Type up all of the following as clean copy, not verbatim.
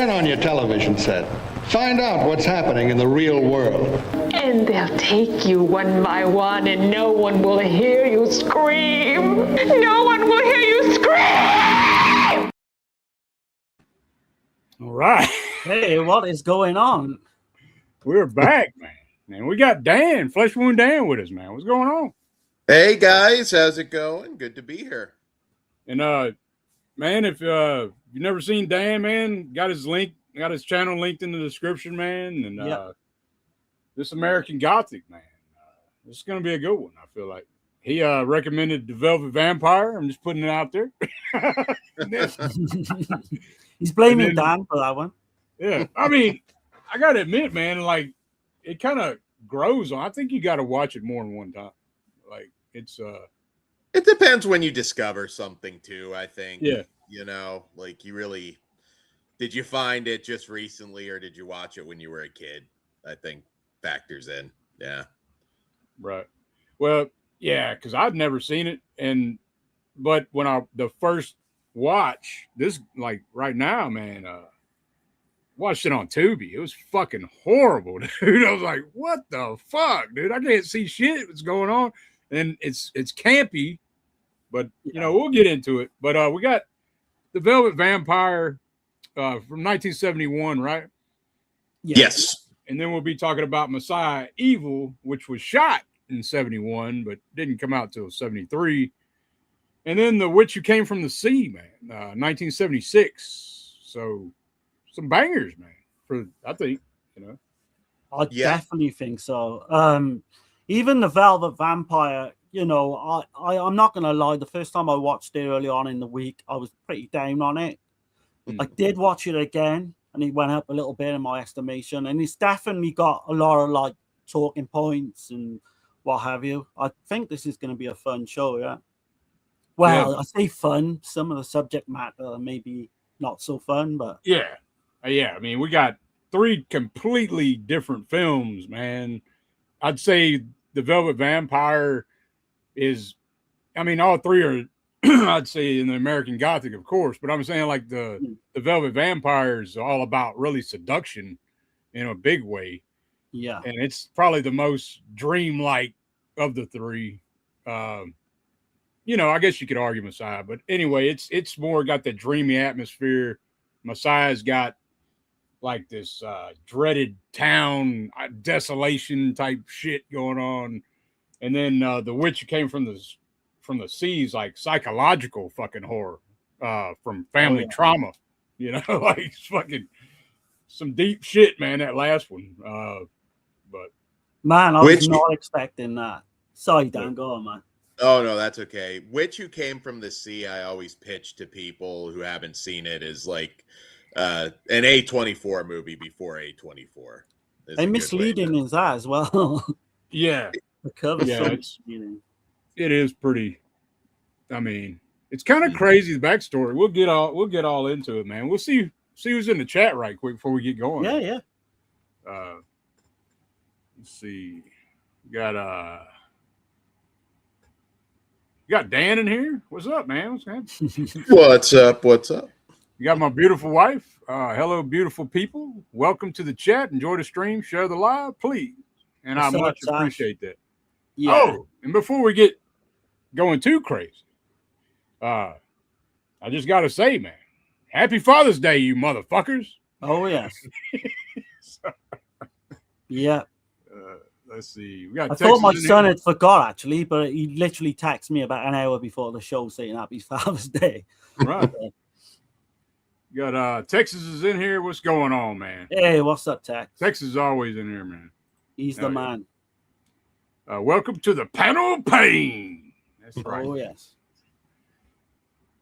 Turn on your television set. Find out what's happening in the real world. And they'll take you one by one, and no one will hear you scream. No one will hear you scream! All right. Hey, what is going on? We're back, man. And we got Dan, Fleshwound Dan with us, man. What's going on? Hey, guys. How's it going? Good to be here. And, man, if you've never seen Dan, man, got his channel linked in the description, man. And this American Gothic, man. This is going to be a good one, I feel like. He recommended The Velvet Vampire. I'm just putting it out there. He's blaming Dan for that one. Yeah. I mean, I got to admit, man, like, it kind of grows on. I think you got to watch it more than one time. Like, it's... It depends when you discover something, too, I think. Yeah. You know, like, did you find it just recently, or did you watch it when you were a kid? I think factors in. Yeah. Right. Well, yeah, because I'd never seen it. But when the first watch, this, like, right now, man, watched it on Tubi. It was fucking horrible, dude. I was like, what the fuck, dude? I can't see shit what's going on. And it's campy, but, you know, we'll get into it. But we got The Velvet Vampire from 1971, right? Yes. And then we'll be talking about Messiah Evil, which was shot in 71, but didn't come out till 73. And then The Witch Who Came from the Sea, man, 1976. So some bangers, man, I think, you know. I definitely think so. Even The Velvet Vampire, you know, I'm not going to lie. The first time I watched it early on in the week, I was pretty down on it. I did watch it again, and it went up a little bit in my estimation. And it's definitely got a lot of, like, talking points and what have you. I think this is going to be a fun show, yeah. Well, I say fun. Some of the subject matter maybe not so fun, but... Yeah. I mean, we got 3 completely different films, man. I'd say The Velvet Vampire is, I mean, all 3 are, I'd say, in the American Gothic, of course, but I'm saying, like, the Velvet Vampire is all about really seduction in a big way. Yeah. And it's probably the most dreamlike of the 3. You know, I guess you could argue Messiah, but anyway, it's more got that dreamy atmosphere. Messiah's got like this dreaded town desolation type shit going on, and then The Witch Who Came from the Seas, like psychological fucking horror from family trauma, you know. Like, it's fucking some deep shit, man, that last one. But man, I was not expecting that. Sorry, Dan, go on, man. Oh, no, that's okay. Witch Who Came from the Sea, I always pitch to people who haven't seen it as like an A24 movie before A24. And misleading is that as well. Yeah. The cover, it is pretty. I mean, it's kind of crazy, the backstory. We'll get all into it, man. We'll see who's in the chat right quick before we get going. Yeah. Let's see. We got Dan in here. What's up, man? What's up? What's up? You got my beautiful wife. Hello, beautiful people. Welcome to the chat. Enjoy the stream. Share the live, please. And I much appreciate that. Yeah. Oh, and before we get going too crazy, I just got to say, man, happy Father's Day, you motherfuckers. Oh, yes. Yeah. Let's see. We got I thought my son had forgot, actually, but he literally texted me about an hour before the show saying Happy Father's Day. Right. You got Texas is in here. What's going on, man? Hey, what's up, Tex? Texas is always in here, man. He's the man. Welcome to the panel of pain. That's right. Oh, yes.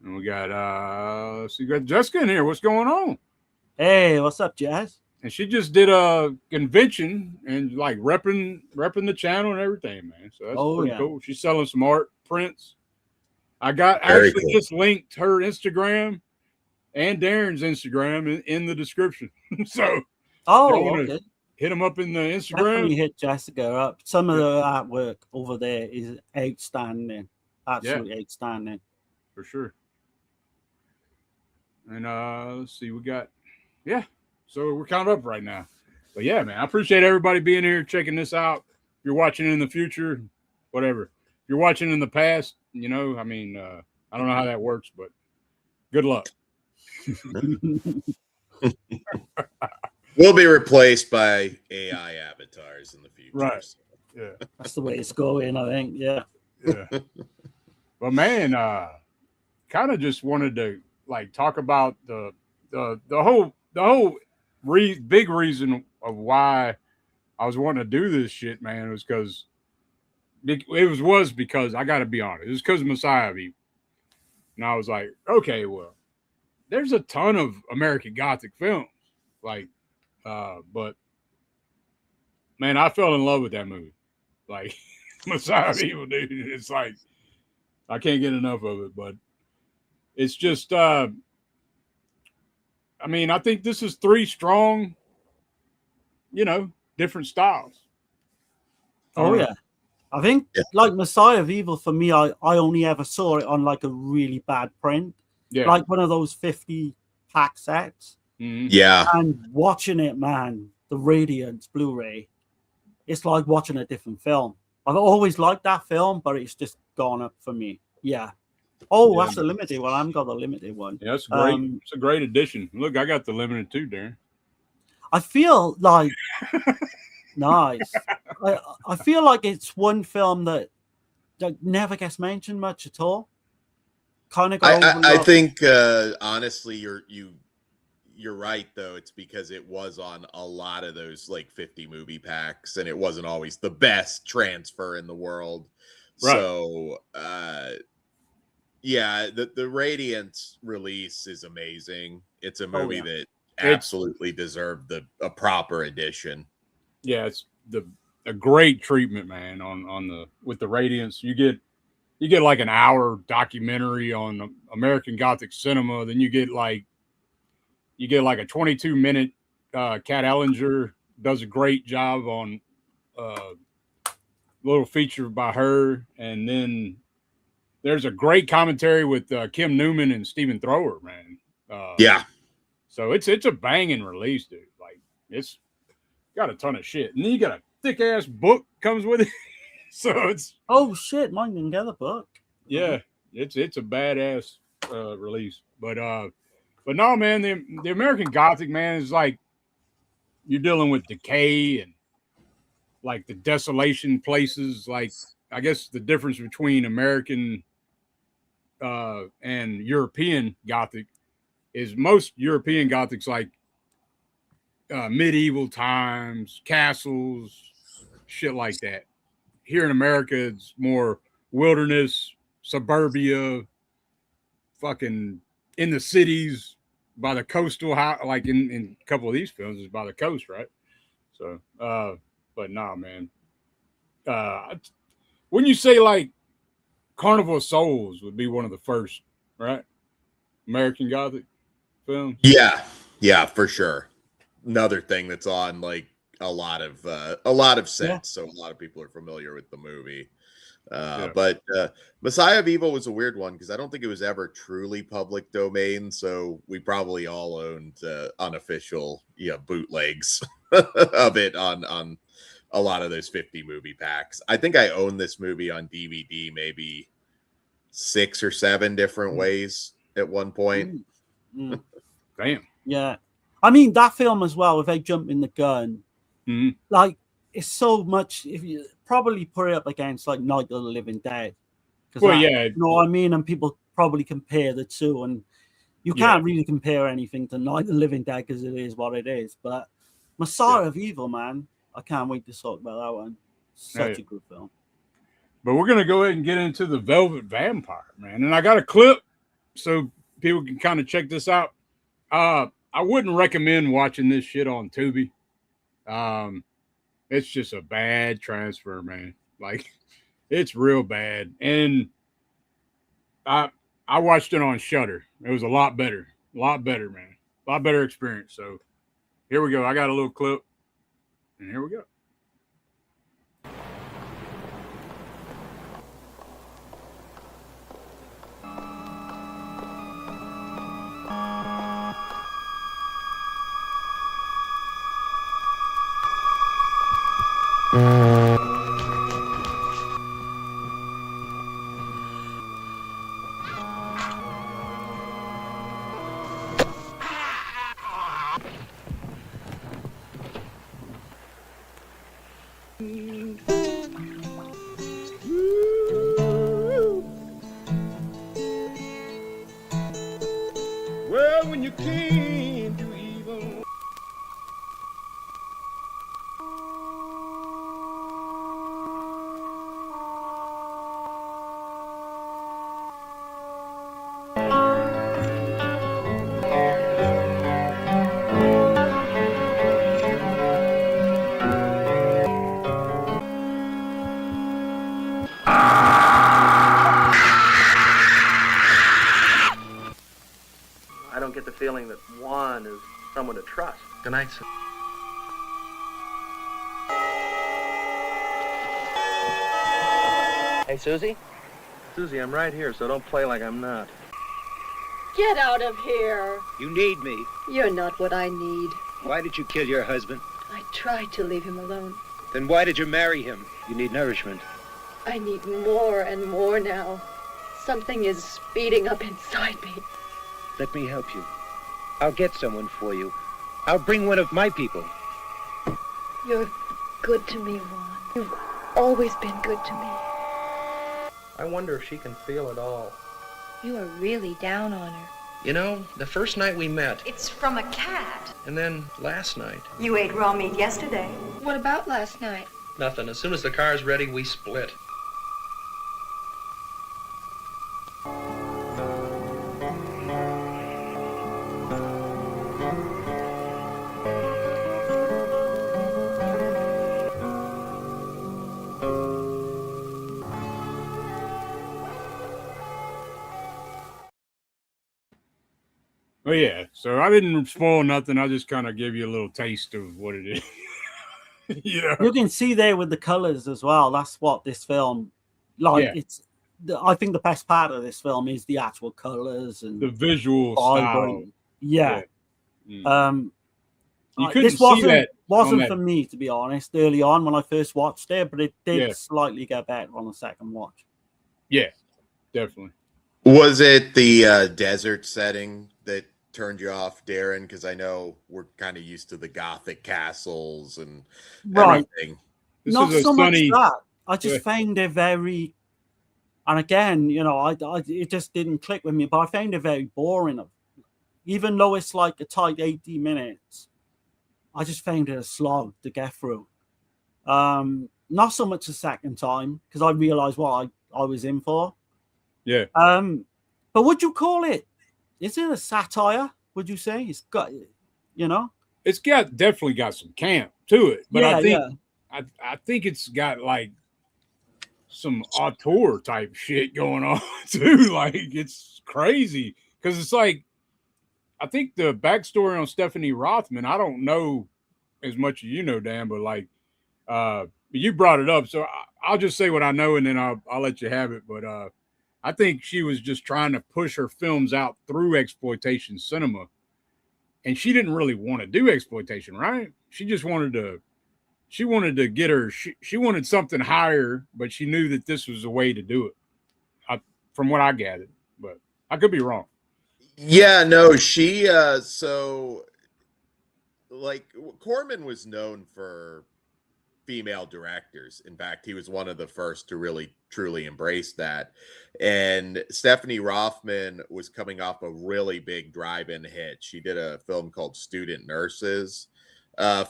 And we got you got Jessica in here. What's going on? Hey, what's up, Jess? And she just did a convention and like repping the channel and everything, man. So that's pretty cool. She's selling some art prints. I just linked her Instagram and Darren's Instagram in the description. So okay. Hit them up in the Instagram. Definitely hit Jessica up. Some of the artwork over there is outstanding. Absolutely outstanding. For sure. And let's see, we got Yeah. So we're kind of up right now. But yeah, man, I appreciate everybody being here, checking this out. If you're watching in the future, whatever. If you're watching in the past, I don't know how that works, but good luck. We'll be replaced by AI avatars in the future. Right. So. Yeah. That's the way it's going, I think. Yeah. Yeah. But man, kind of just wanted to like talk about the whole big reason of why I was wanting to do this shit, man, was because because I got to be honest, it was because of Messiah of Evil, and I was like, okay, well, there's a ton of American Gothic films, like, but man, I fell in love with that movie, like Messiah of Evil, dude. It's like I can't get enough of it, but it's just, I think this is three strong, different styles. Oh yeah. I think like Messiah of Evil for me, I only ever saw it on like a really bad print. Yeah. Like one of those 50 pack sets. Mm-hmm. Yeah. And watching it, man, the Radiance Blu-ray, it's like watching a different film. I've always liked that film, but it's just gone up for me. Yeah. Oh, that's a limited one. I haven't got the limited one. Yeah, it's great. It's a great addition. Look, I got the limited too, Darren. I feel like nice. I feel like it's one film that never gets mentioned much at all. Kind of. I think honestly, you're right though. It's because it was on a lot of those like 50 movie packs, and it wasn't always the best transfer in the world. Right. So yeah, the Radiance release is amazing. It's a movie that absolutely deserved a proper edition. Yeah, it's a great treatment, man. With the Radiance, you get like an hour documentary on American Gothic cinema. Then you get like a 22-minute. Kat Ellinger does a great job on little feature by her, and then there's a great commentary with Kim Newman and Stephen Thrower, man. Yeah. So it's a banging release, dude. Like it's got a ton of shit, and then you got a thick ass book comes with it. So it's shit, mine didn't get a book. Yeah, it's a badass release, but no, man, the American Gothic, man, is like you're dealing with decay and like the desolation places. Like I guess the difference between American and European Gothic is most European Gothics like medieval times, castles, shit like that. Here in America, it's more wilderness, suburbia, fucking in the cities by the coastal, like in a couple of these films is by the coast, right? So, but nah, man. When you say like Carnival of Souls would be one of the first, right? American Gothic film. Yeah, for sure. Another thing that's on like a lot of sets, so a lot of people are familiar with the movie. But Messiah of Evil was a weird one because I don't think it was ever truly public domain, so we probably all owned unofficial bootlegs of it on a lot of those 50 movie packs. I think I owned this movie on DVD maybe 6 or 7 different ways at one point. Damn. Yeah. I mean, that film as well, without jumping the gun, like, it's so much, if you probably put it up against, like, Night of the Living Dead. Well, yeah. You know what I mean? And people probably compare the two, and you can't really compare anything to Night of the Living Dead because it is what it is. But Messiah of Evil, man, I can't wait to talk about that one. Such a good film. But we're going to go ahead and get into the Velvet Vampire, man. And I got a clip so people can kind of check this out. I wouldn't recommend watching this shit on Tubi. It's just a bad transfer, man. Like, it's real bad. And I watched it on Shudder. It was a lot better, man. A lot better experience. So here we go. I got a little clip, and here we go. you can't do evil. I don't get the feeling that Juan is someone to trust. Good night, sir. Hey, Susie? Susie, I'm right here, so don't play like I'm not. Get out of here. You need me. You're not what I need. Why did you kill your husband? I tried to leave him alone. Then why did you marry him? You need nourishment. I need more and more now. Something is speeding up inside me. Let me help you. I'll get someone for you. I'll bring one of my people. You're good to me, Juan. You've always been good to me. I wonder if she can feel it all. You are really down on her. You know, the first night we met, It's from a cat. and then last night, You ate raw meat yesterday. What about last night? nothing. As soon as the car's ready, we split. Oh yeah, so I didn't spoil nothing. I just kind of give you a little taste of what it is. Yeah, You can see there with the colors as well. That's what this film, like, Yeah. I think the best part of this film is the actual colors and the visual style. vibrant. Yeah. Mm. You couldn't This see wasn't that on that- for me, to be honest, early on when I first watched it, but it did Yeah. slightly get better on the second watch. Yeah, definitely. Was it the desert setting that turned you off, Darren? Because I know we're kind of used to the Gothic castles and Right. everything. This Not is a so sunny. much that. I just Yeah. found it very, and again, it just didn't click with me, but I found it very boring. Even though it's like a tight 80 minutes, I just found it a slog to get through. Not so much the second time, because I realized what I was in for. Yeah, But would you call it, is it a satire, would you say? It's got, it's definitely got some camp to it, but I think yeah. I think it's got like some auteur type shit going on too. Like it's crazy because it's like I think the backstory on Stephanie Rothman. I don't know as much as you know, Dan, but like you brought it up, so I'll just say what I know and then I'll let you have it. But I think she was just trying to push her films out through exploitation cinema, and she didn't really want to do exploitation, right? She just wanted to. She wanted to get her. She wanted something higher, but she knew that this was a way to do it. From what I gathered, but I could be wrong. Yeah, no, she so like Corman was known for female directors. In fact, he was one of the first to really truly embrace that. And Stephanie Rothman was coming off a really big drive-in hit. She did a film called Student Nurses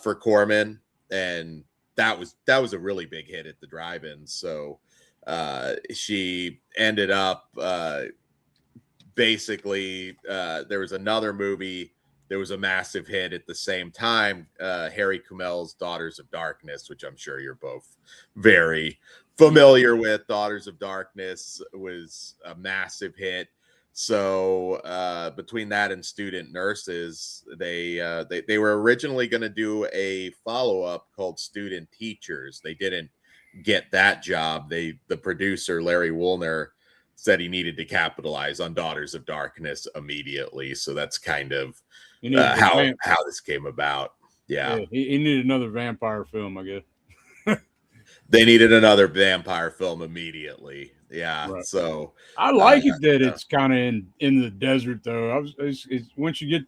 for Corman, and that was a really big hit at the drive-in. So she ended up basically there was another movie. There was a massive hit at the same time, Harry Kumel's Daughters of Darkness, which I'm sure you're both very familiar with. Daughters of Darkness was a massive hit. So between that and Student Nurses, they were originally going to do a follow-up called Student Teachers. They didn't get that job. The producer, Larry Woolner, said he needed to capitalize on Daughters of Darkness immediately. So that's kind of how this came about. Yeah, he needed another vampire film, I guess. They needed another vampire film immediately. Yeah, right. So I like it that it's kind of in the desert, though. It's once you get,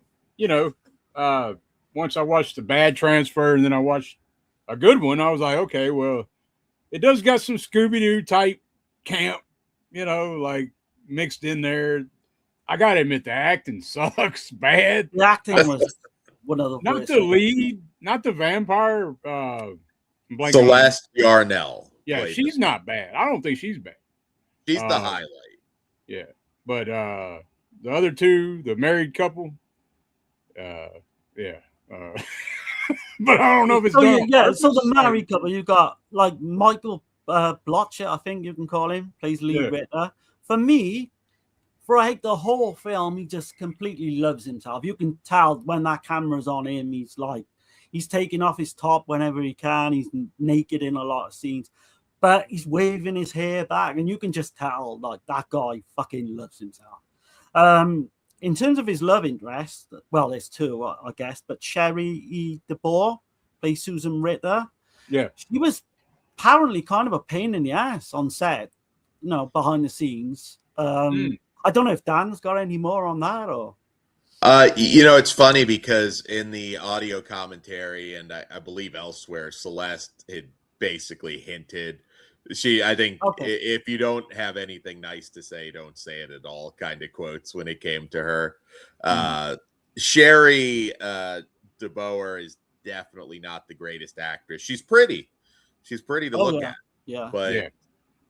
once I watched the bad transfer and then I watched a good one, I was like, okay, well, it does got some Scooby-Doo type camp, like mixed in there. I gotta admit, the acting sucks bad. The acting was one of the Not worst. the lead, not the vampire. Celeste Yarnell. Yeah, she's not bad. I don't think she's bad. She's the highlight. Yeah, but the other two, the married couple, yeah. But I don't know if it's done. Yeah, so the married couple, you got like Michael Blotchet, I think you can call him, plays Lee Ritter. For me, throughout the whole film, he just completely loves himself. You can tell when that camera's on him, he's taking off his top whenever he can. He's naked in a lot of scenes, but he's waving his hair back, and you can just tell like that guy fucking loves himself. In terms of his love interest, well, there's two, I guess, but Sherry E. DeBoer plays Susan Ritter. Yeah. She was apparently kind of a pain in the ass on set, behind the scenes. I don't know if Dan's got any more on that or. It's funny because in the audio commentary and I believe elsewhere, Celeste had basically hinted. I think if you don't have anything nice to say, don't say it at all, kind of quotes when it came to her. Sherry DeBoer is definitely not the greatest actress. She's pretty. She's pretty to look at. Yeah. But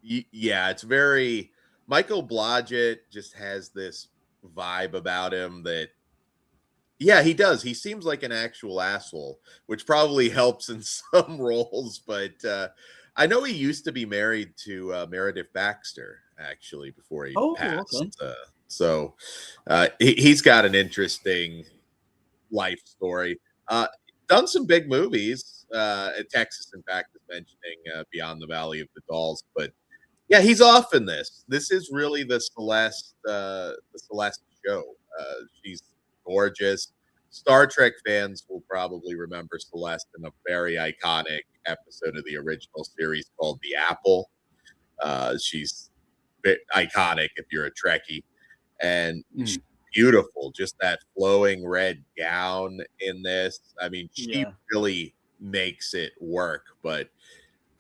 it's very. Michael Blodgett just has this vibe about him that. Yeah, he does. He seems like an actual asshole, which probably helps in some roles, but. I know he used to be married to Meredith Baxter, actually, before he passed. Okay. So he's got an interesting life story. Done some big movies. Texas, in fact, is mentioning Beyond the Valley of the Dolls. But, yeah, he's off in this. This is really the Celeste show. She's gorgeous. Star Trek fans will probably remember Celeste in a very iconic episode of the original series called The Apple. She's iconic if you're a Trekkie. And she's beautiful. Just that flowing red gown in this. I mean, she really makes it work. But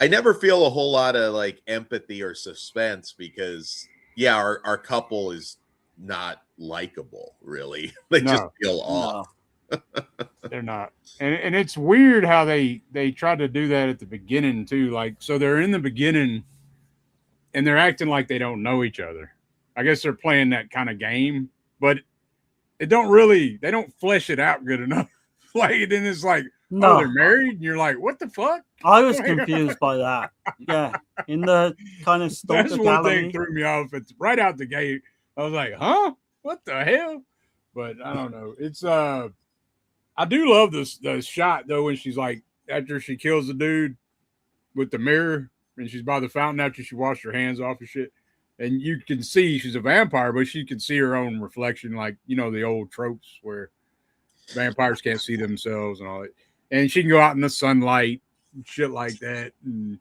I never feel a whole lot of like empathy or suspense because, our couple is not likable, really. They just feel off. They're not, and it's weird how they try to do that at the beginning too. Like, so they're in the beginning, and they're acting like they don't know each other. I guess they're playing that kind of game, but they don't flesh it out good enough. Like, then it's like, oh, they're married, and you're like, what the fuck? I was confused by that. Yeah, in the kind of that's one thing threw me off. It's right out the gate. I was like, huh? What the hell? But I don't know. It's I do love the shot though when she's like after she kills the dude with the mirror and she's by the fountain after she washed her hands off and shit, and you can see she's a vampire, but she can see her own reflection, like the old tropes where vampires can't see themselves and all that, and she can go out in the sunlight and shit like that, and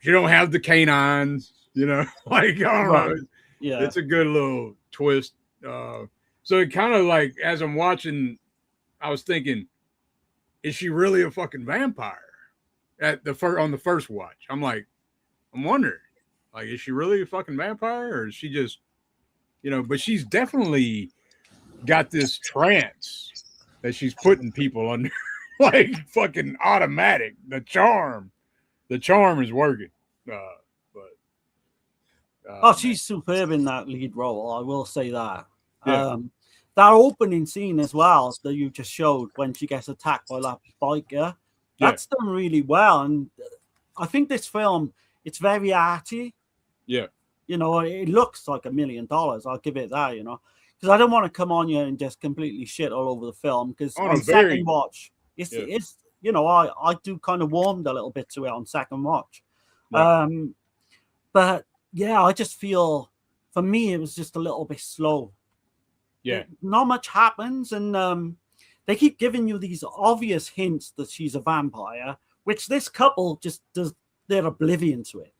she don't have the canines, like I don't know. Yeah, it's a good little twist. So it kind of like, as I'm watching, I was thinking, is she really a fucking vampire? On the first watch, I'm wondering, like, is she really a fucking vampire, or is she just, But she's definitely got this trance that she's putting people under, like fucking automatic. The charm is working. She's superb in that lead role. I will say that. Yeah. That opening scene as well that you just showed when she gets attacked by that biker, that's done really well. And I think this film, it's very arty. Yeah. It looks like $1 million. I'll give it that, because I don't want to come on you and just completely shit all over the film. Because on second watch, it's I do kind of warmed a little bit to it on second watch. Yeah. But yeah, I just feel for me it was just a little bit slow. Yeah, not much happens, and they keep giving you these obvious hints that she's a vampire, which this couple just does. They're oblivion to it.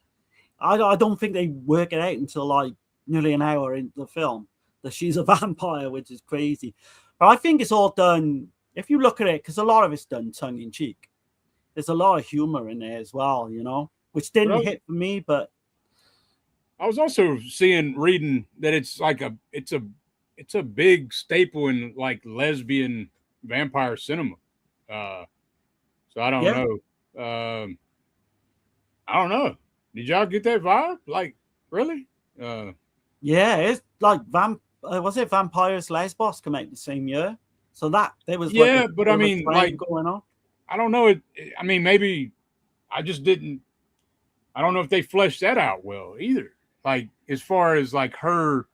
I don't think they work it out until like nearly an hour into the film that she's a vampire, which is crazy. But I think it's all done. If you look at it, because a lot of it's done tongue in cheek. There's a lot of humor in there as well, which didn't hit for me, but I was also reading that it's a big staple in like lesbian vampire cinema. So I don't know. I don't know. Did y'all get that vibe? Like, really? Yeah, it's like was it Vampires Lesbos come out the same year? So that there was but I mean, like going on. I don't know. I mean, maybe I just didn't. I don't know if they fleshed that out well either. Like as far as like her,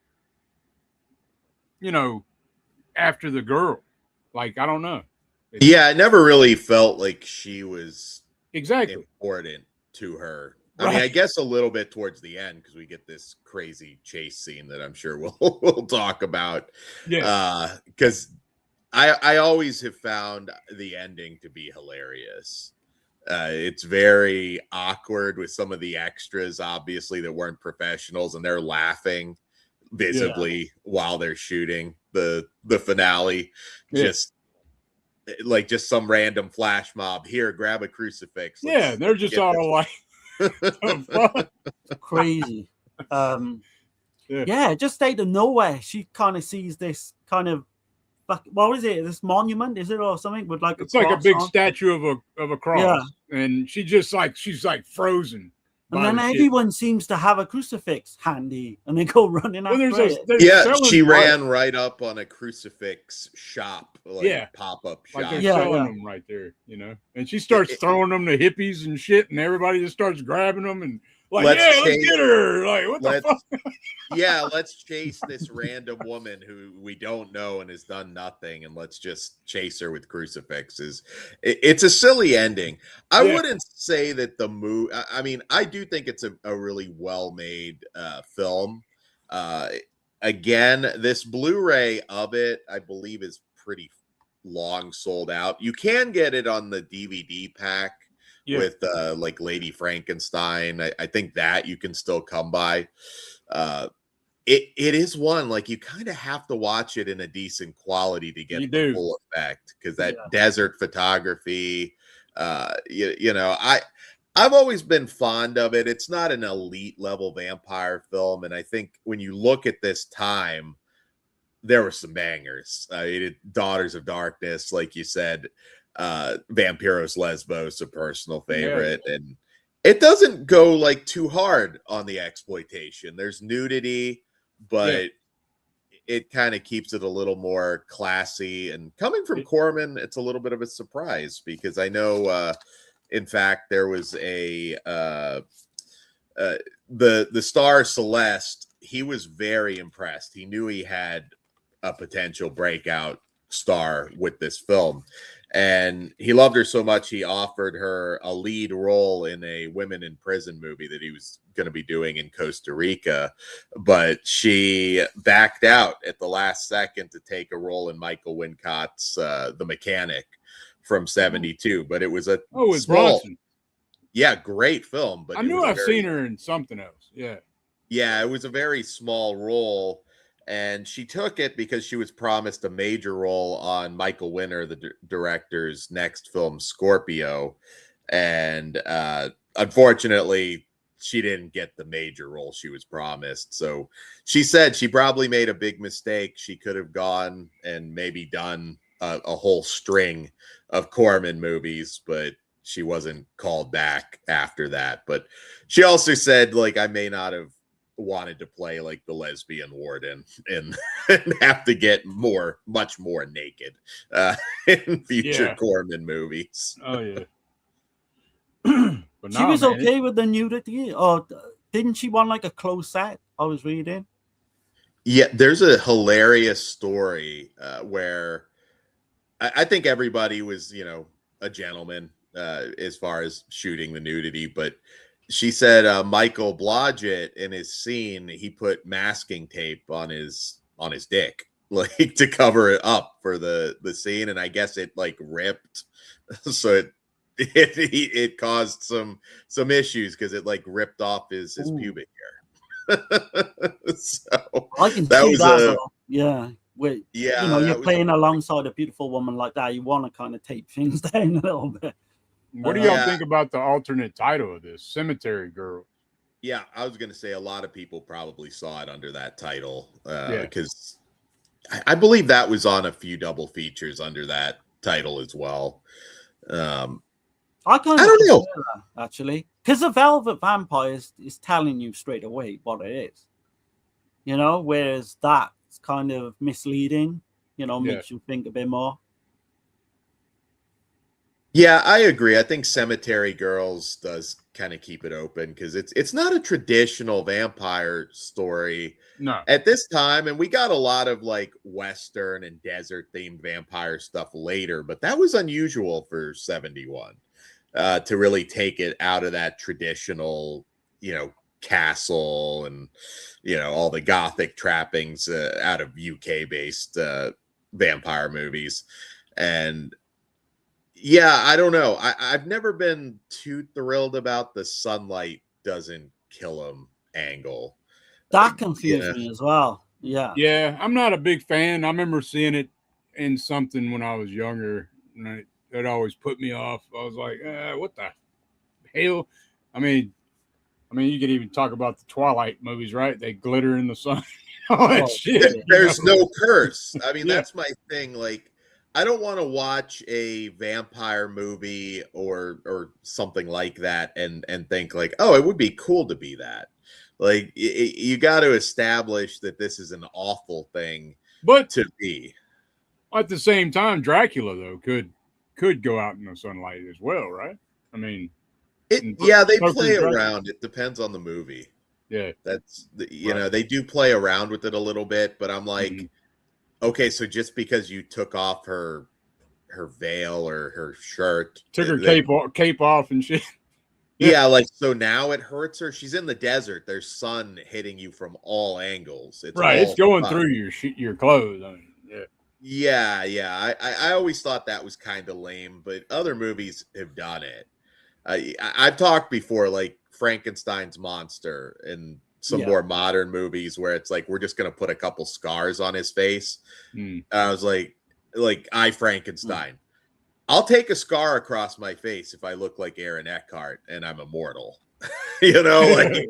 after the girl. Like I don't know. I never really felt like she was exactly important to her. Right. I mean, I guess a little bit towards the end because we get this crazy chase scene that I'm sure we'll talk about. Yeah. Because I always have found the ending to be hilarious. It's very awkward with some of the extras, obviously, that weren't professionals, and they're laughing visibly while they're shooting the finale. Just some random flash mob. Here, grab a crucifix. They're just all like crazy. Just out of nowhere, she kind of sees this kind of what is it? This monument, is it, or something with like it's like a big statue of a cross, and she's like frozen. And then everyone seems to have a crucifix handy, and they go running after it. She ran right up on a crucifix shop, pop-up shop. Like they're selling them right there, And she starts throwing them to hippies and shit, and everybody just starts grabbing them and like, let's get her. Like, what the fuck? Let's chase this random woman who we don't know and has done nothing, and let's just chase her with crucifixes. It's a silly ending. I wouldn't say that the movie. I mean, I do think it's a really well-made film. Again, this Blu-ray of it, I believe, is pretty long sold out. You can get it on the DVD pack. With like Lady Frankenstein. I think that you can still come by. It is one like you kind of have to watch it in a decent quality to get the full effect, because that desert photography, I've always been fond of it. It's not an elite level vampire film, and I think when you look at this time, there were some bangers. Daughters of Darkness, like you said, Vampiros Lesbos, a personal favorite, and it doesn't go like too hard on the exploitation. There's nudity, but it kind of keeps it a little more classy. And coming from Corman, it's a little bit of a surprise, because I know in fact there was the star Celeste. He was very impressed. He knew he had a potential breakout star with this film, and he loved her so much he offered her a lead role in a women in prison movie that he was going to be doing in Costa Rica, but she backed out at the last second to take a role in Michael Wincott's The Mechanic from 72. But it was a small, great film. But I knew I've seen her in something else. It was a very small role. And she took it because she was promised a major role on Michael Winner, the director's next film, Scorpio. And unfortunately, she didn't get the major role she was promised. So she said she probably made a big mistake. She could have gone and maybe done a whole string of Corman movies, but she wasn't called back after that. But she also said, like, I may not have wanted to play like the lesbian warden and have to get much more naked in future Corman movies. But she was okay with the nudity, or didn't she want like a close set? I was reading. There's a hilarious story where I think everybody was, a gentleman as far as shooting the nudity, but she said Michael Blodgett in his scene, he put masking tape on his dick, like to cover it up for the scene, and I guess it like ripped, so it caused some issues because it like ripped off his pubic hair. So I can that see was that. You're playing alongside a beautiful woman like that. You want to kind of tape things down a little bit. What do y'all think about the alternate title of this, Cemetery Girl? Yeah, I was going to say a lot of people probably saw it under that title Yeah. because I believe that was on a few double features under that title as well. I kind of don't know. prefer that, actually, because the Velvet Vampire is telling you straight away what it is, you know, whereas that's kind of misleading, you know, makes you think a bit more. Yeah, I agree. I think Cemetery Girls does kind of keep it open because it's not a traditional vampire story at this time, and we got a lot of like Western and desert themed vampire stuff later, but that was unusual for 71 to really take it out of that traditional, you know, castle and, you know, all the Gothic trappings out of UK based vampire movies. And yeah, I don't know. I've never been too thrilled about the sunlight doesn't kill him angle. That confused me as well. Yeah. Yeah, I'm not a big fan. I remember seeing it in something when I was younger, and it always put me off. I was like, what the hell? I mean, you could even talk about the Twilight movies, right? They glitter in the sun. All that shit. There's no curse. I mean, that's my thing. Like, I don't want to watch a vampire movie or something like that and think like, oh, it would be cool to be that. Like, you got to establish that this is an awful thing to be. At the same time, Dracula though could go out in the sunlight as well, right? I mean, they play around. It depends on the movie. Yeah, that's you know, they do play around with it a little bit, but I'm like. Okay, so just because you took off her veil or her shirt, took her cape off and shit. Yeah, like so now it hurts her. She's in the desert. There's sun hitting you from all angles. It's going through your clothes. I mean, yeah. I always thought that was kind of lame, but other movies have done it. I've talked before, like Frankenstein's monster and some more modern movies where it's like we're just gonna put a couple scars on his face. I was like I Frankenstein. I'll take a scar across my face if I look like Aaron Eckhart and I'm immortal. You know, like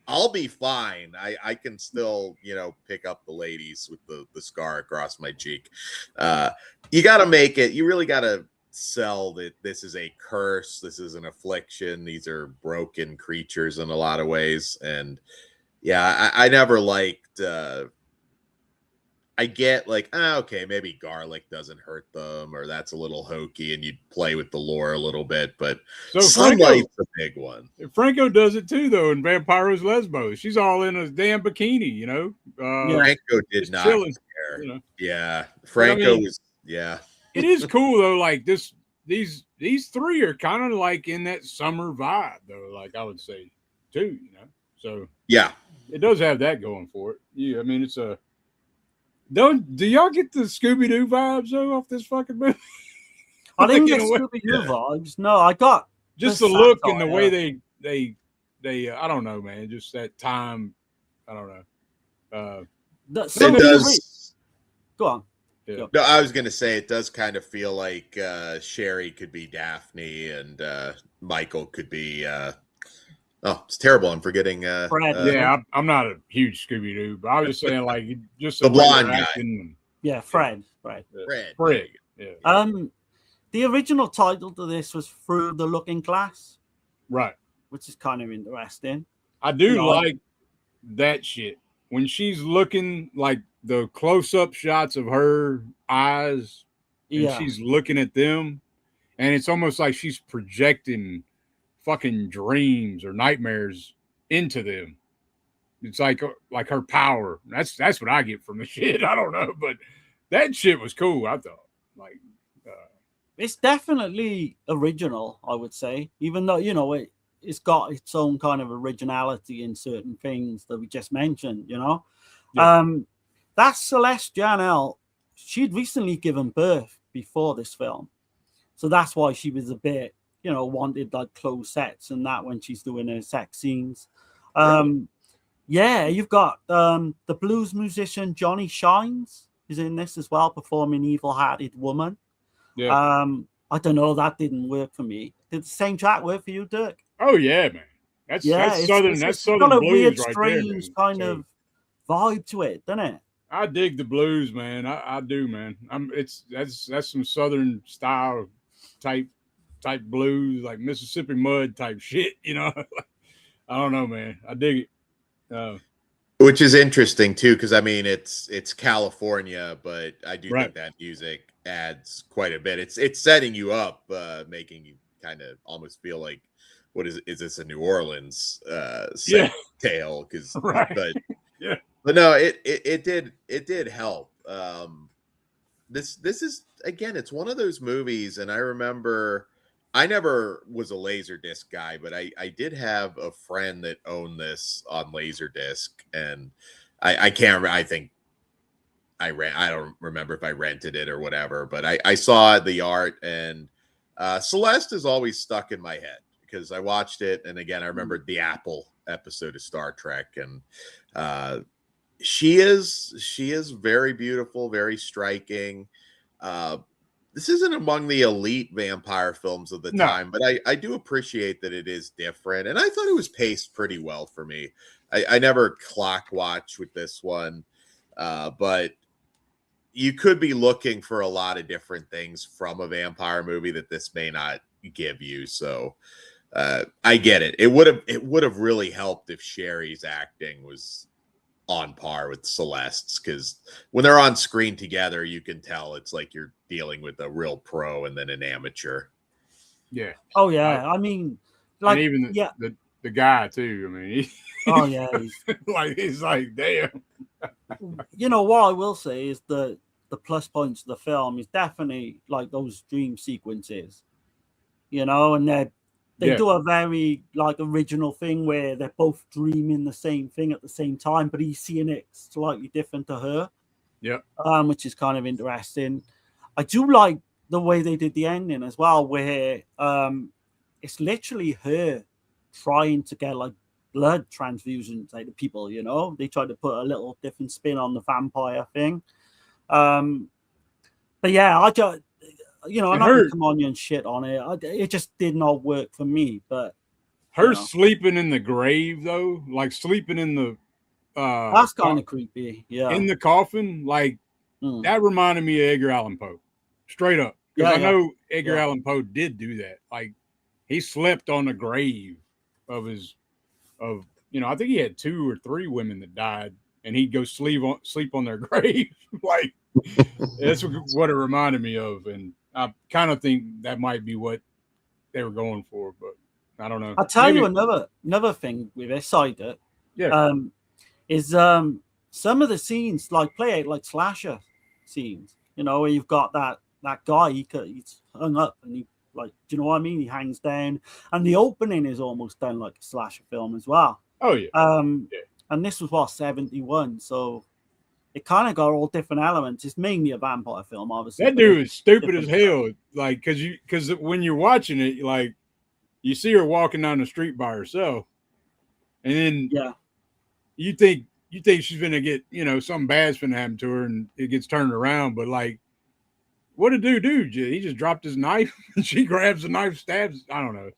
I'll be fine. I can still, you know, pick up the ladies with the scar across my cheek. You gotta make it, you really gotta sell that this is a curse, this is an affliction, these are broken creatures in a lot of ways. And yeah, I never liked. I get like, okay, maybe garlic doesn't hurt them, or that's a little hokey, and you play with the lore a little bit. But sunlight's a big one. Franco does it too, though. In Vampiros Lesbos, she's all in a damn bikini, you know. Franco did not care. You know? Yeah, Franco was. Yeah, it is cool though. Like these three are kind of like in that summer vibe, though. Like I would say, too. You know, so yeah. It does have that going for it. Yeah, I mean, it's a. Do y'all get the Scooby-Doo vibes though off this fucking movie? I didn't get Scooby-Doo vibes. No, I got just the look and the way they I don't know, man. Just that time. I don't know. It does. Go on. Yeah. No, I was gonna say it does kind of feel like Sherry could be Daphne and Michael could be. Oh, it's terrible. I'm forgetting. Fred. I'm not a huge Scooby Doo, but I was just saying, like, just the blonde guy. Yeah, Fred. Fred. Yeah. The original title to this was Through the Looking Glass. Right. Which is kind of interesting. I do like that shit. When she's looking, like the close-up shots of her eyes, and she's looking at them, and it's almost like she's projecting fucking dreams or nightmares into them. It's like her power. That's what I get from the shit. I don't know, but that shit was cool. I thought, like, it's definitely original. I would say, even though it's got its own kind of originality in certain things that we just mentioned. You know, that's Celeste Janelle. She'd recently given birth before this film, so that's why she was a bit. Wanted like closed sets and that when she's doing her sex scenes. You've got the blues musician Johnny Shines is in this as well, performing Evil-Hearted Woman. I don't know, that didn't work for me. Did the same track work for you, Dirk? Oh yeah, man. That's it's southern. That's got southern a blues weird, right strange there, kind of vibe to it, doesn't it? I dig the blues, man. I do, man. That's some southern style type blues, like Mississippi Mud type shit. You know, I don't know, man. I dig it. Which is interesting too, because I mean it's California, but I do think that music adds quite a bit. It's setting you up, making you kind of almost feel like, what is this a New Orleans tale? Because but no, it did help. This is, again, it's one of those movies, and I remember I never was a Laserdisc guy, but I did have a friend that owned this on Laserdisc, and I can't. I think I don't remember if I rented it or whatever, but I saw the art, and Celeste is always stuck in my head because I watched it, and again I remembered the Apple episode of Star Trek, and she is very beautiful, very striking. This isn't among the elite vampire films of the time, but I do appreciate that it is different. And I thought it was paced pretty well for me. I never clock watch with this one, but you could be looking for a lot of different things from a vampire movie that this may not give you. So I get it. It would have really helped if Sherry's acting was on par with Celeste's, because when they're on screen together, you can tell it's like you're dealing with a real pro and then an amateur. Yeah. Oh yeah. I mean, like, and even the guy too. I mean, he's like, damn. You know what I will say is the plus points of the film is definitely like those dream sequences, you know, and they do a very like original thing where they're both dreaming the same thing at the same time, but he's seeing it slightly different to her. Yeah. Which is kind of interesting. I do like the way they did the ending as well, where it's literally her trying to get like blood transfusions out of people, you know. They tried to put a little different spin on the vampire thing. But yeah, I just, you know, I'm not gonna come on you and shit on it. It just did not work for me. But her sleeping in the grave, though, like sleeping in the that's kind of creepy. Yeah, in the coffin, like that reminded me of Edgar Allan Poe, straight up. Because I know Edgar Allan Poe did do that. Like he slept on the grave of you know, I think he had 2 or 3 women that died, and he'd go sleep on their grave. Like that's what it reminded me of, and I kind of think that might be what they were going for, but I don't know. I'll tell you another thing with this side it. Yeah. Is some of the scenes like play out like slasher scenes, you know, where you've got that guy he's hung up and he, like, do you know what I mean? He hangs down, and the opening is almost done like a slasher film as well. Oh yeah. And this was 71, so it kind of got all different elements. It's mainly a vampire film, obviously. That dude is stupid as hell. Like, because when you're watching it, like, you see her walking down the street by herself, and then you think she's gonna get, you know, something bad's gonna happen to her, and it gets turned around. But like, what did dude do? He just dropped his knife, and she grabs the knife, stabs. I don't know.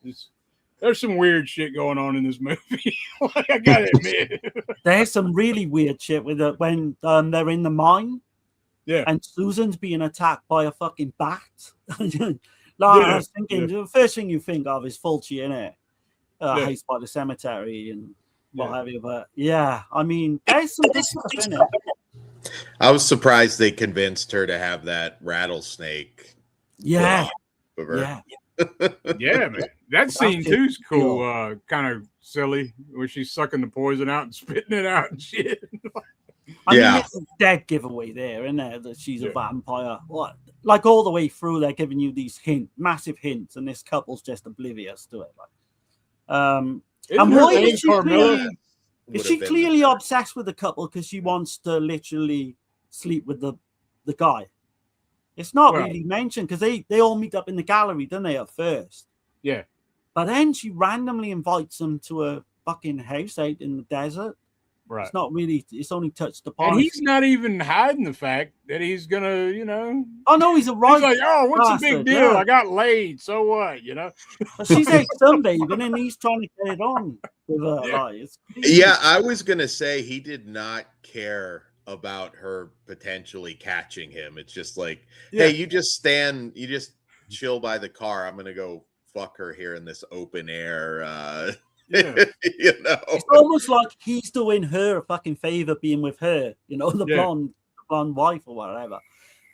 There's some weird shit going on in this movie. I gotta admit, there's some really weird shit with it when they're in the mine, and Susan's being attacked by a fucking bat. I was thinking, the first thing you think of is Fulci, innit? House by the Cemetery and what have you. But yeah, I mean, there's some good stuff in it. I was surprised they convinced her to have that rattlesnake. Yeah. Yeah, man. That scene too is cool. Kind of silly where she's sucking the poison out and spitting it out and shit. I mean, it's a dead giveaway there, isn't there? That she's a vampire. What? Like all the way through, they're giving you these massive hints, and this couple's just oblivious to it. Like, and why is she clearly obsessed with the couple because she wants to literally sleep with the guy? It's not really mentioned because they all meet up in the gallery, don't they, at first? Yeah. But then she randomly invites them to a fucking house out in the desert. Right. It's not really. It's only touched upon. And he's not even hiding the fact that he's gonna, Oh no, he's a right. He's like, oh, what's the big deal? Yeah. I got laid. So what? But she's out sunbathing, and he's trying to get it on with her. Yeah. Like, it's Yeah, I was gonna say he did not care about her potentially catching him. It's just like, hey, you just chill by the car. I'm gonna go fuck her here in this open air. It's almost like he's doing her a fucking favor being with her. The blonde wife or whatever.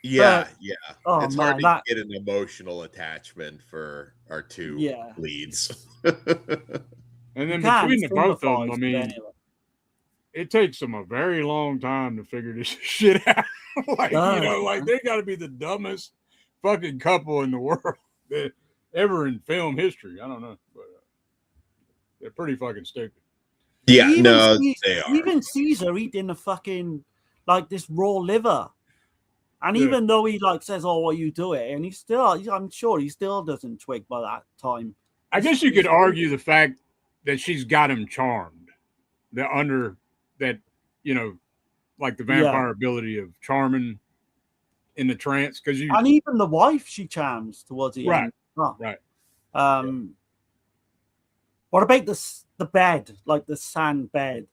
Yeah, but, yeah. Oh, it's man, hard to get an emotional attachment for our two leads. And then between the both of them, I mean, it takes them a very long time to figure this shit out. Like they got to be the dumbest fucking couple in the world ever in film history. I don't know, but they're pretty fucking stupid. Yeah, they are. Even Caesar eating the fucking this raw liver, and even though he says, "Oh, what you do it," and I'm sure he still doesn't twig by that time. I guess you could argue the fact that she's got him charmed, like the vampire ability of charming in the trance, and even the wife she charms towards the end. Right. What about the bed, like the sand bed?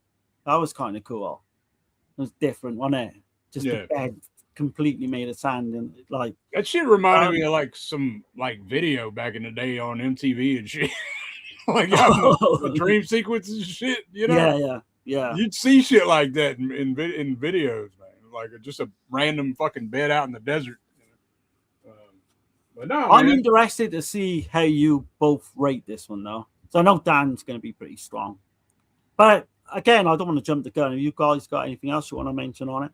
That was kind of cool. It was different, wasn't it? Just the bed completely made of sand, and that shit reminded me of some video back in the day on MTV and shit. The dream sequences and shit. Yeah. You'd see shit like that in videos, man. Just a random fucking bed out in the desert. But no, I'm interested to see how you both rate this one, though. So I know Dan's going to be pretty strong. But again, I don't want to jump the gun. Have you guys got anything else you want to mention on it?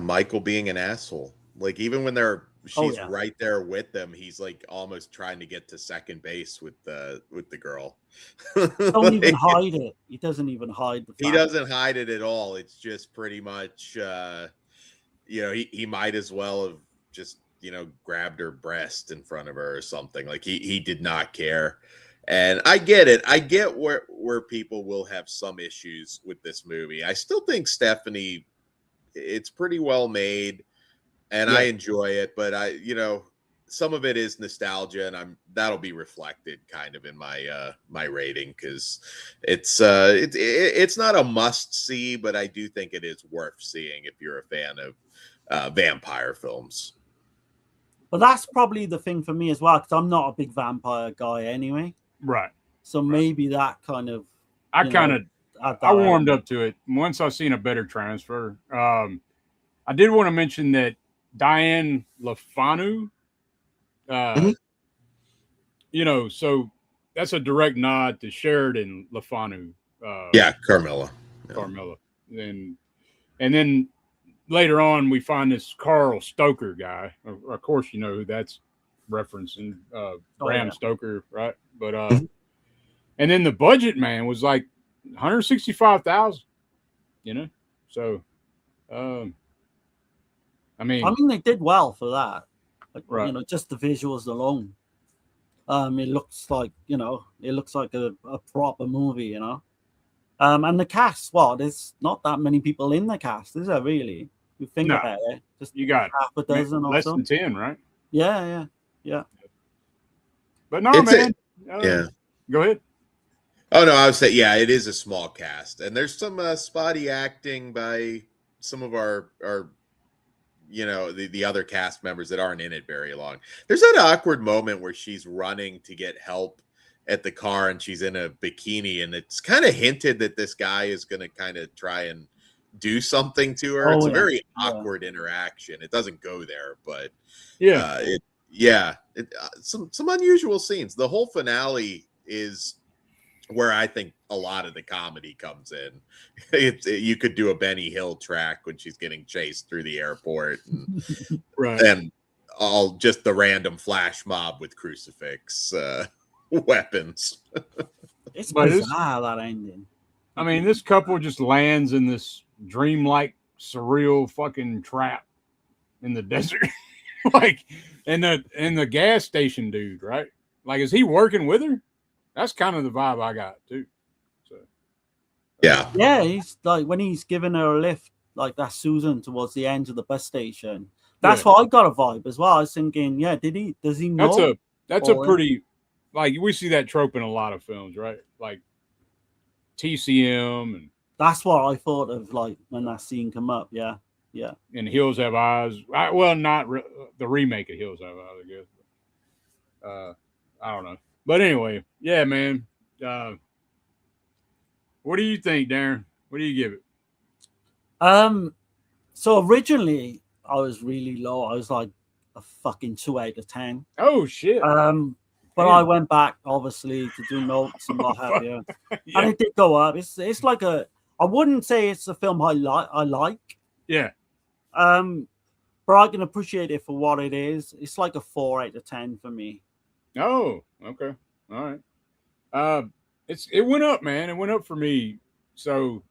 Michael being an asshole. Even when she's right there with them, he's almost trying to get to second base with the girl. Don't even hide it. He doesn't even hide the fact. He doesn't hide it at all. It's just pretty much he might as well have just grabbed her breast in front of her or something. He did not care. And I get it. I get where people will have some issues with this movie. I still think Stephanie, it's pretty well made and I enjoy it, but some of it is nostalgia, and that'll be reflected kind of in my my rating, because it's not a must see, but I do think it is worth seeing if you're a fan of vampire films. But that's probably the thing for me as well, because I'm not a big vampire guy anyway. Right. So maybe that kind of I warmed up to it once I seen a better transfer. I did want to mention that Diane LaFanu, so that's a direct nod to Sheridan LaFanu. Carmilla. Carmilla. And then later on, we find this Carl Stoker guy. Of course, you know who that's referencing, Bram Stoker, right? But and then the budget, man, was like $165,000. So I mean, they did well for that. Just the visuals alone. It looks like a proper movie, and the cast. There's not that many people in the cast, is there really? You think about it, just you got half a dozen or less so. than 10, right? Yeah. But no, man. Go ahead. Oh no, I would say it is a small cast, and there's some spotty acting by some of our the other cast members that aren't in it very long. There's that awkward moment where she's running to get help at the car and she's in a bikini, and it's kind of hinted that this guy is going to kind of try and do something to her. It's a very awkward interaction. It doesn't go there, but some unusual scenes. The whole finale is where I think a lot of the comedy comes in. You could do a Benny Hill track when she's getting chased through the airport, and, right, and all just the random flash mob with crucifix weapons. It's bizarre, that ending. I mean, this couple just lands in this dreamlike, surreal fucking trap in the desert, and the gas station dude, right? Is he working with her? That's kind of the vibe I got too. So yeah, he's like when he's giving her a lift, like that Susan towards the end of the bus station. That's what I got a vibe as well. I was thinking, yeah, does he know? That's a pretty, like, we see that trope in a lot of films, right? Like TCM, and that's what I thought of, like when that scene come up. Yeah. And Hills Have Eyes. Not the remake of Hills Have Eyes, I guess. I don't know, but anyway, yeah, man. What do you think, Darren? What do you give it? So originally I was really low. I was like a fucking 2 out of 10. Oh shit. But I went back obviously to do notes and what have you, and it did go up. It's like I wouldn't say it's a film I like. Yeah. But I can appreciate it for what it is. It's like a 4 out of 10 for me. Oh, okay, all right. It went up, man. It went up for me. So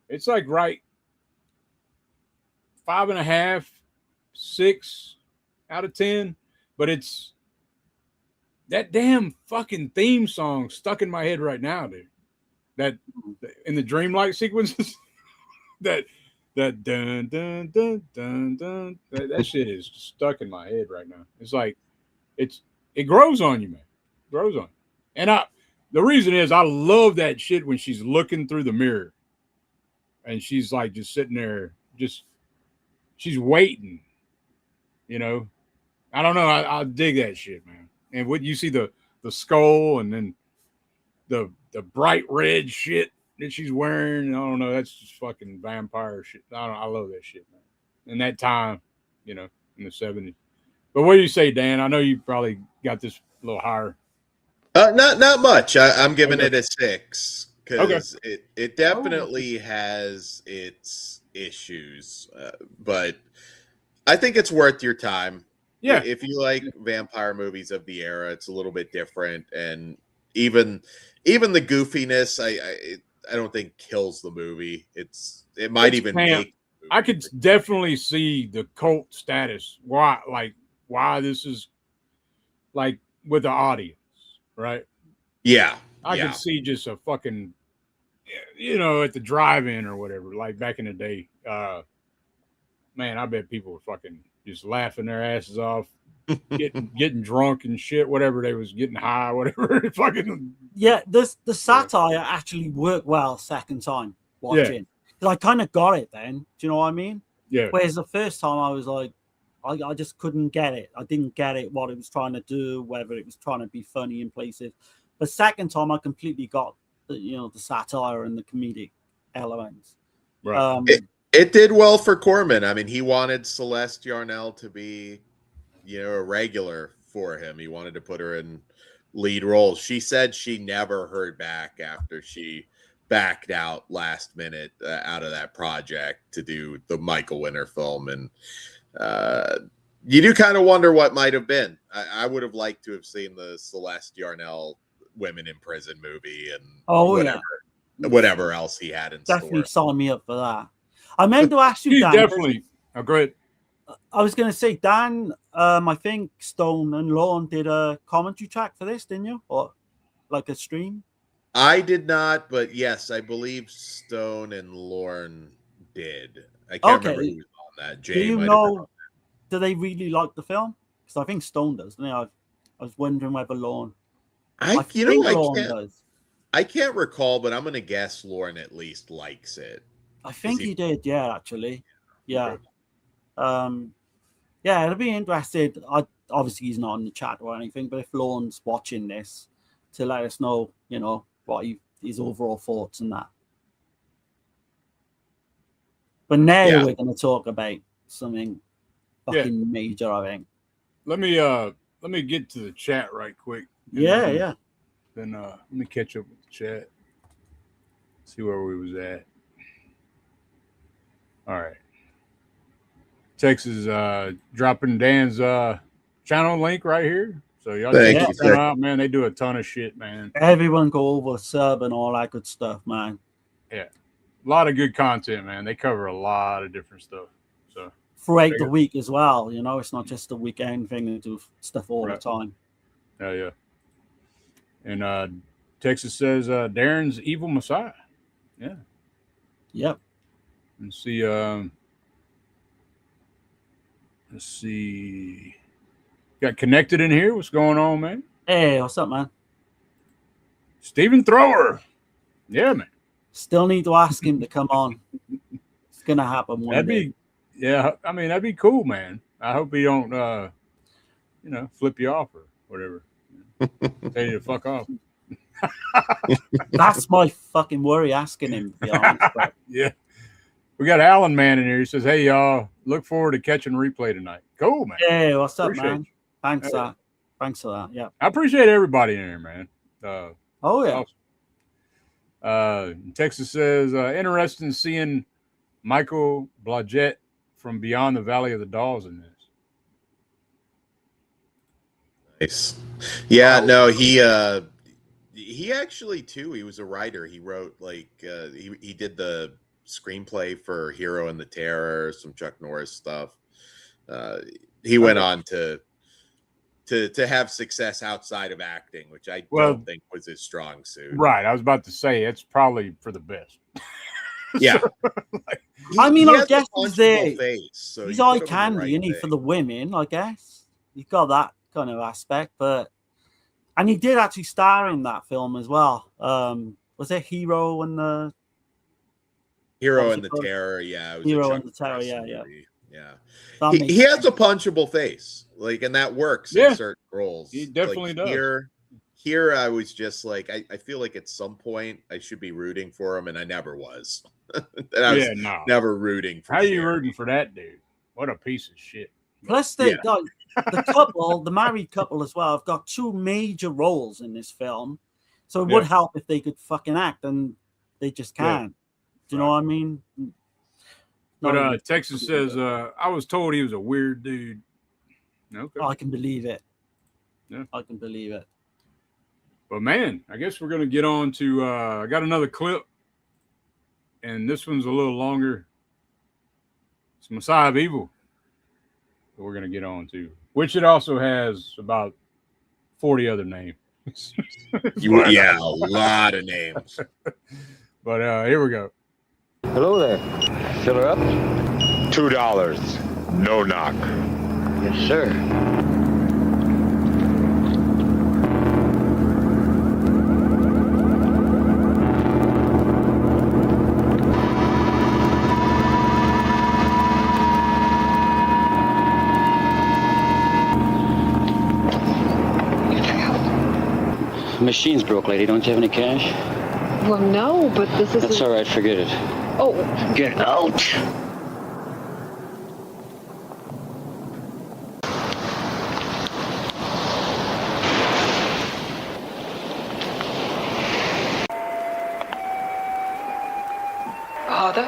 it's like right 5.5, 6 out of 10. But it's that damn fucking theme song stuck in my head right now, dude. That in the dreamlike sequences, that dun dun dun dun dun, that shit is stuck in my head right now. It's like it grows on you, man. It grows on you. And the reason is I love that shit when she's looking through the mirror and she's like just sitting there, she's waiting, you know. I don't know. I dig that shit, man. And what you see the skull and then the bright red shit that she's wearing, I don't know. That's just fucking vampire shit. I love that shit, man. In that time, you know, in the 70s. But what do you say, Dan? I know you probably got this a little higher. Not much. I'm giving it a 6 because it definitely has its issues, but I think it's worth your time. Yeah, if you like vampire movies of the era, it's a little bit different, and even the goofiness, I don't think kills the movie. It might even make. I could definitely see the cult status. Why this is like with the audience, right? Yeah, I could see just a fucking, you know, at the drive-in or whatever, like back in the day. Man, I bet people were fucking just laughing their asses off, getting drunk and shit, whatever they was getting high, whatever. Fucking the satire actually worked well second time watching. Because I kind of got it then. Do you know what I mean? Yeah. Whereas the first time I was like, I just couldn't get it. I didn't get it, what it was trying to do, whether it was trying to be funny in places. But second time I completely got the satire and the comedic elements. Right. It did well for Corman. I mean, he wanted Celeste Yarnell to be, a regular for him. He wanted to put her in lead roles. She said she never heard back after she backed out last minute out of that project to do the Michael Winner film. And you do kind of wonder what might have been. I would have liked to have seen the Celeste Yarnell Women in Prison movie and whatever else he had in definitely store. Sign me up for that. I meant to ask you, Dan. Definitely. Oh, go ahead. I was going to say, Dan, I think Stone and Lorne did a commentary track for this, didn't you? Or like a stream? I did not, but yes, I believe Stone and Lorne did. I can't remember who was on that. Jay, do you know, do they really like the film? Because I think Stone does, doesn't he? I was wondering whether Lorne. I can't recall, but I'm going to guess Lorne at least likes it. I think he did, yeah, actually. Yeah. Yeah, it'll be interesting. Obviously, he's not in the chat or anything, but if Lorne's watching this, to let us know, what his overall thoughts on that. But now we're going to talk about something fucking major, I think. Let me get to the chat right quick. Yeah. Then let me catch up with the chat. See where we was at. All right. Texas dropping Dan's channel link right here. So y'all check them out, man. They do a ton of shit, man. Everyone go over sub and all that good stuff, man. Yeah. A lot of good content, man. They cover a lot of different stuff. So throughout the week as well, it's not just a weekend thing. They do stuff all the time. Yeah. And Texas says Darren's Evil Messiah. Yeah. Yep. Let's see. Let's see. Got connected in here. What's going on, man? Hey, what's up, man? Stephen Thrower. Yeah, man. Still need to ask him to come on. It's gonna happen one day. Yeah. I mean, that'd be cool, man. I hope he don't, flip you off or whatever. Tell you to fuck off. That's my fucking worry. Asking him, to be honest. But... Yeah. We got Alan Man in here. He says, "Hey, y'all, look forward to catching replay tonight." Cool, man. Hey, what's up, Appreciate man? you. Thanks, thanks for that. Yeah. I appreciate everybody in here, man. Oh yeah. Awesome. Texas says, interested in seeing Michael Blodgett from Beyond the Valley of the Dolls in this. Nice. Yeah, no, he actually too, he was a writer. He wrote he did the screenplay for Hero and the Terror, some Chuck Norris stuff. He went on to have success outside of acting, which I don't think was his strong suit. Right. I was about to say it's probably for the best. Yeah. I mean, I guess he's he's eye candy, isn't he, for the women, I guess. He's got that kind of aspect, and he did actually star in that film as well. Was it Hero and the Terror? Yeah. It was Hero and the Terror, yeah. He has a punchable face, and that works in certain roles. He definitely does. Here, I was just like, I feel like at some point I should be rooting for him, and I never was. Never rooting for him. How are you rooting for that dude? What a piece of shit. Plus, the couple, the married couple as well, have got two major roles in this film. So it would help if they could fucking act, and they just can't. Do you know what I mean? But Texas says, I was told he was a weird dude. Okay. I can believe it. Yeah. I can believe it. But man, I guess we're going to get on to, I got another clip, and this one's a little longer. It's Messiah of Evil that we're going to get on to, which it also has about 40 other names. Yeah, a lot of names. But here we go. Hello there. Fill her up? $2. No knock. Yes, sir. The machine's broke, lady. Don't you have any cash? Well, no, but this is... That's all right. Forget it. Oh. Get out! Father?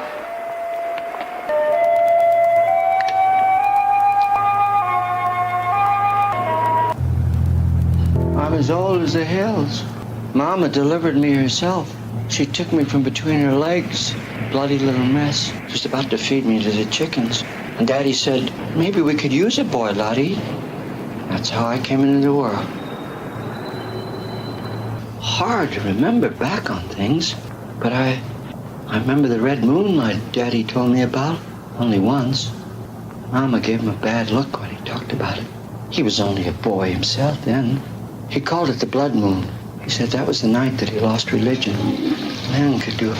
I'm as old as the hills. Mama delivered me herself. She took me from between her legs. Bloody little mess. Just about to feed me to the chickens. And Daddy said, maybe we could use a boy, Lottie. That's how I came into the world. Hard to remember back on things, but I remember the red moonlight Daddy told me about only once. Mama gave him a bad look when he talked about it. He was only a boy himself then. He called it the blood moon. He said that was the night that he lost religion. Men could do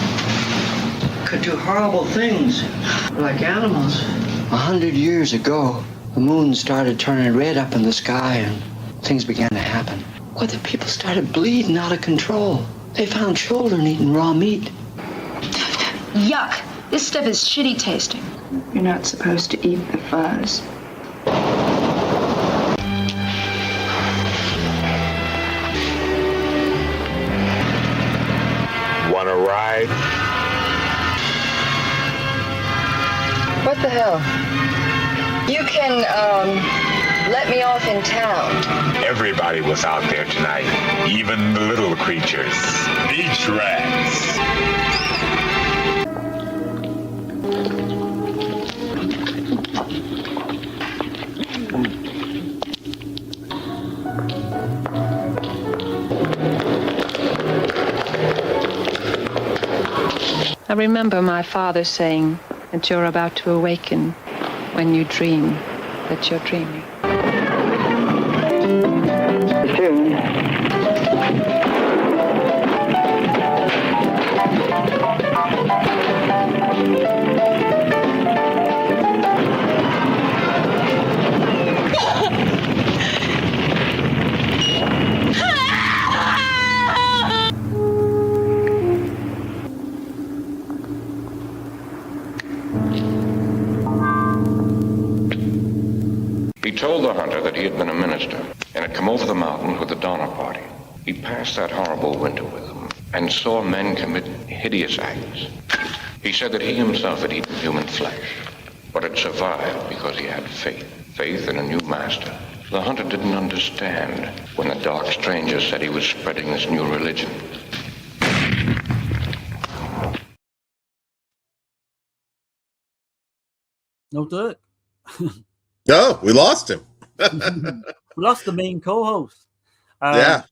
horrible things, like animals. 100 years ago, the moon started turning red up in the sky and things began to happen. Well, the people started bleeding out of control. They found children eating raw meat. Yuck! This stuff is shitty tasting. You're not supposed to eat the fuzz. Want a ride? What the hell? You can, let me off in town. Everybody was out there tonight, even the little creatures. Beach rats. I remember my father saying that you're about to awaken when you dream that you're dreaming. He told the hunter that he had been a minister and had come over the mountains with the Donner Party. He passed that horrible winter with them and saw men commit hideous acts. He said that he himself had eaten human flesh, but had survived because he had faith in a new master. The hunter didn't understand when the dark stranger said he was spreading this new religion. No Dirk. No, we lost him. We lost the main co-host. Yeah.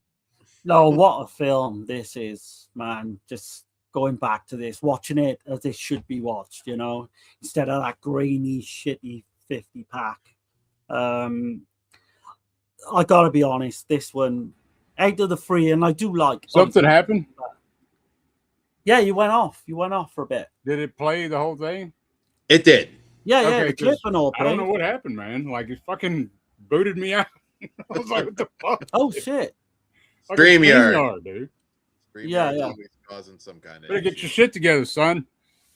No, what a film this is, man. Just going back to this, watching it as it should be watched, you know, instead of that grainy, shitty 50 pack. I gotta be honest, this one, out of the three, and I do like something happened. Yeah, you went off. You went off for a bit. Did it play the whole thing? It did. Yeah, yeah, Okay, the clip and all. I don't know what happened, man. Like it fucking booted me out. I was like, what the fuck? Oh shit. StreamYard, dude. Yeah. Always causing some kind of better get your shit together, son.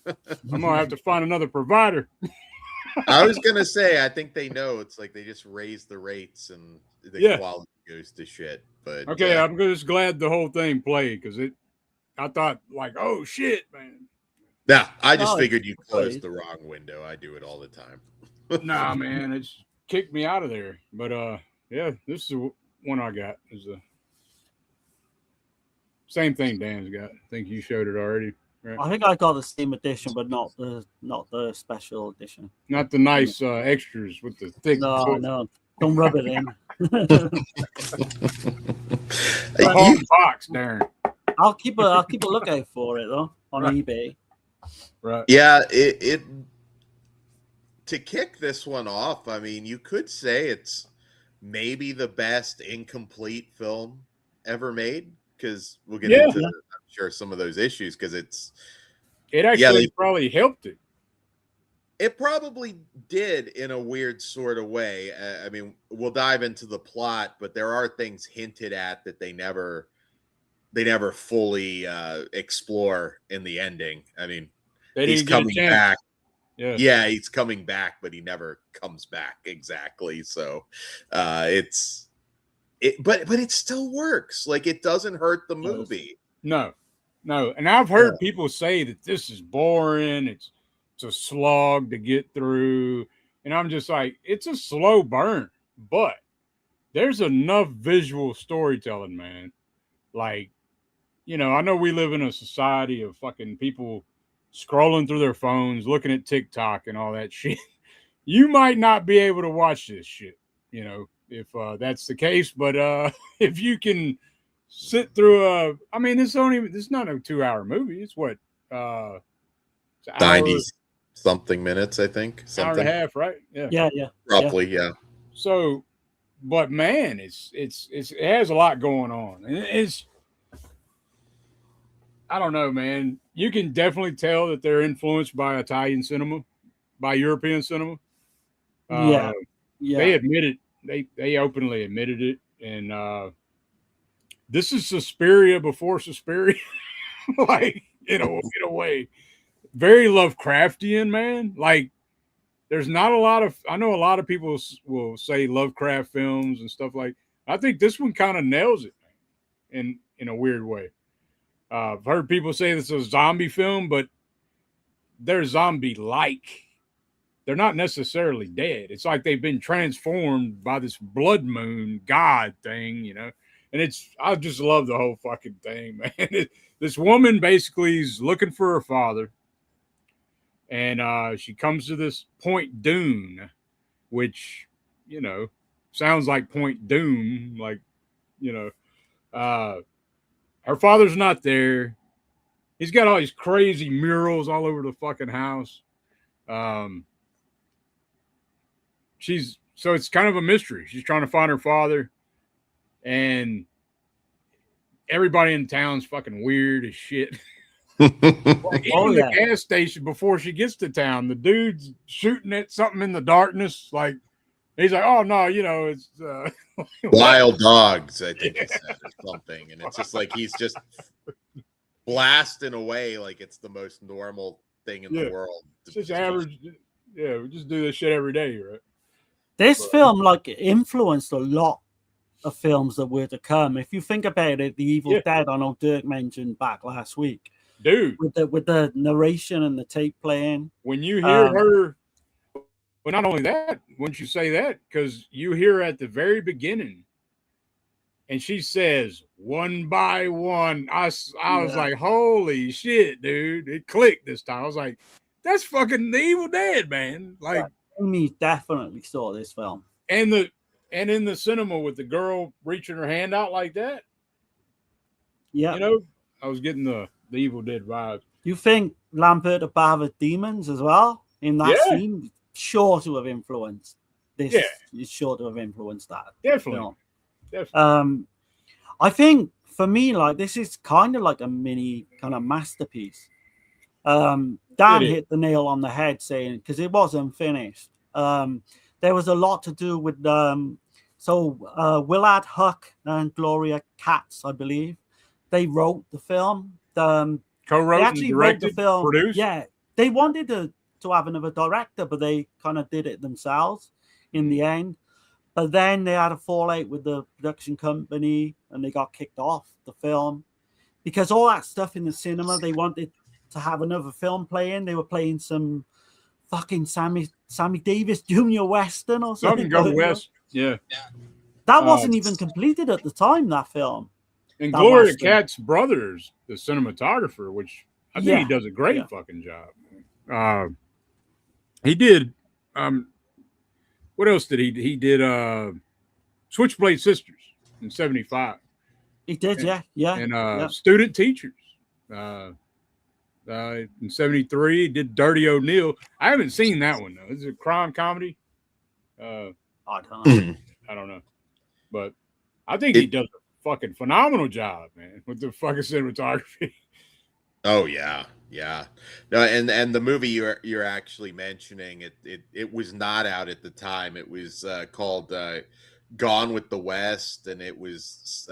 I'm gonna have to find another provider. I was gonna say, I think they know. It's like they just raise the rates and the quality goes to shit. But okay, I'm just glad the whole thing played because I thought like, oh shit, man. Yeah, I just figured you closed the wrong window. I do it all the time. Nah, man, it's kicked me out of there. But yeah, this is the one I got. Is the same thing Dan's got. I think you showed it already. Right? I think I got the Steam edition, but not the special edition. Not the nice extras with the thick. No, don't rub it in. The whole box, Darren. I'll keep a lookout for it though on eBay. Right. Yeah, it to kick this one off, I mean, you could say it's maybe the best incomplete film ever made, because we'll get into I'm sure some of those issues, because it actually probably helped it. It probably did in a weird sort of way. I mean, we'll dive into the plot, but there are things hinted at that they never fully explore in the ending. I mean, he's coming back. Yeah, he's coming back, but he never comes back exactly. So but it still works. Like, it doesn't hurt the movie. No. And I've heard people say that this is boring. It's a slog to get through. And I'm just like, it's a slow burn, but there's enough visual storytelling, man. Like, you know, I know we live in a society of fucking people scrolling through their phones, looking at TikTok and all that shit. You might not be able to watch this shit, you know, if that's the case. But if you can sit through I mean, this is not a 2-hour movie. It's what 90 something minutes, I think. Hour and a half, right? Yeah. Roughly, yeah. So, but man, it has a lot going on. And it's, I don't know, man. You can definitely tell that they're influenced by Italian cinema, by European cinema. Yeah. They admitted, they openly admitted it. And this is Suspiria before Suspiria. Like, in a way. Very Lovecraftian, man. Like, there's not a lot of, I know a lot of people will say Lovecraft films and stuff like, I think this one kind of nails it, man, in a weird way. I've heard people say this is a zombie film, but they're zombie-like. They're not necessarily dead. It's like they've been transformed by this blood moon god thing, you know? And I just love the whole fucking thing, man. This woman basically is looking for her father. And she comes to this Point Doom, which, you know, sounds like Point Doom. Like, you know, her father's not there. He's got all these crazy murals all over the fucking house. So it's kind of a mystery. She's trying to find her father, and everybody in town's fucking weird as shit. Like even the gas station before she gets to town, the dude's shooting at something in the darkness. Like he's like, "Oh no, it's wild dogs," I think he said, or something, and it's just like he's just blasting away like it's the most normal thing in the world. It's just average. Yeah, we just do this shit every day, right? This film influenced a lot of films that were to come. If you think about it, The Evil Dead, I know Dirk mentioned back last week, dude, with the narration and the tape playing. When you hear her, but not only that, once you say that, because you hear at the very beginning, and she says one by one. I was like, holy shit, dude! It clicked this time. I was like, that's fucking The Evil Dead, man. Like, me definitely saw this film, and in the cinema with the girl reaching her hand out like that. Yeah, I was getting the Evil Dead vibes. You think Lambert the Bar of Demons as well in that scene? Sure to have influenced this. Yeah, it's sure to have influenced that. Definitely. I think for me, like, this is kind of like a mini kind of masterpiece. Dan hit the nail on the head saying, because it wasn't finished. There was a lot to do with Willard Huck and Gloria Katz, I believe. They wrote the film. Co-wrote, they actually directed, wrote the film. Produced. Yeah, they wanted to have another director, but they kind of did it themselves in the end. But then they had a fallout with the production company, and they got kicked off the film because all that stuff in the cinema, they wanted to have another film playing. They were playing some fucking Sammy Davis Jr. Western or something. Go West. Yeah. That wasn't even completed at the time, that film. And Gloria Katz's brother's the cinematographer, which I think he does a great fucking job. He did what else did he did Switchblade Sisters in 75. He did, and Student Teachers. In 73, he did Dirty O'Neill. I haven't seen that one though. Is it a crime comedy? I don't know. I don't know. But I think he does a fucking phenomenal job, man, with the fucking cinematography. Oh yeah. No, and the movie you're actually mentioning, it was not out at the time. It was called Gone with the West, and it was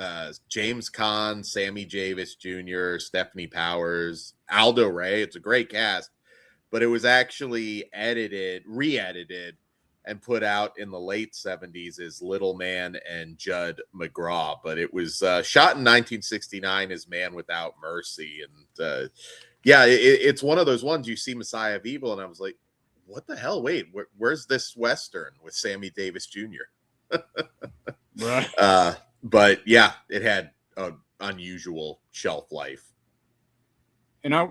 James Caan, Sammy Davis Jr., Stephanie Powers, Aldo Ray. It's a great cast, but it was actually re-edited, and put out in the late 70s as Little Man and Judd McGraw. But it was shot in 1969 as Man Without Mercy, and it's one of those ones you see Messiah of Evil, and I was like, what the hell? Wait, where's this Western with Sammy Davis Jr.? Right. But yeah, it had an unusual shelf life. And I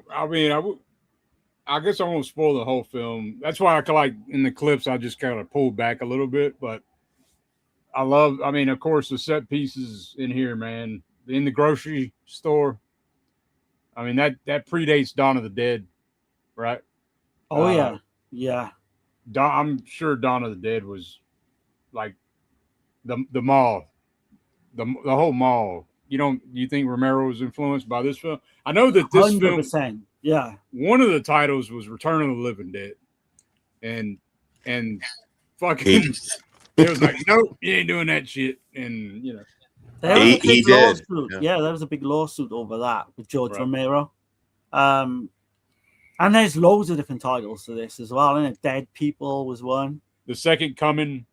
guess I won't spoil the whole film. That's why in the clips, I just kind of pulled back a little bit, but of course, the set pieces in here, man, in the grocery store. I mean, that predates Dawn of the Dead, right? Oh, yeah. I'm sure Dawn of the Dead was like the mall, the whole mall. You think Romero was influenced by this film? I know that this 100%, film, yeah. One of the titles was Return of the Living Dead, and fucking, it was like, nope, you ain't doing that shit, and There was a big did. lawsuit. Yeah, there was a big lawsuit over that with George Romero. And there's loads of different titles to this as well. And Dead People was one. The Second Coming.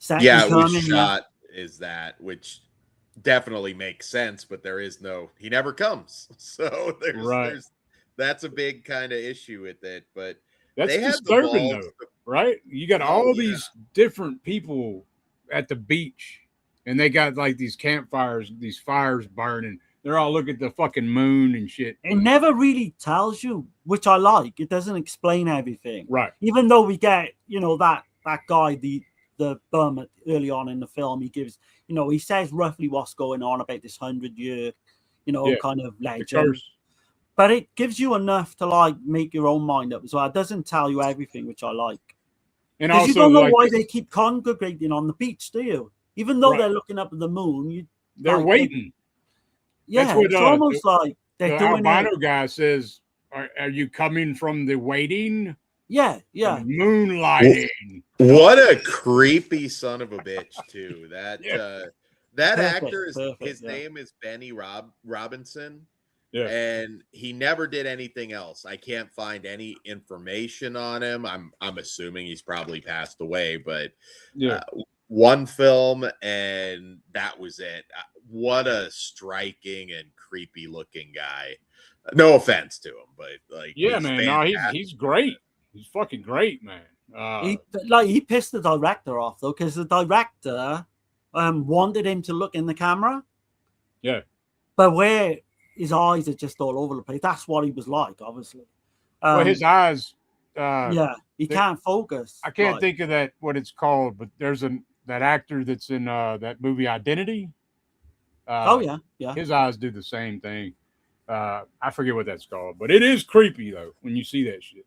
It was shot is that, which definitely makes sense, but he never comes. So there's that's a big kind of issue with it. But that's they disturbing though, right? You got all these different people at the beach, and they got like these campfires, these fires burning. They're all looking at the fucking moon and shit. It never really tells you, which I like. It doesn't explain everything. Right. Even though we get, that guy, the bum early on in the film, he gives, he says roughly what's going on about this 100-year, kind of legend. but it gives you enough to like make your own mind up as well. It doesn't tell you everything, which I like. And Because also, you don't know like, why they keep congregating on the beach, do you? Even though Right. they're looking up at the moon, they're like, waiting. Yeah, That's what, it's almost like they're the doing albino it. guy says, are you coming from the waiting? Yeah. The moonlighting. What a creepy son of a bitch, too. That that Perfect, actor is perfect, his yeah. name is Benny Robinson. Yeah. And he never did anything else. I can't find any information on him. I'm assuming he's probably passed away, but one film and that was it. What a striking and creepy looking guy. No offense to him, but like, Yeah, he's man. No, fantastic. he's great. He's fucking great, man. He pissed the director off though, because the director wanted him to look in the camera. Yeah. But where his eyes are just all over the place. That's what he was like, obviously. Well, his eyes. He can't focus. I can't think of that what it's called, but there's that actor that's in that movie Identity. Yeah. His eyes do the same thing. I forget what that's called, but it is creepy though when you see that shit.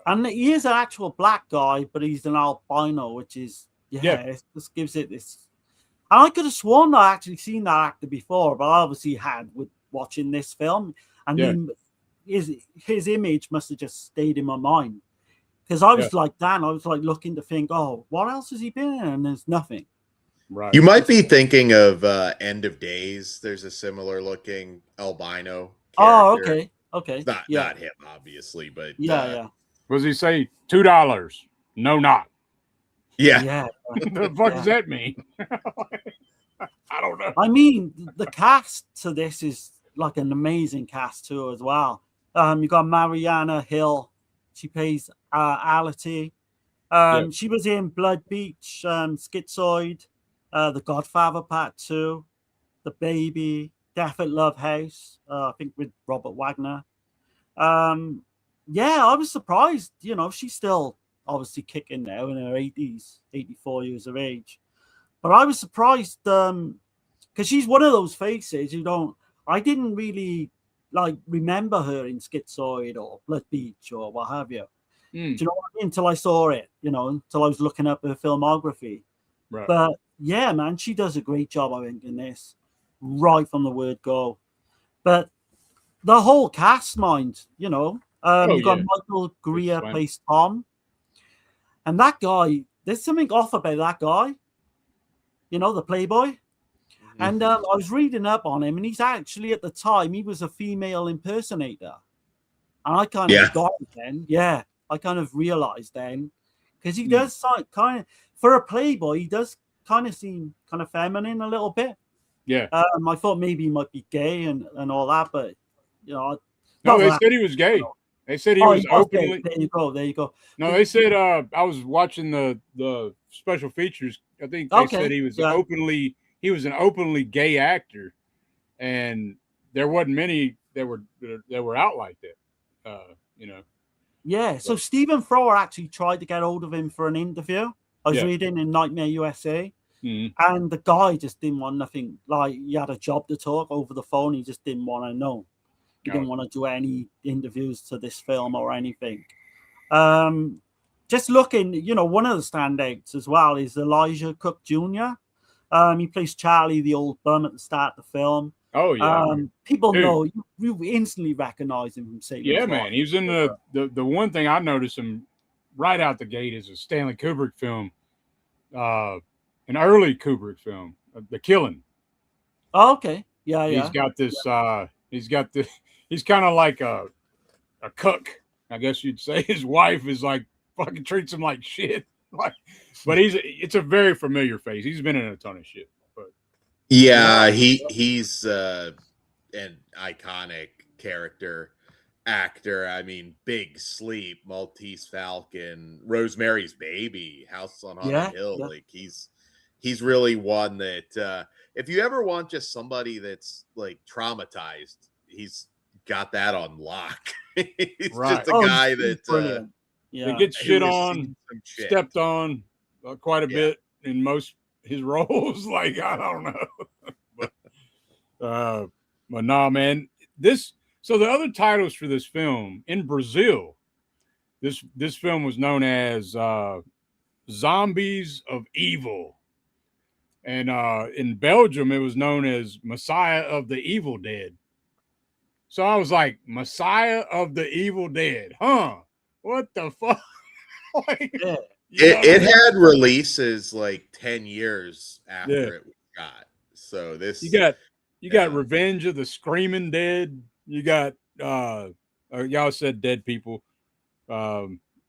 And he is an actual black guy, but he's an albino, which is it just gives it this. And I could have sworn I actually seen that actor before, but I obviously had with watching this film, and then his image must have just stayed in my mind, because I was like Dan. I was like looking to think, oh, what else has he been in? And there's nothing. Right. You might be thinking of End of Days. There's a similar looking albino character. Oh, okay. It's not him, obviously, but yeah. Was he say $2? No, not. Yeah. The fuck does that mean? I don't know. I mean, the cast to this is like an amazing cast too, as well. You got Mariana Hill. She plays Ality. She was in Blood Beach, Schizoid, The Godfather Part 2, The Baby, Death at Love House, I think with Robert Wagner. I was surprised. You know, she's still obviously kicking now in her 80s, 84 years of age. But I was surprised because she's one of those faces I didn't really like remember her in Schizoid or Blood Beach or what have you. Do you know what I mean? Until I saw it, until I was looking up her filmography. Right. But yeah, man, she does a great job, I think, in this, right from the word go. But the whole cast, mind, you've got Michael Greer plays Tom. And that guy, there's something off about that guy, the Playboy. And I was reading up on him, and he's actually, at the time, he was a female impersonator. And I kind of got it then. Yeah, I kind of realized then. Because he does kind of, for a Playboy, he does kind of seem kind of feminine a little bit. Yeah. I thought maybe he might be gay and all that, but, No, they said he was gay. They said he was openly. There you go. No, they said I was watching the special features. I think they said he was an openly gay actor, and there wasn't many that were out like that. Yeah. So Stephen Thrower actually tried to get hold of him for an interview. I was reading in Nightmare USA, and the guy just didn't want nothing. Like, he had a job to talk over the phone. He just didn't want to know. He didn't want to do any interviews to this film or anything. Just looking, one of the standouts as well is Elijah Cook Jr. He plays Charlie, the old bum, at the start of the film. Oh, yeah. People know, you instantly recognize him from Satan's Yeah, Lot. man. He was in the one thing I noticed him right out the gate is a Stanley Kubrick film, an early Kubrick film, The Killing. Oh, okay. Yeah. He's got this, he's kind of like a cook, I guess you'd say. His wife is like, fucking treats him like shit. But it's a very familiar face. He's been in a ton of shit. But yeah, he's an iconic actor. I mean, Big Sleep, Maltese Falcon, Rosemary's Baby, House on Haunted Hill. Yeah. Like, he's really one that if you ever want just somebody that's like traumatized, he's got that on lock. He's just a guy that they get shit on, stepped on quite a bit in most his roles. Like, I don't know, but nah, man. So the other titles for this film in Brazil, this film was known as Zombies of Evil. And in Belgium, it was known as Messiah of the Evil Dead. So I was like, Messiah of the Evil Dead, huh? What the fuck? It had releases like 10 years after it got. So this you got Revenge of the Screaming Dead. You got y'all said dead people.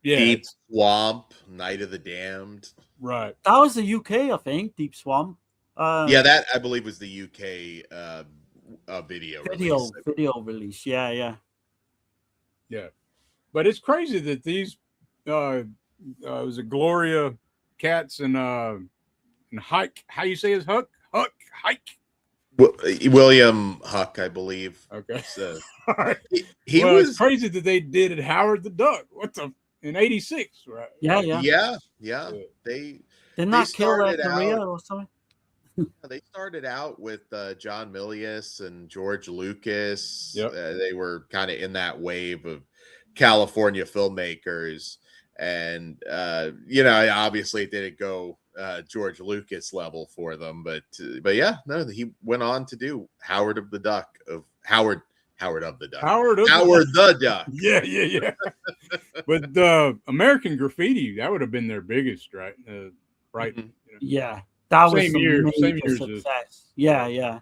Deep Swamp, Night of the Damned. Right. That was the UK, I think. Deep Swamp. That I believe was the UK video release. Yeah. But it's crazy that these was it Gloria Katz and Hike? How you say his Hike? William Huck, I believe. Okay. So he was it's crazy that they did it. Howard the Duck. In '86, right? Yeah. They did not kill their career or something. They started out with John Milius and George Lucas. Yep. They were kind of in that wave of California filmmakers, and obviously it didn't go George Lucas level for them, but he went on to do Howard of the Duck Howard of the Duck. Howard the Duck. Yeah. But American Graffiti, that would have been their biggest, right? Right. Mm-hmm. Yeah. That was same year success. Yeah.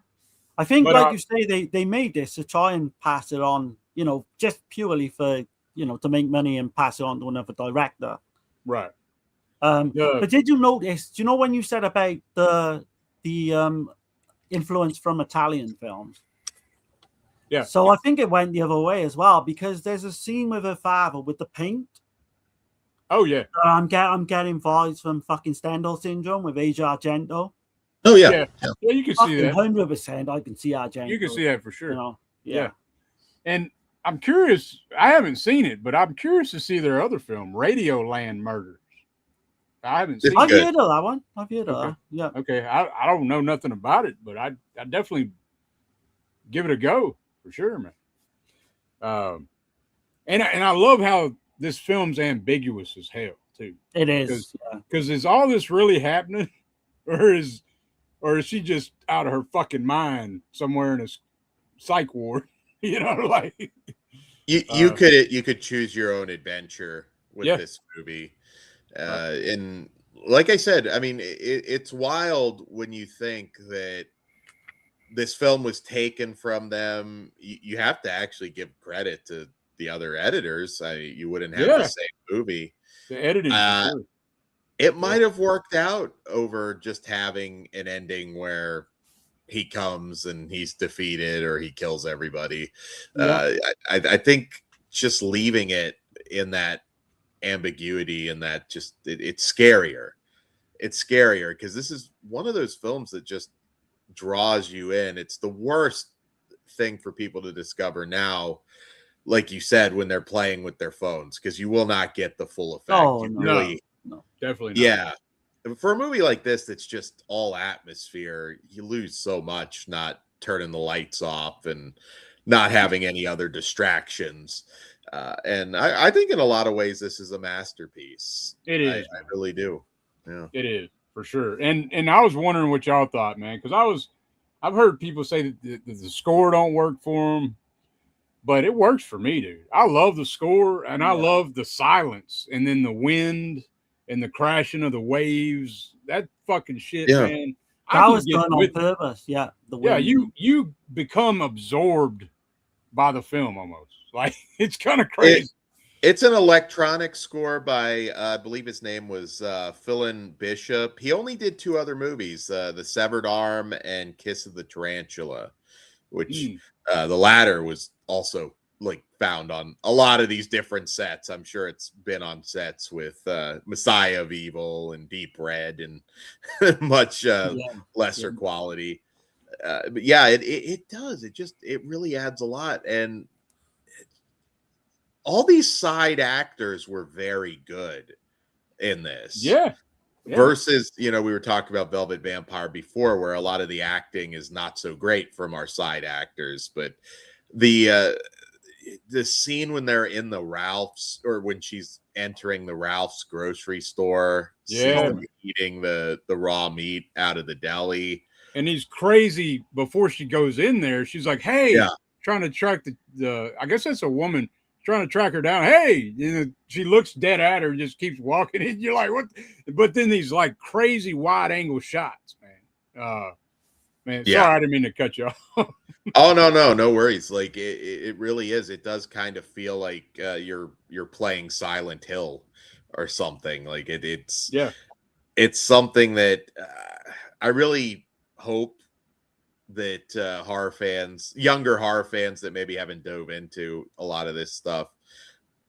I think, you say, they made this to try and pass it on, just purely for, to make money and pass it on to another director. Right. But did you notice? Do you know when you said about the influence from Italian films? Yeah. So I think it went the other way as well, because there's a scene with her father with the paint. Oh yeah. I'm getting vibes from fucking Stendhal Syndrome with Asia Argento. Oh yeah. You can see that. 100%. I can see Argento. You can see that for sure. Yeah. And I'm curious. I haven't seen it, but I'm curious to see their other film, Radioland Murders. I haven't seen it. I've heard of that one. I've heard of that. Yeah. Okay. I don't know nothing about it, but I definitely give it a go for sure, man. And I love how this film's ambiguous as hell too. It is, because is all this really happening, or is she just out of her fucking mind somewhere in a psych ward? Like you could choose your own adventure with this movie, and like I said, I mean, it's wild when you think that this film was taken from them. You have to actually give credit to the other editors. You wouldn't have the same movie. The editing. It might have worked out over just having an ending where he comes and he's defeated or he kills everybody. I think just leaving it in that ambiguity and that just it's scarier. It's scarier because this is one of those films that just draws you in. It's the worst thing for people to discover now, like you said, when they're playing with their phones, because you will not get the full effect. No, definitely not. Yeah. For a movie like this that's just all atmosphere, you lose so much not turning the lights off and not having any other distractions. And I think in a lot of ways this is a masterpiece. It is. I really do. Yeah. It is for sure. And I was wondering what y'all thought, man, because I've heard people say that the score don't work for them, but it works for me, dude. I love the score and I love the silence and then the wind and the crashing of the waves. That fucking shit, man. That was done on purpose. Yeah. You become absorbed by the film almost. Like, it's kind of crazy. It's an electronic score by, I believe his name was Philin Bishop. He only did 2 other movies, The Severed Arm and Kiss of the Tarantula, which the latter was also like found on a lot of these different sets. I'm sure it's been on sets with Messiah of Evil and Deep Red and much lesser quality. But yeah, it does. It really adds a lot. And all these side actors were very good in this. Yeah. Versus, we were talking about Velvet Vampire before, where a lot of the acting is not so great from our side actors, but the the scene when they're in the Ralph's, or when she's entering the Ralph's grocery store, sees them eating the raw meat out of the deli. And he's crazy. Before she goes in there, she's like, hey, trying to track the I guess that's a woman trying to track her down. Hey, she looks dead at her and just keeps walking. And you're like, what? But then these like crazy wide angle shots, man. Man, sorry, I didn't mean to cut you off. Oh, no worries. Like it really is. It does kind of feel like you're playing Silent Hill or something. Like it's something that I really hope that horror fans, younger horror fans that maybe haven't dove into a lot of this stuff,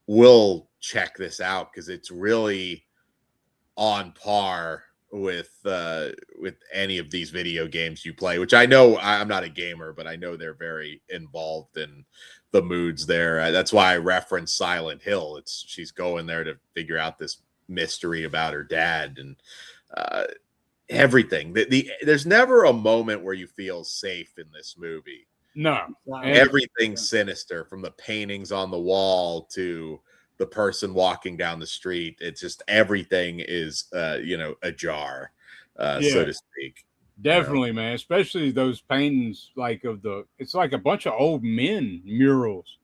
will check this out, because it's really on par with any of these video games you play, which I know I'm not a gamer, but I know they're very involved in the moods there. That's why I reference Silent Hill. She's going there to figure out this mystery about her dad, and everything. There's never a moment where you feel safe in this movie. No. Everything's sinister, from the paintings on the wall to the person walking down the street. It's just everything is ajar, so to speak. Definitely, man. Especially those paintings, like it's like a bunch of old men murals.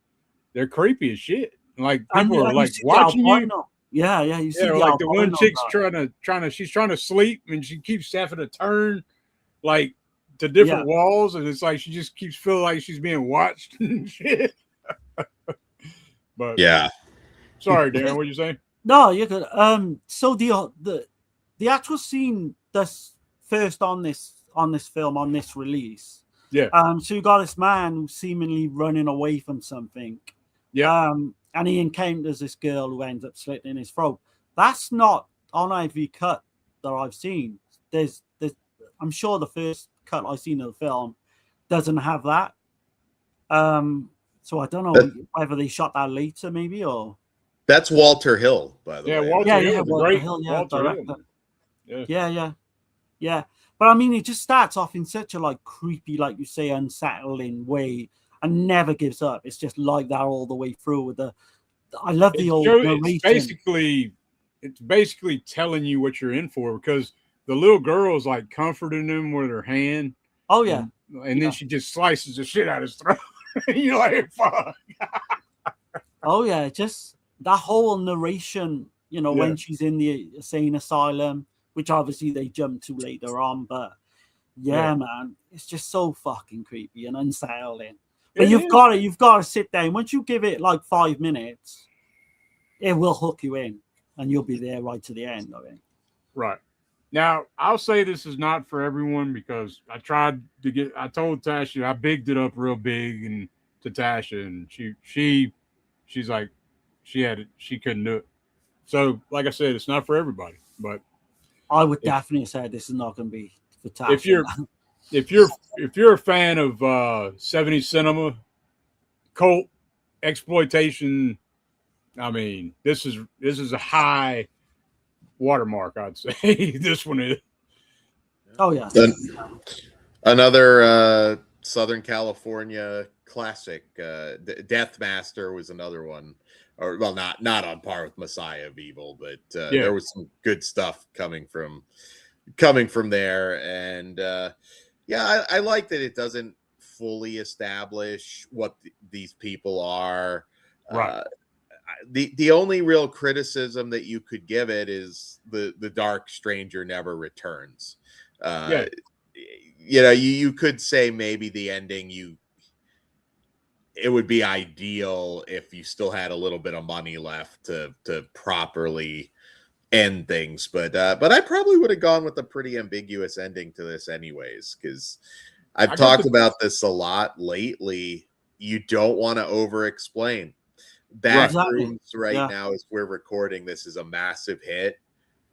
They're creepy as shit. Like people are like watching you. Yeah, you see like the one chick's she's trying to sleep, and she keeps having to turn like to different walls, and it's like she just keeps feeling like she's being watched and shit. But sorry, Darren, what you saying? No, you could. So the actual scene that's first on this film, on this release. So you got this man who's seemingly running away from something. And he encounters this girl who ends up slitting his throat. That's not on every cut that I've seen. There's I'm sure the first cut I've seen of the film doesn't have that. So I don't know whether they shot that later, maybe, or. That's Walter Hill, by the way. Walter Hill, director. Yeah. But I mean, it just starts off in such a like creepy, like you say, unsettling way, and never gives up. It's just like that all the way through. With I love the old narration. It's basically telling you what you're in for, because the little girl's like comforting him with her hand. Oh yeah, and then she just slices the shit out of his throat. You're like, fuck. Oh yeah, just that whole narration. When she's in the insane asylum, which obviously they jump to later on, but man, it's just so fucking creepy and unsettling. But you've got to sit down. Once you give it like 5 minutes, it will hook you in, and you'll be there right to the end of it. Right. Now, I'll say this is not for everyone, because I told Tasha, I bigged it up real big and to Tasha, and she's like, she couldn't do it. So, like I said, it's not for everybody, but I would definitely say this is not going to be for Tasha. If you're a fan of 70s cinema, cult exploitation, I mean, this is a high watermark, I'd say. This one is. Oh yeah. Another Southern California classic. Deathmaster was another one, or well, not on par with Messiah of Evil, but there was some good stuff coming from there, and I like that it doesn't fully establish what these people are. Right. The only real criticism that you could give it is the Dark Stranger never returns. You could say maybe the ending it would be ideal if you still had a little bit of money left to properly end things, but I probably would have gone with a pretty ambiguous ending to this anyways, because I've talked about this a lot lately. You don't want to over explain. Backrooms now, as we're recording this, is a massive hit.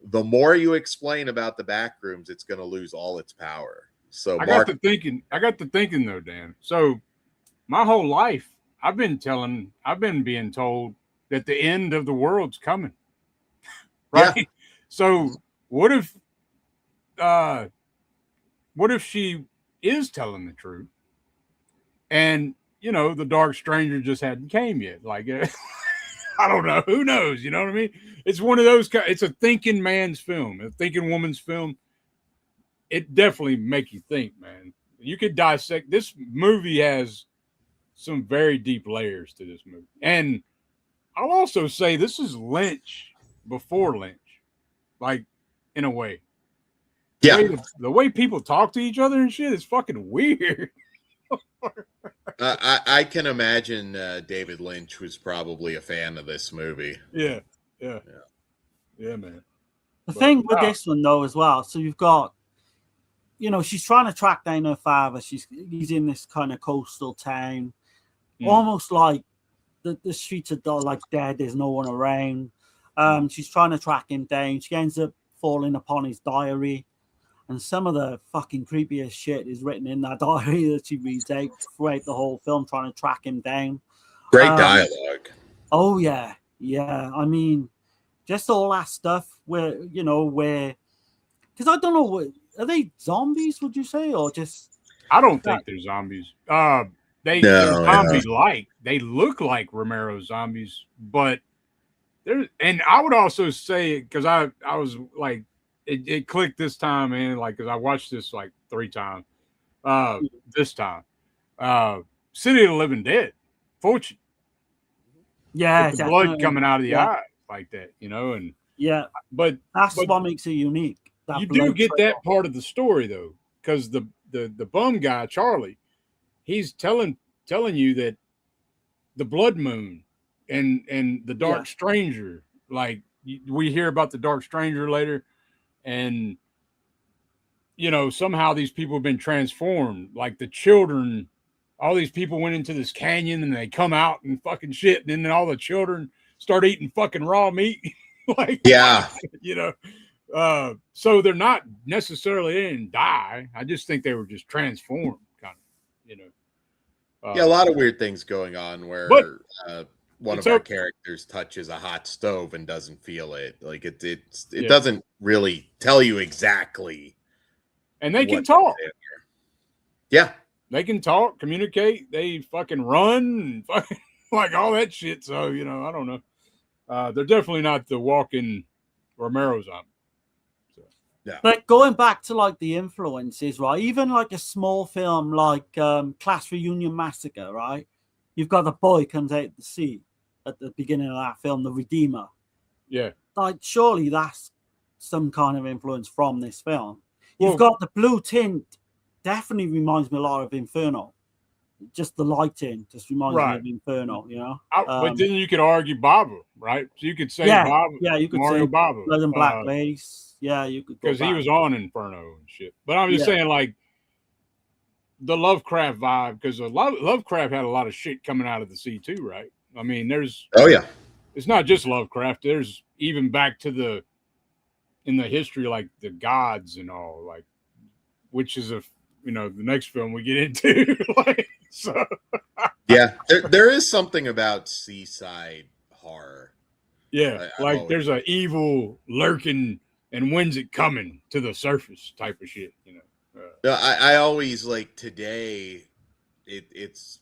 The more you explain about the Backrooms, it's going to lose all its power. So I got to thinking though, Dan. So my whole life, I've been being told that the end of the world's coming. Right. Yeah. So what if she is telling the truth, and you know, the Dark Stranger just hadn't came yet. Like, I don't know. Who knows? You know what I mean? It's one of those. It's a thinking man's film, a thinking woman's film. It definitely make you think, man. You could dissect. This movie has some very deep layers to this movie, and I'll also say this is Lynch before Lynch, like in a way. Yeah, the way people talk to each other and shit is fucking weird. I can imagine David Lynch was probably a fan of this movie. Yeah, man. The thing with this one though, as well, so you've got, you know, she's trying to track down her father. He's in this kind of coastal town, almost like the streets are like dead. There's no one around. She's trying to track him down. She ends up falling upon his diary. And some of the fucking creepiest shit is written in that diary that she reads out throughout the whole film, trying to track him down. Great dialogue. Oh, yeah. Yeah. I mean, just all that stuff where, you know, because I don't know, are they zombies, would you say? Or just. I don't think they're zombies. They're zombie-like. They look like Romero zombies, but and I would also say, because I was like, it clicked this time, man. Like, because I watched this like 3 times. This time, City of the Living Dead. Fortune. Yeah, the blood coming out of the eye like that, you know, and but that's what makes it unique. You do get that part of the story though, because the bum guy Charlie, he's telling you that the Blood Moon and the Dark Stranger, like we hear about the Dark Stranger later. And, you know, somehow these people have been transformed. Like the children, all these people went into this canyon and they come out and fucking shit. And then all the children start eating fucking raw meat. Like, you know, so they're not necessarily they didn't die. I just think they were just transformed, kind of, you know. A lot of weird things going on where one of our characters touches a hot stove and doesn't feel it. Like it doesn't really tell you exactly. And they can talk. Yeah. They can talk, communicate. They fucking run, fucking like all that shit. So, you know, I don't know. They're definitely not the walking Romero zombie. So. Yeah. But going back to like the influences, right? Even like a small film like Class Reunion Massacre, right? You've got the boy comes out to sea at the beginning of that film, the Redeemer. Yeah. Like, surely that's some kind of influence from this film. You've got the blue tint, definitely reminds me a lot of Inferno. Just the lighting just reminds me of Inferno, you know? But then you could argue Baba, right? So you could say Baba. Yeah, you could Mario say Baba. Blood and Black Lace. Yeah, you could. Because he was on Inferno and shit. But I'm just saying, like, the Lovecraft vibe, because Lovecraft had a lot of shit coming out of the sea too, right? I mean, there's it's not just Lovecraft. There's even back to in the history, like the gods and all, like, which is the next film we get into. Like, so there is something about seaside horror. Yeah, like there's an evil lurking, and when's it coming to the surface type of shit, you know. I always like today. It's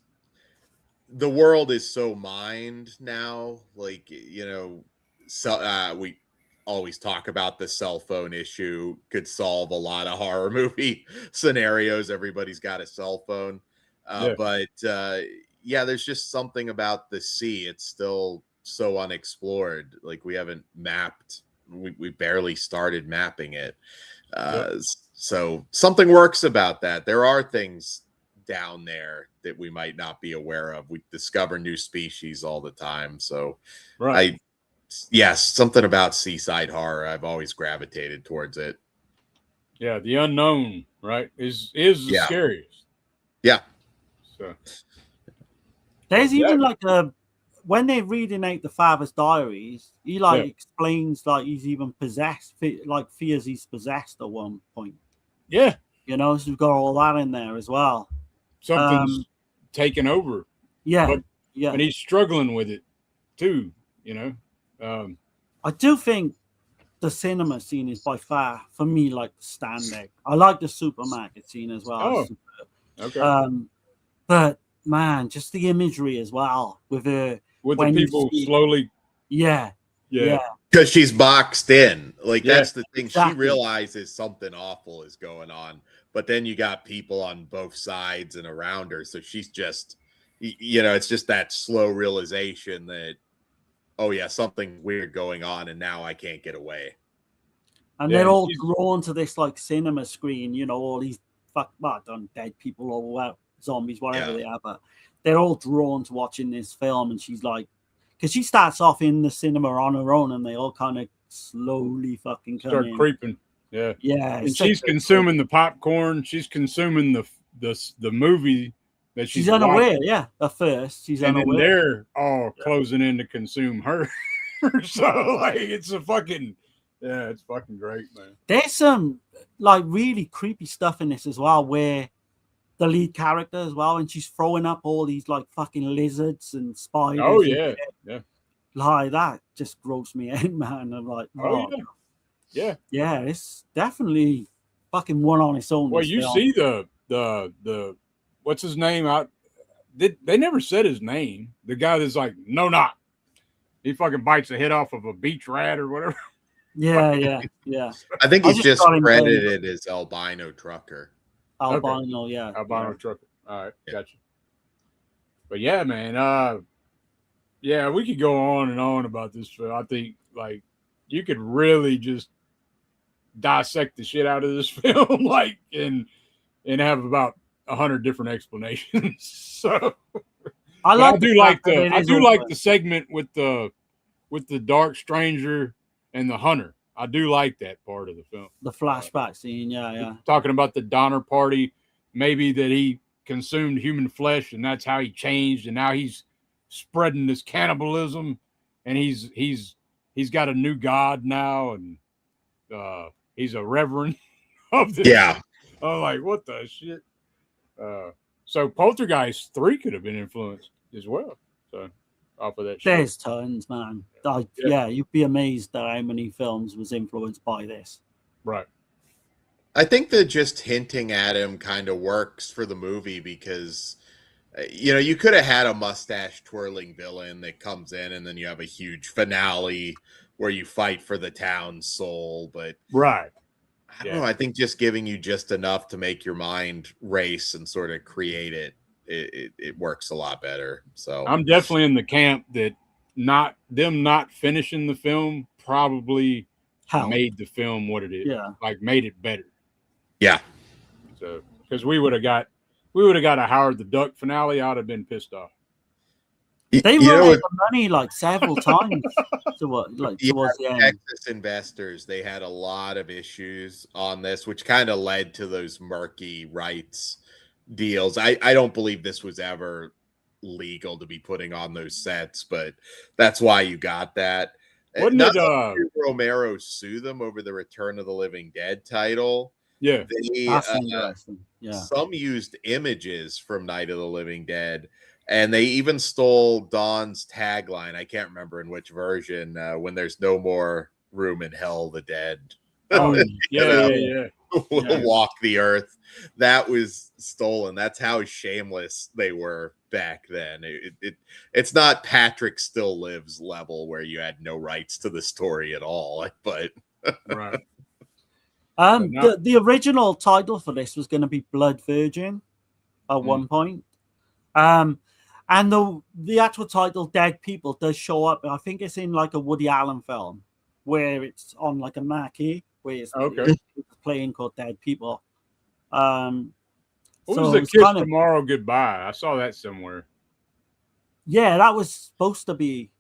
the world is so mined now. Like, you know, so we always talk about the cell phone issue could solve a lot of horror movie scenarios. Everybody's got a cell phone, but there's just something about the sea. It's still so unexplored. Like we haven't mapped. We barely started mapping it. So something works about that. There are things down there that we might not be aware of. We discover new species all the time. So something about seaside horror. I've always gravitated towards it. Yeah. The unknown, right, is the scariest. Yeah. So there's even like when they're reading out the father's diaries, he explains like he's even possessed, like fears he's possessed at one point. Yeah. You know, so we've got all that in there as well. Something's taken over. Yeah. And he's struggling with it too, you know. I do think the cinema scene is by far, for me, like the standout. I like the supermarket scene as well. Oh, okay. But man, just the imagery as well with the people slowly. Yeah. Because she's boxed in. Like, that's the thing. Exactly. She realizes something awful is going on, but then you got people on both sides and around her. So she's just, it's just that slow realization that, oh yeah, something weird going on, and now I can't get away. And they're all drawn to this like cinema screen, all these dead people or zombies, whatever they are, but they're all drawn to watching this film. And she's like, because she starts off in the cinema on her own, and they all kind of slowly fucking start creeping. Yeah. And she's consuming the popcorn. She's consuming the movie that she's unaware. watching. Yeah, at first she's and unaware. And they're all closing in to consume her. So like, it's it's fucking great, man. There's some like really creepy stuff in this as well, where the lead character as well, and she's throwing up all these like fucking lizards and spiders. Oh yeah. Like that just grossed me out, man. I'm like, yeah, it's definitely fucking one on its own. Well, you see the what's his name out? They never said his name. The guy that's like, no, not. He fucking bites the head off of a beach rat or whatever. Yeah. I think he's just credited as albino trucker. Albino, albino trucker. All right, gotcha. But yeah, man. We could go on and on about this film. I think like you could really just dissect the shit out of this film, like and have about 100 different explanations. So I do like the segment with the dark stranger and the hunter. I do like that part of the film. The flashback scene, yeah. Talking about the Donner Party, maybe that he consumed human flesh and that's how he changed, and now he's spreading this cannibalism, and he's got a new god now, and he's a reverend of this. Yeah. I'm like, what the shit? So Poltergeist 3 could have been influenced as well. So off of that shit. There's tons, man. You'd be amazed at how many films was influenced by this. Right. I think that just hinting at him kind of works for the movie because, you could have had a mustache twirling villain that comes in and then you have a huge finale where you fight for the town's soul. But right. I don't know. I think just giving you just enough to make your mind race and sort of create it works a lot better. So I'm definitely in the camp that not finishing the film probably made the film what it is. Yeah. Like made it better. Yeah. So because we would have got a Howard the Duck finale, I'd have been pissed off. They run out of money like several times towards the end. Texas investors, they had a lot of issues on this, which kind of led to those murky rights deals. I don't believe this was ever legal to be putting on those sets, but that's why you got that. Wouldn't it Romero sue them over the Return of the Living Dead title? Yeah. Some used images from Night of the Living Dead, and they even stole Dawn's tagline. I can't remember in which version, when there's no more room in hell, the dead. Oh, yeah. Will walk the earth. That was stolen. That's how shameless they were back then. It's not Patrick Still Lives level where you had no rights to the story at all, but right. The original title for this was going to be Blood Virgin at one point. And the actual title Dead People does show up. I think it's in like a Woody Allen film where it's on like a marquee where it's playing called Dead People. What was the Kiss Tomorrow Goodbye? I saw that somewhere. Yeah, that was supposed to be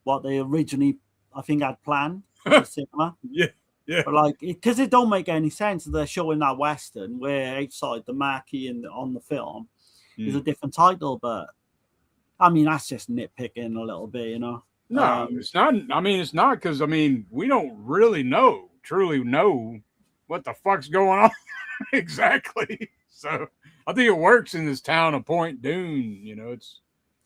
what they originally, I think, had planned for the cinema. Yeah. But like, because it don't make any sense. They're showing that Western where outside the marquee and on the film is a different title, but I mean, that's just nitpicking a little bit, No, it's not. I mean, it's not because, we don't really truly know what the fuck's going on exactly. So I think it works in this town of Point Dune.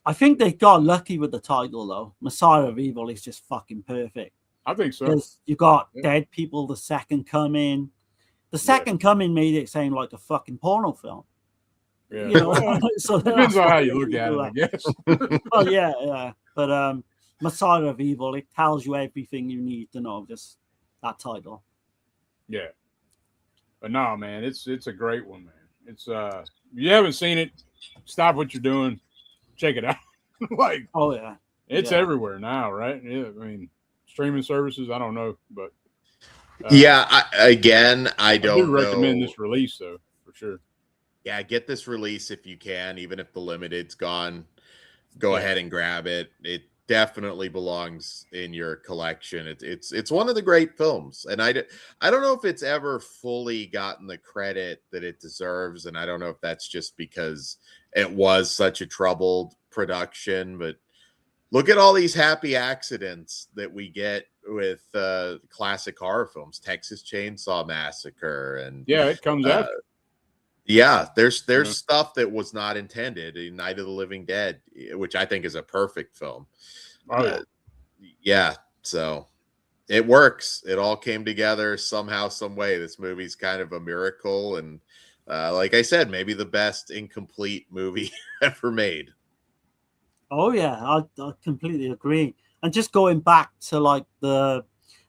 I think they got lucky with the title, though. Messiah of Evil is just fucking perfect. I think so. Because you got Dead People, The Second Coming. The Second Coming made it sound like a fucking porno film. Yeah. You know, so Depends on how you look at it, I guess. Well, yeah. But Messiah of Evil, it tells you everything you need to know. Just that title. Yeah. But no, man, it's a great one, man. It's if you haven't seen it, stop what you're doing, check it out. Like, oh yeah, it's everywhere now, right? Yeah, I mean, streaming services, I don't know, but yeah, I do don't recommend know. this release though, for sure. Yeah, get this release if you can, even if the limited's gone. Go ahead and grab it. It definitely belongs in your collection. It's one of the great films, and I don't know if it's ever fully gotten the credit that it deserves, and I don't know if that's just because it was such a troubled production. But look at all these happy accidents that we get with classic horror films, Texas Chainsaw Massacre, and yeah, it comes after. Yeah, there's stuff that was not intended in Night of the Living Dead, which I think is a perfect film. Yeah, so it works. It all came together somehow, some way. This movie's kind of a miracle, and like I said, maybe the best incomplete movie ever made. Oh yeah, I completely agree. And just going back to like the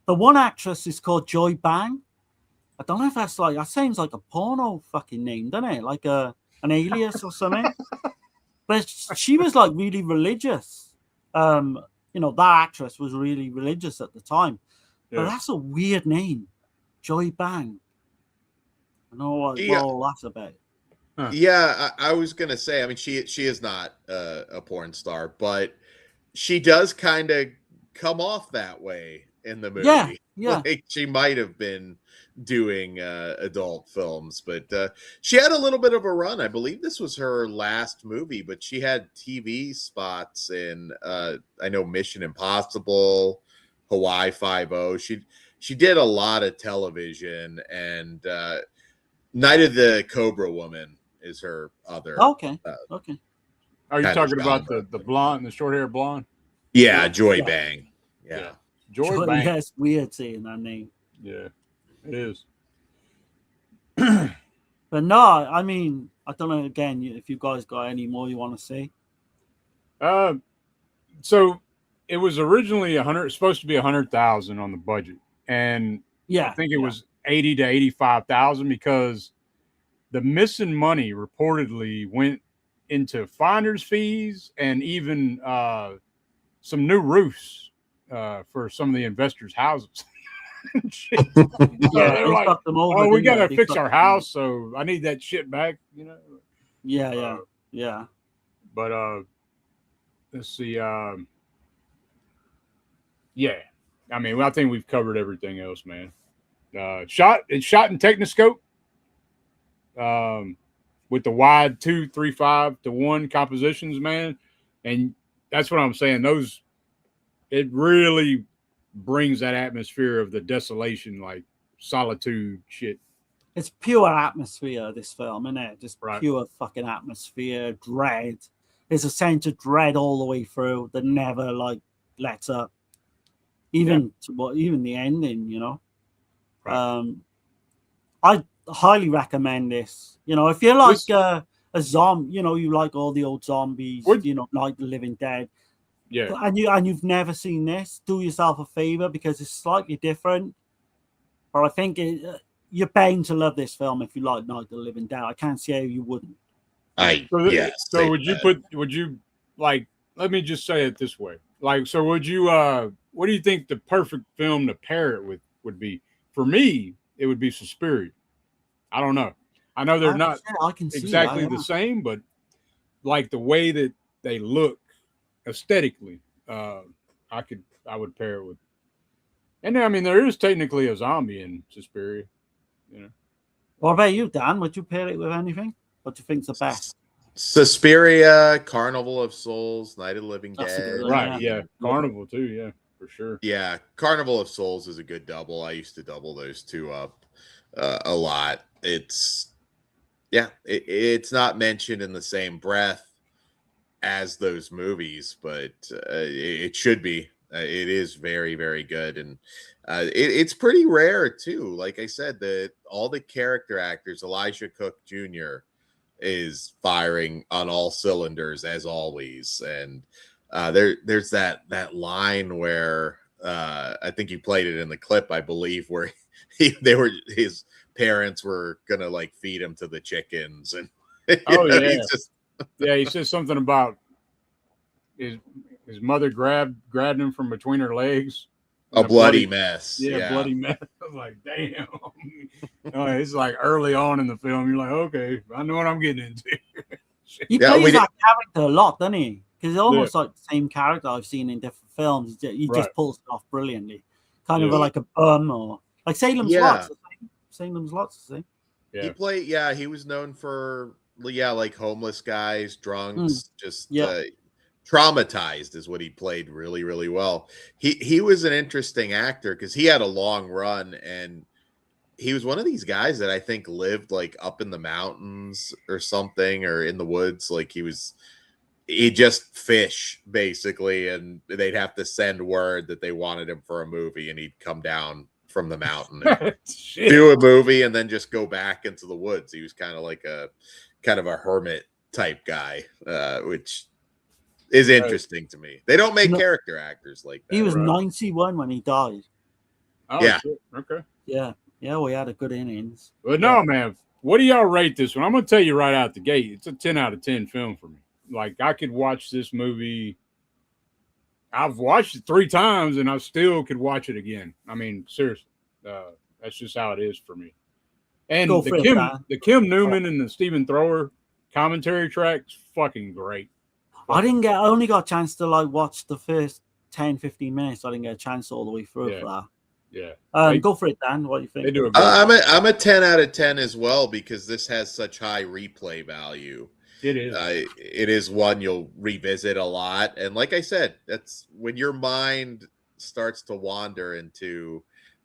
one actress is called Joy Bang. I don't know if that's like, that sounds like a porno fucking name, doesn't it? Like an alias or something. But she was like really religious. You know, that actress was really religious at the time. But that's a weird name, Joy Bang. I know what all that's about. Yeah, I was gonna say. I mean, she is not a porn star, but she does kind of come off that way in the movie. Yeah. Like she might have been doing adult films, but she had a little bit of a run. I believe this was her last movie, but she had TV spots in I know Mission Impossible, Hawaii Five-0. She did a lot of television, and Night of the Cobra Woman is her other. Okay. Are you talking about the blonde, the short hair blonde? Yeah, Joy Bang. Yeah. Joy Bang. Yeah, it's weird saying that name. Yeah, it is. But no, I mean, I don't know. Again, if you guys got any more you want to say. So it was originally supposed to be 100,000 on the budget, and I think it was 80 to 85,000 because the missing money reportedly went into finder's fees and even some new roofs for some of the investors' houses. They're like, oh, we gotta fix our house, so I need that shit back, you know. Yeah. But let's see. Yeah, I mean, I think we've covered everything else, man. It's shot in Technoscope, with the wide 2.35:1 compositions, man, and that's what I'm saying. It really brings that atmosphere of the desolation, like solitude shit. It's pure atmosphere, this film, isn't it? Just pure fucking atmosphere, dread. There's a sense of dread all the way through that never like lets up. Even the ending, you know. I highly recommend this. You know, if you're like a zombie, you know, you like all the old zombies, you know, like the Living Dead. Yeah. And you've never seen this, do yourself a favor because it's slightly different. But I think you're bound to love this film if you like Night of the Living Dead. I can't see how you wouldn't. So would you like, let me just say it this way. Like, so would you what do you think the perfect film to pair it with would be? For me, it would be Suspiria. I don't know. I know they're not exactly the same, but like the way that they look aesthetically, I would pair it with. And I mean, there is technically a zombie in Suspiria, you know. What about you, Dan? Would you pair it with anything? What do you think's the best? Suspiria, Carnival of Souls, Night of the Living Dead. Right, yeah. Carnival too, yeah, for sure. Yeah, Carnival of Souls is a good double. I used to double those two up a lot. It's not mentioned in the same breath as those movies, but it should be. It is very, very good, and it's pretty rare too. Like I said, all the character actors, Elijah Cook Jr., is firing on all cylinders as always. And there's that line where I think you played it in the clip, I believe, where his parents were gonna like feed him to the chickens, and he says something about his mother grabbed him from between her legs. A bloody mess. Yeah, bloody mess. I was like, damn. It's like early on in the film. You're like, okay, I know what I'm getting into. He plays that character a lot, doesn't he? Because it's almost like the same character I've seen in different films. He just pulls it off brilliantly. Kind of like a bum or like Salem's Lot's. Salem's Lot's the same. Yeah. He was known for like homeless guys, drunks, traumatized is what he played really, really well. He was an interesting actor because he had a long run, and he was one of these guys that I think lived like up in the mountains or something, or in the woods. Like he'd just fish basically, and they'd have to send word that they wanted him for a movie, and he'd come down from the mountain and do a movie and then just go back into the woods. He was kind of a hermit type guy, which is interesting to me. They don't make character actors like that. He was 91 when he died. Oh, yeah. Shit. Okay. Yeah. Yeah, we had a good innings. But no, man. What do y'all rate this one? I'm going to tell you right out the gate. It's a 10 out of 10 film for me. Like, I could watch this movie. I've watched it 3 times, and I still could watch it again. I mean, seriously. That's just how it is for me. And the Kim Newman and the Stephen Thrower commentary track's fucking great. I only got a chance to like watch the first 10, 15 minutes. I didn't get a chance all the way through for that. Yeah. Go for it, Dan. What do you think? They do I'm a 10 out of 10 as well, because this has such high replay value. It is. It is one you'll revisit a lot. And like I said, that's when your mind starts to wander into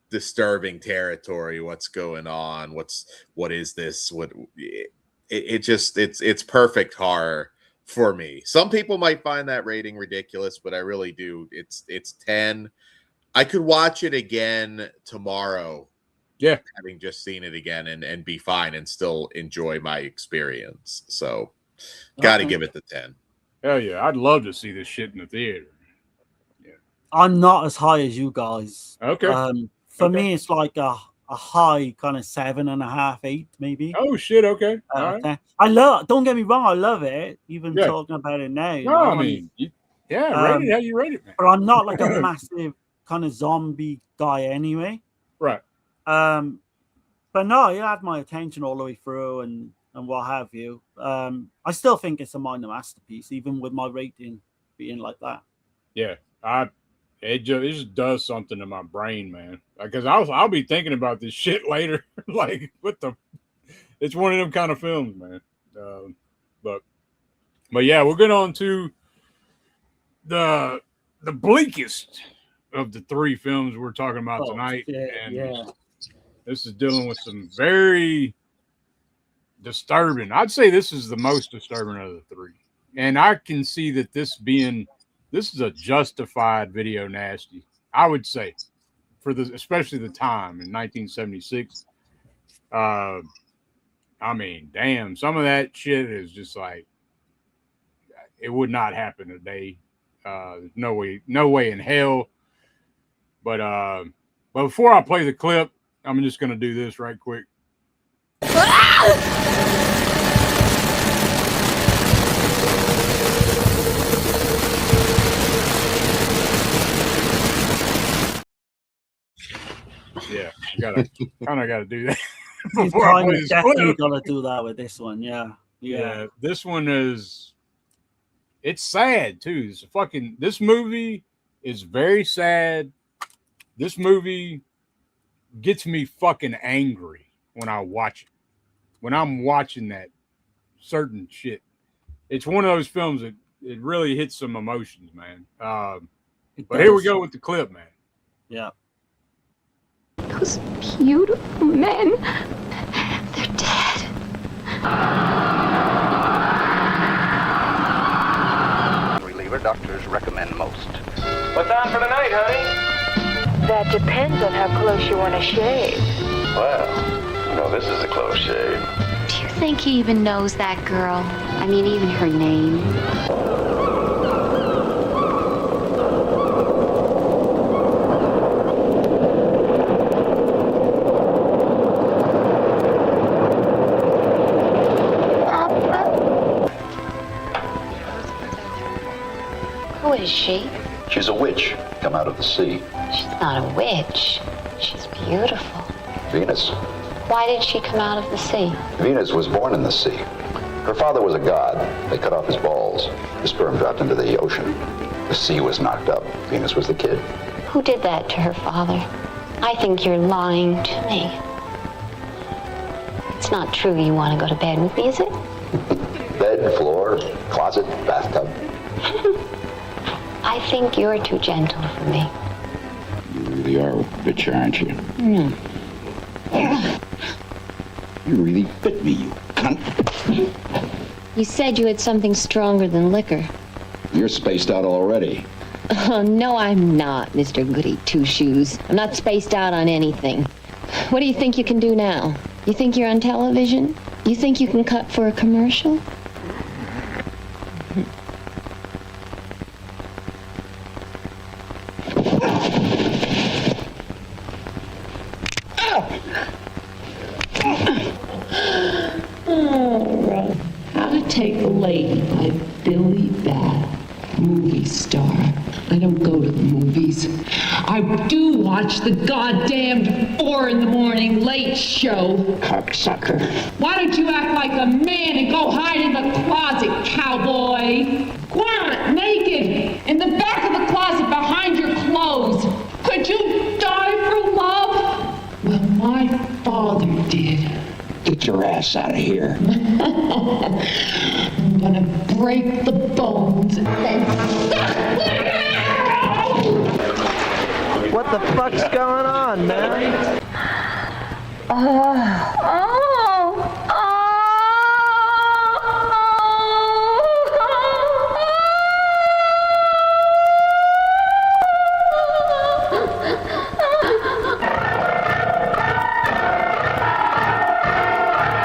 disturbing territory. What's going on? What is this? It's perfect horror for me. Some people might find that rating ridiculous, but I really do. It's 10. I could watch it again tomorrow. Yeah. Having just seen it again and be fine and still enjoy my experience. So got to give it the 10. Hell yeah. I'd love to see this shit in the theater. Yeah. I'm not as high as you guys. Okay. For me, it's like a high kind of 7.5, 8, maybe. Oh shit! Okay. All right. Don't get me wrong. I love it. Even talking about it now. No, I mean, rate it how you rate it, man. But I'm not like a massive kind of zombie guy anyway. Right. But no, it had my attention all the way through, and what have you. I still think it's a minor masterpiece, even with my rating being like that. Yeah, it just does something to my brain, man. Because I'll be thinking about this shit later. Like, it's one of them kind of films, man. But yeah, we'll get on to the bleakest of the 3 films we're talking about tonight. This is dealing with some very disturbing. I'd say this is the most disturbing of the 3. And I can see that this is a justified video nasty, I would say, especially the time in 1976. I mean, damn, some of that shit is just like, it would not happen today. No way in hell. But before I play the clip, I'm just gonna do this right quick. Yeah, gotta do that. Before I play definitely gonna do that with this one. Yeah. This one it's sad too. This movie is very sad. This movie gets me fucking angry when I watch it. When I'm watching that certain shit, it's one of those films that it really hits some emotions, man. But here we go with the clip, man. Yeah. Those beautiful men, they're dead. Reliever doctors recommend most. What's on for tonight, honey? That depends on how close you want to shave. Well, this is a close shave. Do you think he even knows that girl? I mean, even her name? Who is she? She's a witch come out of the sea. She's not a witch. She's beautiful. Venus. Why did she come out of the sea? Venus was born in the sea. Her father was a god. They cut off his balls. The sperm dropped into the ocean. The sea was knocked up. Venus was the kid. Who did that to her father? I think you're lying to me. It's not true you want to go to bed with me, is it? Bed, floor, closet, bathtub. I think you're too gentle for me. You really are a bitch, aren't you? You really bit me, you cunt. You said you had something stronger than liquor. You're spaced out already. Oh, no, I'm not, Mr. Goody Two-Shoes. I'm not spaced out on anything. What do you think you can do now? You think you're on television? You think you can cut for a commercial? How to Take a Lady by Billy Bat, movie star. I don't go to the movies. I do watch the goddamned 4 a.m. late show. Cocksucker. Why don't you act like a man and go hide in the closet, cowboy? Quiet, naked, in the back of the closet behind your clothes. Could you die for love? Well, my father did. Get your ass out of here. I'm gonna break the bones and What the fuck's going on, man?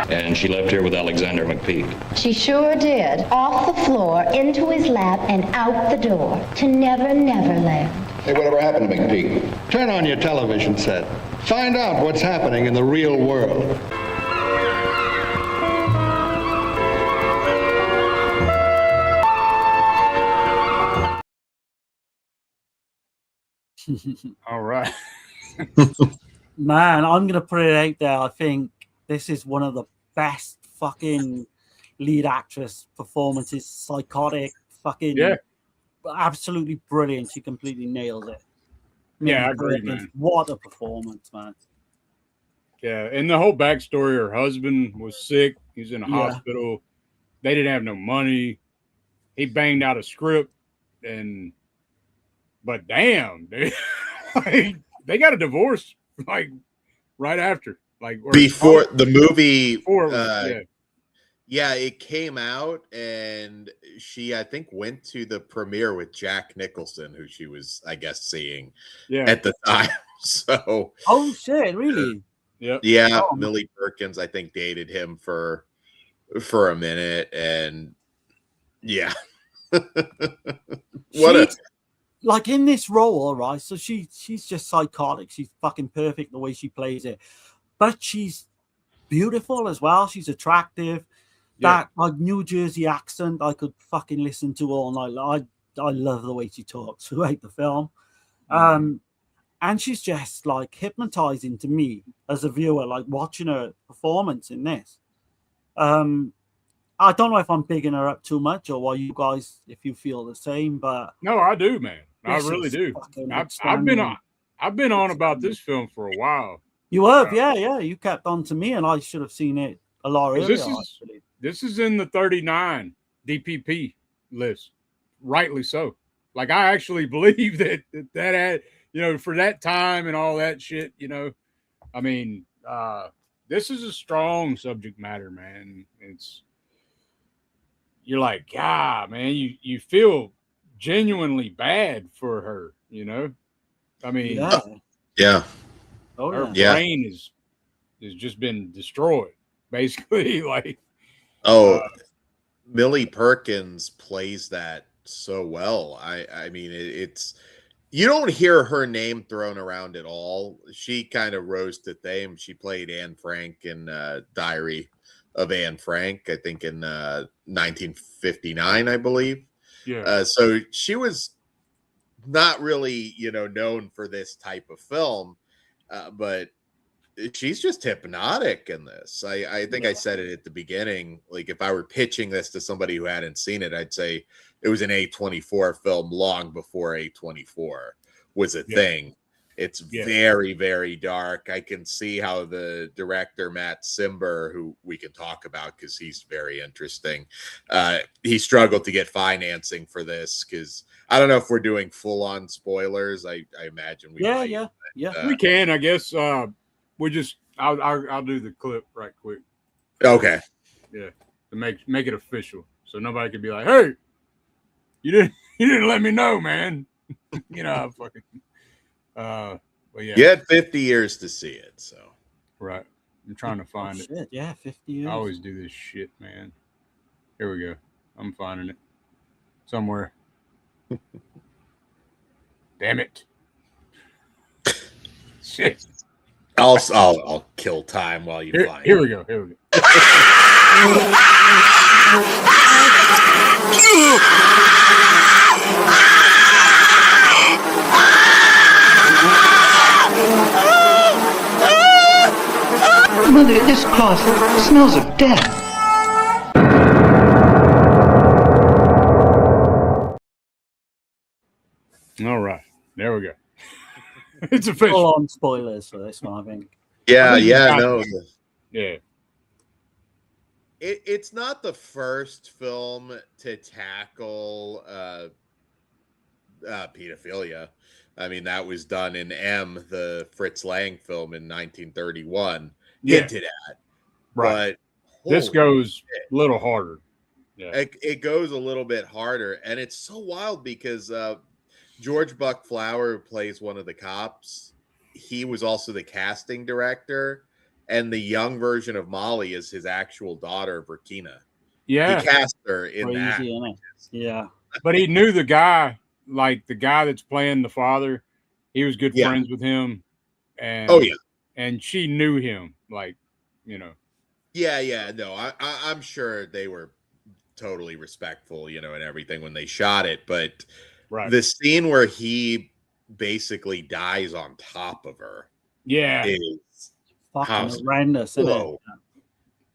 And she left here with Alexander McPeak. She sure did. Off the floor, into his lap, and out the door. To Never Neverland. Hey, whatever happened to McPeak? Turn on your television set. Find out what's happening in the real world. All right. Man, I'm gonna put it out there. I think this is one of the best fucking lead actress performances. Psychotic, fucking absolutely brilliant. She completely nails it. Yeah, I agree, man. What a performance, man. Yeah, and the whole backstory, her husband was sick. He was in a hospital. They didn't have no money. He banged out a script, but damn, dude, like, they got a divorce like right after, like before the movie. Yeah, it came out, and she, I think, went to the premiere with Jack Nicholson, who she was, I guess, seeing at the time. So, oh shit, really? Yeah, Millie Perkins, I think, dated him for a minute, and like in this role, right? So she's just psychotic. She's fucking perfect the way she plays it, but she's beautiful as well. She's attractive. That like New Jersey accent, I could fucking listen to all night. I love the way she talks throughout the film. And she's just like hypnotizing to me as a viewer, like watching her performance in this. I don't know if I'm bigging her up too much or why you guys, if you feel the same, but no, I do, man. I really do. I've been on about this film for a while. You have, yeah. You kept on to me, and I should have seen it a lot earlier. This is in the 39 DPP list, rightly so. Like, I actually believe that had, for that time and all that shit, I mean, this is a strong subject matter, man. You're like, God, man, you feel genuinely bad for her, I mean, her brain is just been destroyed, basically. Like, Millie Perkins plays that so well. I mean, it's you don't hear her name thrown around at all. She kind of rose to fame. She played Anne Frank in Diary of Anne Frank, I think in 1959, I believe. Yeah. So she was not really, known for this type of film, but she's just hypnotic in this. I think I said it at the beginning. Like, if I were pitching this to somebody who hadn't seen it, I'd say it was an A24 film long before A24 was a thing. It's very, very dark. I can see how the director, Matt Simber, who we can talk about because he's very interesting, he struggled to get financing for this because I don't know if we're doing full-on spoilers. I imagine we might. Yeah. We can, I guess. I'll do the clip right quick. Okay. Yeah, to make it official, so nobody could be like, "Hey, you didn't let me know, man." Fucking. But yeah. You had 50 years to see it, so. Right. I'm trying to find it. Shit, yeah, 50 years. I always do this shit, man. Here we go. I'm finding it somewhere. Damn it. Shit. I'll kill time while you find it. Here we go. Mother, this cloth smells of death. All right. There we go. It's official. Full on spoilers for this one, I think. Yeah. It's not the first film to tackle pedophilia. I mean, that was done in M, the Fritz Lang film in 1931. Hinted at. Right. But this goes a little harder. Yeah. It goes a little bit harder. And it's so wild because George Buck Flower, who plays one of the cops, he was also the casting director. And the young version of Molly is his actual daughter, Burkina. Yeah. He cast her in that. Yeah. But he knew the guy, like the guy that's playing the father. He was good friends with him. And and she knew him, like, No, I'm sure they were totally respectful, and everything when they shot it. But the scene where he basically dies on top of her, is fucking horrendous, isn't it?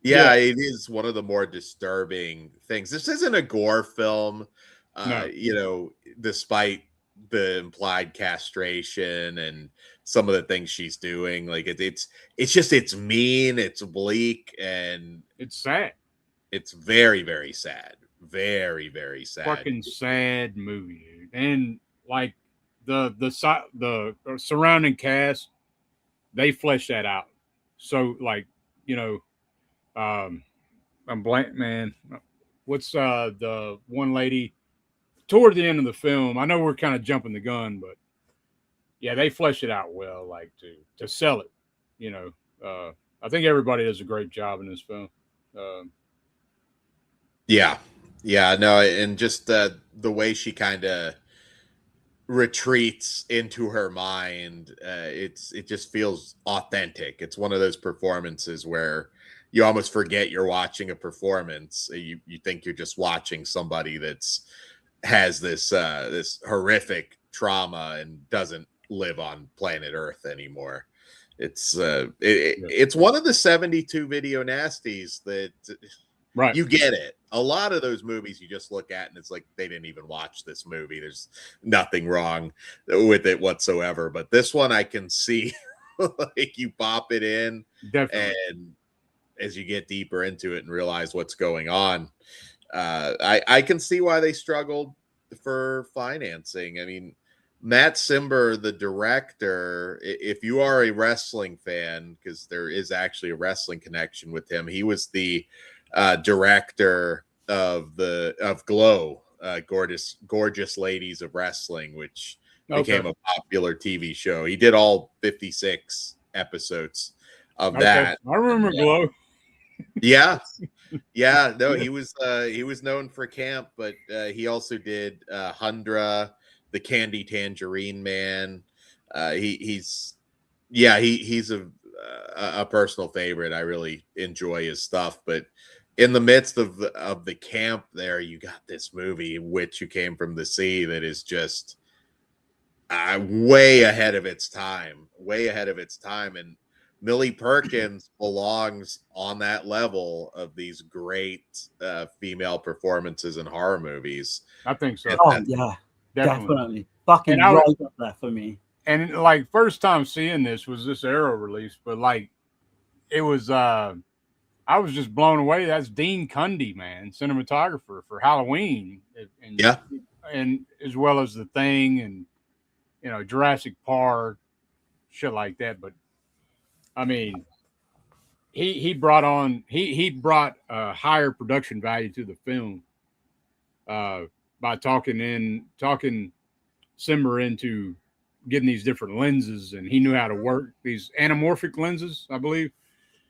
Yeah, it is one of the more disturbing things. This isn't a gore film, despite the implied castration and some of the things she's doing. Like it's mean, it's bleak, and it's sad. It's very, very sad. Very, very sad. Fucking sad movie, dude. And like the surrounding cast, they flesh that out. So like, I'm blank, man. What's the one lady toward the end of the film? I know we're kind of jumping the gun, but yeah, they flesh it out well, like to sell it. I think everybody does a great job in this film. And just the way she kind of retreats into her mind, it just feels authentic. It's one of those performances where you almost forget you're watching a performance. You think you're just watching somebody has this horrific trauma and doesn't live on planet Earth anymore. It's one of the 72 video nasties that you get it. A lot of those movies you just look at and it's like they didn't even watch this movie. There's nothing wrong with it whatsoever. But this one I can see like you pop it in. Definitely. And as you get deeper into it and realize what's going on, I can see why they struggled for financing. I mean, Matt Simber, the director, if you are a wrestling fan, because there is actually a wrestling connection with him, he was the director of Glow, Gorgeous Ladies of Wrestling, which became a popular TV show. He did all 56 episodes of that. I remember Glow. Yeah. Yeah, no, he was known for camp, but he also did Hundra, the Candy Tangerine Man. He's a personal favorite. I really enjoy his stuff, but in the midst of the camp there, you got this movie, Which You Came from the Sea, that is just way ahead of its time, and Millie Perkins belongs on that level of these great female performances in horror movies. I think so. Oh yeah, definitely. Fucking And right up there for me. And like first time seeing this was this Arrow release, but like it was I was just blown away. That's Dean Cundy, man, cinematographer for Halloween, and and as well as The Thing and Jurassic Park, shit like that. But I mean, he brought a higher production value to the film by talking Simmer into getting these different lenses, and he knew how to work these anamorphic lenses, I believe.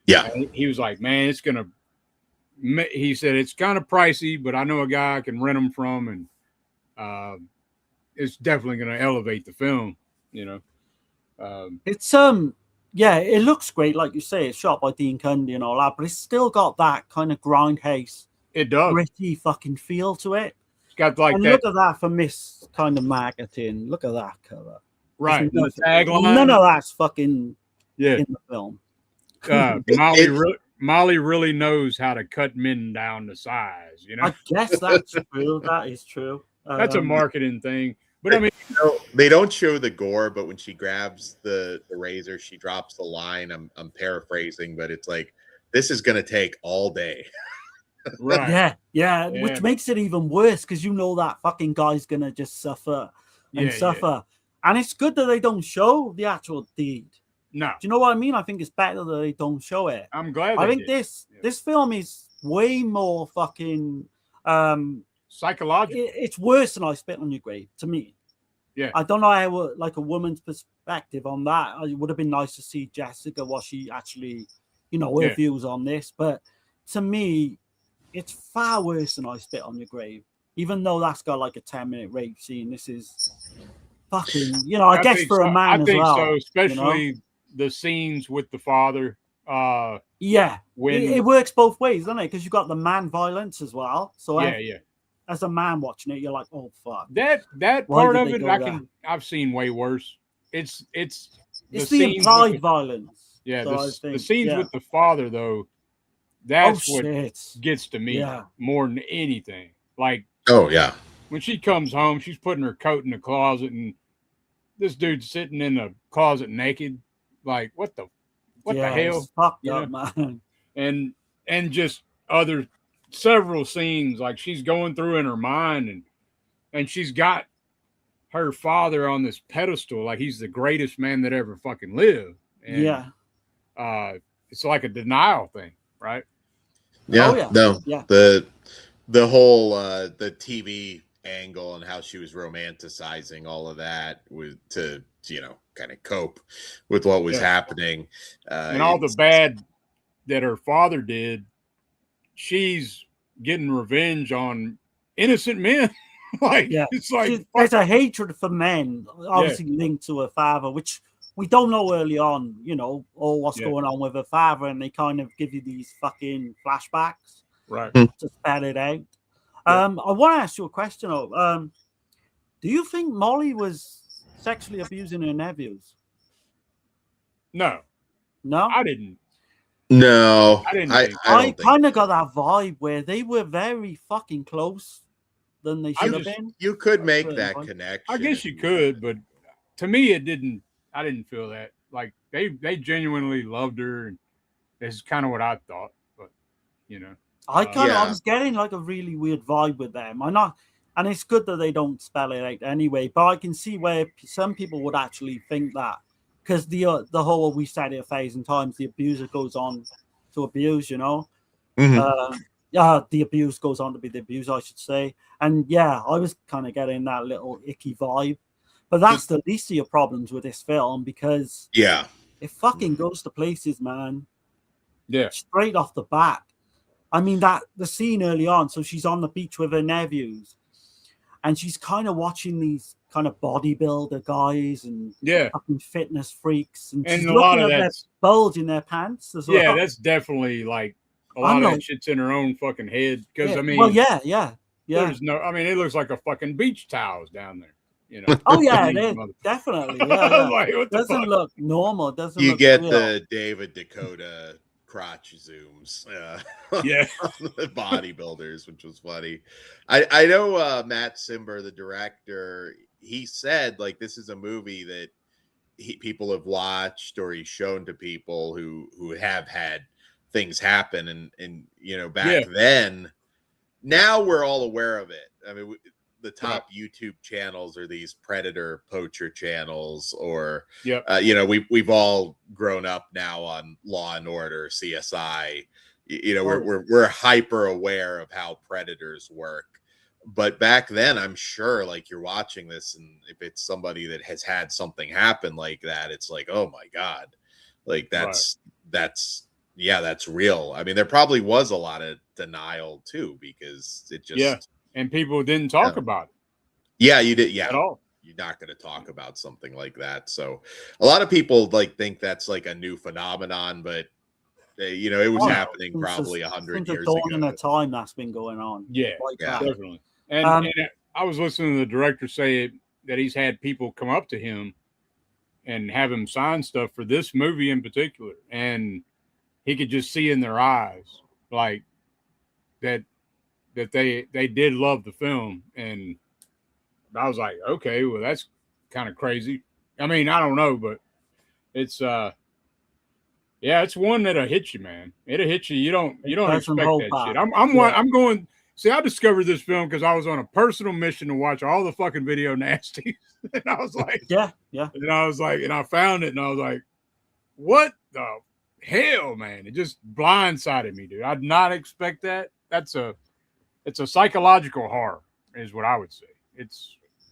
Yeah, and he was like, man, he said it's kind of pricey, but I know a guy I can rent them from, and it's definitely going to elevate the film. It's yeah, it looks great, like you say. It's shot by Dean Cundy and all that, but it's still got that kind of grindhouse, it does, gritty fucking feel to it. It's got like and that. Look at that for Miss kind of marketing. Look at that cover. Right, the tagline. None of that's fucking in the film. Molly really knows how to cut men down to size. I guess that's true. That is true. That's a marketing thing. But I mean, they don't show the gore, but when she grabs the razor, she drops the line. I'm paraphrasing, but it's like, this is going to take all day. Right. Yeah, which makes it even worse because that fucking guy's going to just suffer and suffer. And it's good that they don't show the actual deed. No. Do you know what I mean? I think it's better that they don't show it. I'm glad I think this film is way more fucking psychological. It's worse than I Spit on Your Grave to me. Yeah. I don't know how like a woman's perspective on that. It would have been nice to see Jessica, what she actually, her views on this. But to me, it's far worse than I Spit on Your Grave. Even though that's got like a 10-minute rape scene, this is fucking, I guess for a man I think as well. so, especially the scenes with the father. Yeah, when it works both ways, doesn't it? Because you've got the man violence as well. So as a man watching it, you're like, oh fuck. That part of it, I've seen way worse. It's the implied violence. Yeah, so the scenes with the father though, that's what gets to me more than anything. Like, oh yeah, when she comes home, she's putting her coat in the closet, and this dude's sitting in the closet naked. Like, what the hell? It's fucked up, man. And just several scenes, like she's going through in her mind, and she's got her father on this pedestal, like he's the greatest man that ever fucking lived. And, it's like a denial thing, right? Yeah, the whole the TV angle and how she was romanticizing all of that to kind of cope with what was happening, and all the bad that her father did. She's getting revenge on innocent men. It's like there's a hatred for men, obviously linked to her father, which we don't know early on, what's going on with her father, and they kind of give you these fucking flashbacks, right, to spell it out. I want to ask you a question. Do you think Molly was sexually abusing her nephews? No, I didn't. No, I kind of got that vibe where they were very fucking close than they should have been. You could make that connection. I guess you could, but to me, it didn't. I didn't feel that. Like they genuinely loved her, and it's kind of what I thought. But I was getting like a really weird vibe with them. And it's good that they don't spell it out anyway. But I can see where some people would actually think that. Because the whole, we said it 1,000 times, the abuser goes on to abuse, Mm-hmm. The abuse goes on to be the abuser, I should say. And I was kind of getting that little icky vibe. But that's the least of your problems with this film, because it fucking goes to places, man. Yeah. Straight off the bat. I mean, the scene early on, so she's on the beach with her nephews, and she's kind of watching these kind of bodybuilder guys and fucking fitness freaks, and she's a lot looking of at their bulge in their pants as well. Yeah, that's definitely like a lot of that shit's in her own fucking head. Because I mean, well, yeah. There's no, I mean, it looks like a fucking beach towels down there. You know? Oh yeah, definitely. Yeah. Like, what the doesn't fuck? look normal. Doesn't You look get real. the David Dakota crotch zooms, yeah, on the bodybuilders, which was funny. I know Matt Simber, the director, he said like this is a movie that people have watched or he's shown to people who have had things happen, and you know back then. Now we're all aware of it. I mean, the top YouTube channels are these predator poacher channels, or you know, we've all grown up now on Law and Order, CSI. You know, we're hyper aware of how predators work. But back then, I'm sure, like you're watching this, and if it's somebody that has had something happen like that, it's like, oh my god, like that's real. I mean, there probably was a lot of denial too, because it just and people didn't talk about it. Yeah, you did. Yeah, at all. You're not going to talk about something like that. So a lot of people like think that's like a new phenomenon, but you know, it was happening probably 100 years ago. In a time that's been going on. Yeah, like definitely. And I was listening to the director say that he's had people come up to him and have him sign stuff for this movie in particular, and he could just see in their eyes like that they did love the film. And I was like, okay, well, that's kind of crazy. I mean, I don't know, but it's it's one that'll hit you, man. It'll hit you. You don't expect that shit. I'm going. See, I discovered this film because I was on a personal mission to watch all the fucking video nasties, and I was like, yeah. And I was like, and I found it, and I was like, what the hell, man? It just blindsided me, dude. I did not expect that. It's a psychological horror, is what I would say.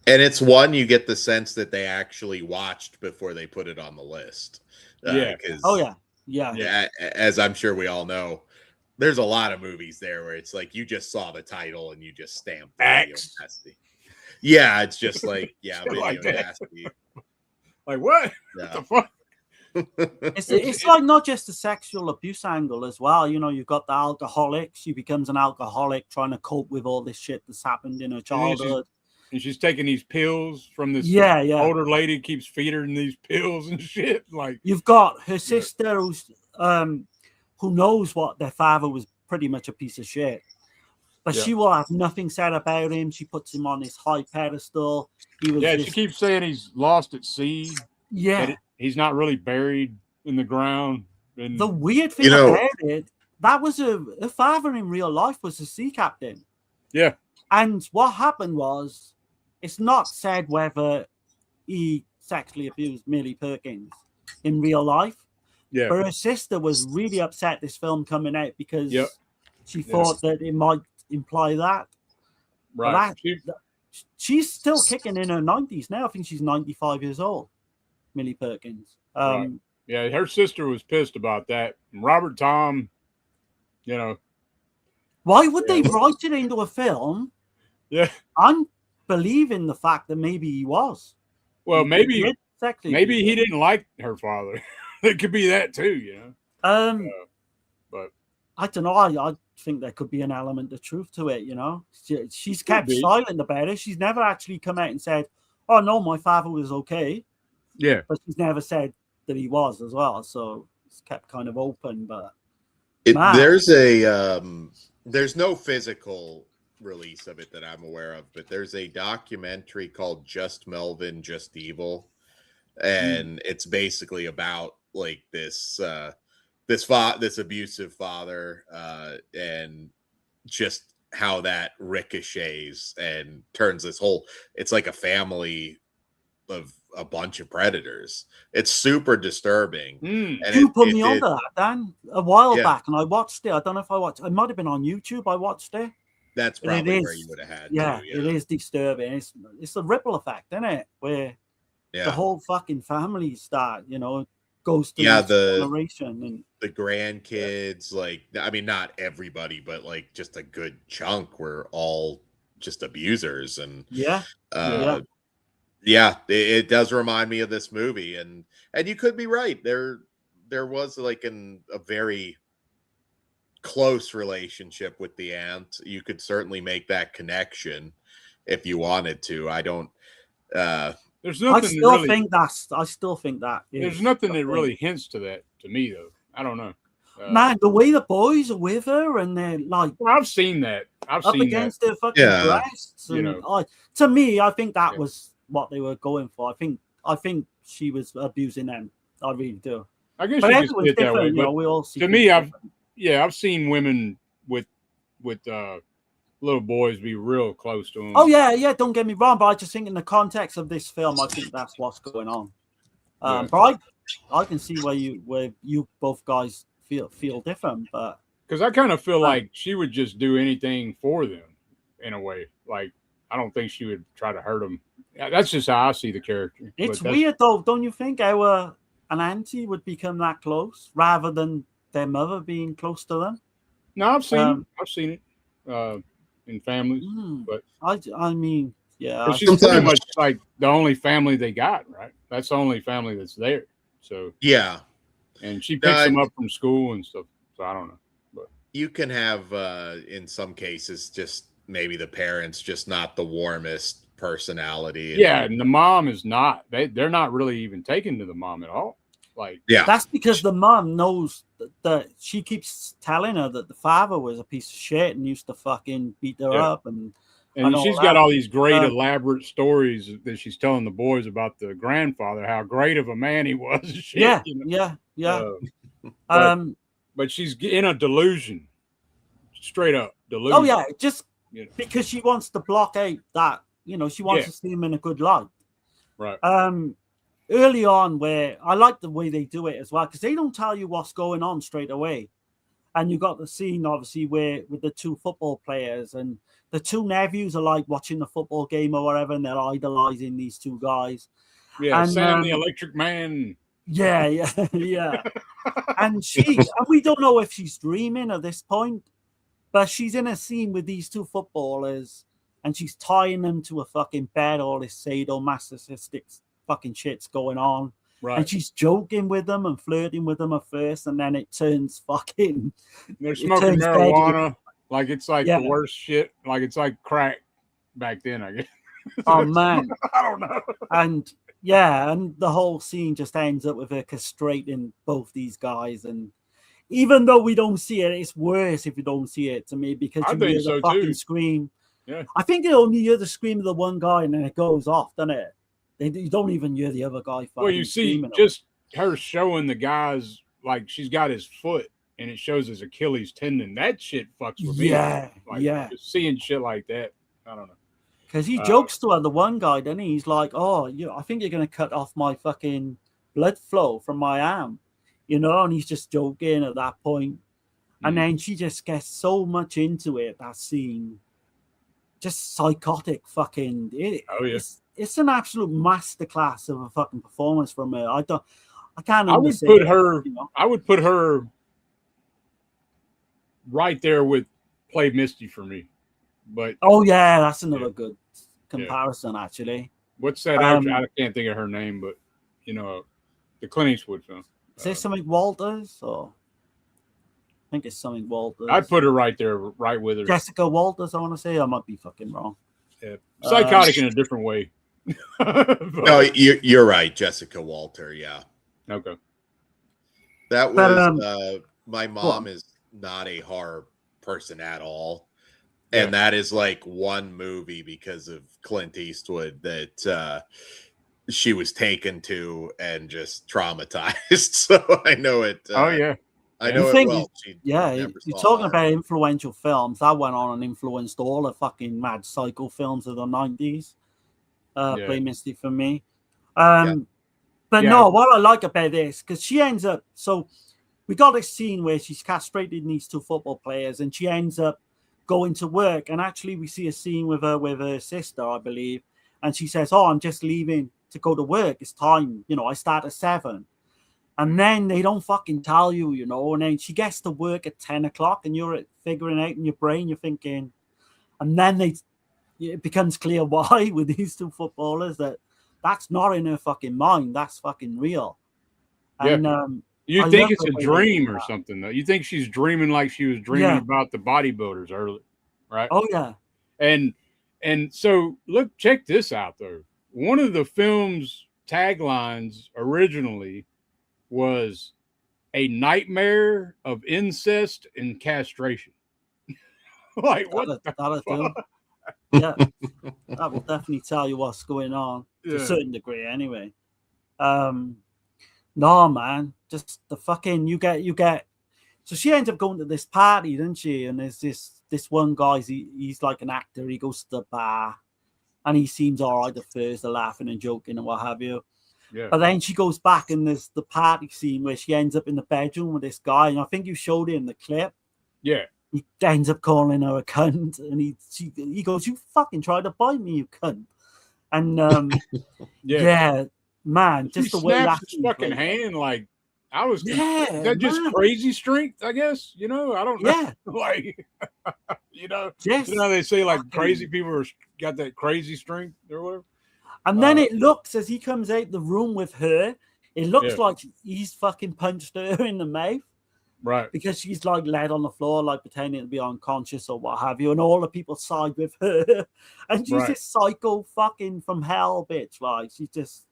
It's one you get the sense that they actually watched before they put it on the list. Yeah. As I'm sure we all know, there's a lot of movies there where it's like you just saw the title and you just stamped X. Yeah, it's just like video like that. nasty. Like what? What the fuck? It's like not just the sexual abuse angle as well. You know, you've got the alcoholic. She becomes an alcoholic trying to cope with all this shit that's happened in her childhood. And she's taking these pills from this older lady, keeps feeding her these pills and shit. Like you've got her sister who knows what their father was pretty much a piece of shit. But she will have nothing said about him. She puts him on this high pedestal. She keeps saying he's lost at sea. Yeah. He's not really buried in the ground. And the weird thing about it, that was her father in real life was a sea captain. Yeah. And what happened was, it's not said whether he sexually abused Millie Perkins in real life. Yeah. But her sister was really upset this film coming out because she thought that it might imply that. Right. She's still kicking in her 90s now. I think she's 95 years old, Millie Perkins. Right. Yeah, her sister was pissed about that. Robert Tom, you know. Why would they write it into a film? Yeah. I'm believing the fact that maybe he was. Well, maybe he didn't like her father. It could be that too, you know. But I don't know. I think there could be an element of truth to it, you know. She's kept silent about it. She's never actually come out and said, "Oh no, my father was okay." Yeah, but she's never said that he was as well. So it's kept kind of open. But there's no physical release of it that I'm aware of, but there's a documentary called Just Melvin, Just Evil, and it's basically about like this abusive father and just how that ricochets and turns this whole, it's like a family of a bunch of predators. It's super disturbing. And you put me onto that, Dan, a while back, and I watched it. I don't know if I watched it. Might have been on YouTube. I watched it. That's probably where you would have had to. It is disturbing. It's a ripple effect, isn't it? Where the whole fucking family start, you know, goes through this generation. And the grandkids, like, I mean, not everybody, but like just a good chunk were all just abusers. And it does remind me of this movie. And you could be right. There was like a very close relationship with the aunt. You could certainly make that connection if you wanted to. I don't. There's nothing. I still think that. There's nothing that really hints to that to me, though. I don't know. Man, the way the boys are with her and they're like, well, I've seen that. I've up seen against that. their fucking breasts. And, to me, I think that was what they were going for. I think she was abusing them. I really do. I guess you could see it that way. But we all see to me, I've seen women with little boys be real close to them. Oh yeah. Don't get me wrong, but I just think in the context of this film, I think that's what's going on. But I can see where you both guys feel different, but because I kind of feel like she would just do anything for them in a way. Like I don't think she would try to hurt them. That's just how I see the character. It's weird though, don't you think? An auntie would become that close rather than their mother being close to them. No, I've seen it in families, but I mean, yeah, but she's pretty much like the only family they got, right? That's the only family that's there. So yeah, and she picks them up from school and stuff. So I don't know, but you can have in some cases just maybe the parents just not the warmest personality. Yeah, and the mom is not. They're not really even taken to the mom at all. Like that's because the mom knows that she keeps telling her that the father was a piece of shit and used to fucking beat her up and she's got all these great elaborate stories that she's telling the boys about the grandfather, how great of a man he was. Shit, but she's in a delusion, straight up delusion. Oh yeah, just because she wants to block out that, she wants to see him in a good light. Right. Early on, where I like the way they do it as well, because they don't tell you what's going on straight away. And you got the scene, obviously, where with the two football players and the two nephews are like watching the football game or whatever, and they're idolizing these two guys. Yeah, and Sam the Electric Man. Yeah. And we don't know if she's dreaming at this point, but she's in a scene with these two footballers, and she's tying them to a fucking bed. All this sadomasochistic fucking shit's going on. Right. And she's joking with them and flirting with them at first, and then it turns fucking. They're smoking marijuana like it's like the worst shit. Like it's like crack back then, I guess. Oh man, I don't know. And the whole scene just ends up with her castrating both these guys. And even though we don't see it, it's worse if you don't see it to me, because you hear the fucking scream. Yeah, I think you only hear the scream of the one guy, and then it goes off, doesn't it? You don't even hear the other guy. Well, you see just her showing the guys, like she's got his foot and it shows his Achilles tendon. That shit fucks with me. Just seeing shit like that. I don't know. Because he jokes to her, the one guy, doesn't he? He's like, I think you're going to cut off my fucking blood flow from my arm. And he's just joking at that point. And then she just gets so much into it, that scene. Just psychotic fucking. It's an absolute masterclass of a fucking performance from her. I can't understand. I would put her right there with Play Misty for me. But that's another good comparison, actually. What's that? I can't think of her name, but the Clint Eastwood film. Is there something Walters or? I think it's something Walters. I'd put her right there, right with her. Jessica Walters, I want to say. I might be fucking wrong. Yeah, psychotic in a different way. No, you're right, Jessica Walter. Yeah. Okay. That was my mom is not a horror person at all, and that is like one movie because of Clint Eastwood that she was taken to and just traumatized. So I know it. I know it well. You're talking about influential films. That went on and influenced all the fucking mad psycho films of the 90s. Play Misty for me. No, what I like about this, because she ends up, so we got a scene where she's castrating these two football players and she ends up going to work. And actually we see a scene with her sister, I believe. And she says, I'm just leaving to go to work. It's time. I start at 7. And then they don't fucking tell you, you know. And then she gets to work at 10 o'clock, and you're figuring out in your brain, you're thinking, and then it becomes clear why with these two footballers that's not in her fucking mind. That's fucking real. And you I think love it's the a way they dream do or that. something, though. You think she's dreaming like she was dreaming about the bodybuilders early, right? Oh yeah. And so look, check this out though. One of the film's taglines originally was a nightmare of incest and castration. Like what the fuck? Yeah, that will definitely tell you what's going on to a Yeah. certain degree, anyway. No, man, just the fucking you get. So she ends up going to this party, doesn't she? And there's this one guy. He's like an actor. He goes to the bar, and he seems all right at first. They're laughing and joking and what have you. Yeah. But then she goes back, and there's the party scene where she ends up in the bedroom with this guy, and I think you showed it in the clip. Yeah. He ends up calling her a cunt, and he goes, "You fucking tried to bite me, you cunt." And yeah, man, just He the way snaps that his fucking hand like I was. Yeah, is that just man. crazy strength? I guess I don't know. Yeah. Like Yes. you know they say like crazy people got that crazy strength or whatever. And then it looks, as he comes out the room with her, it looks like he's fucking punched her in the mouth. Right. Because she's like laid on the floor, like pretending to be unconscious or what have you, and all the people side with her. And she's this psycho fucking from hell bitch. Like, she's just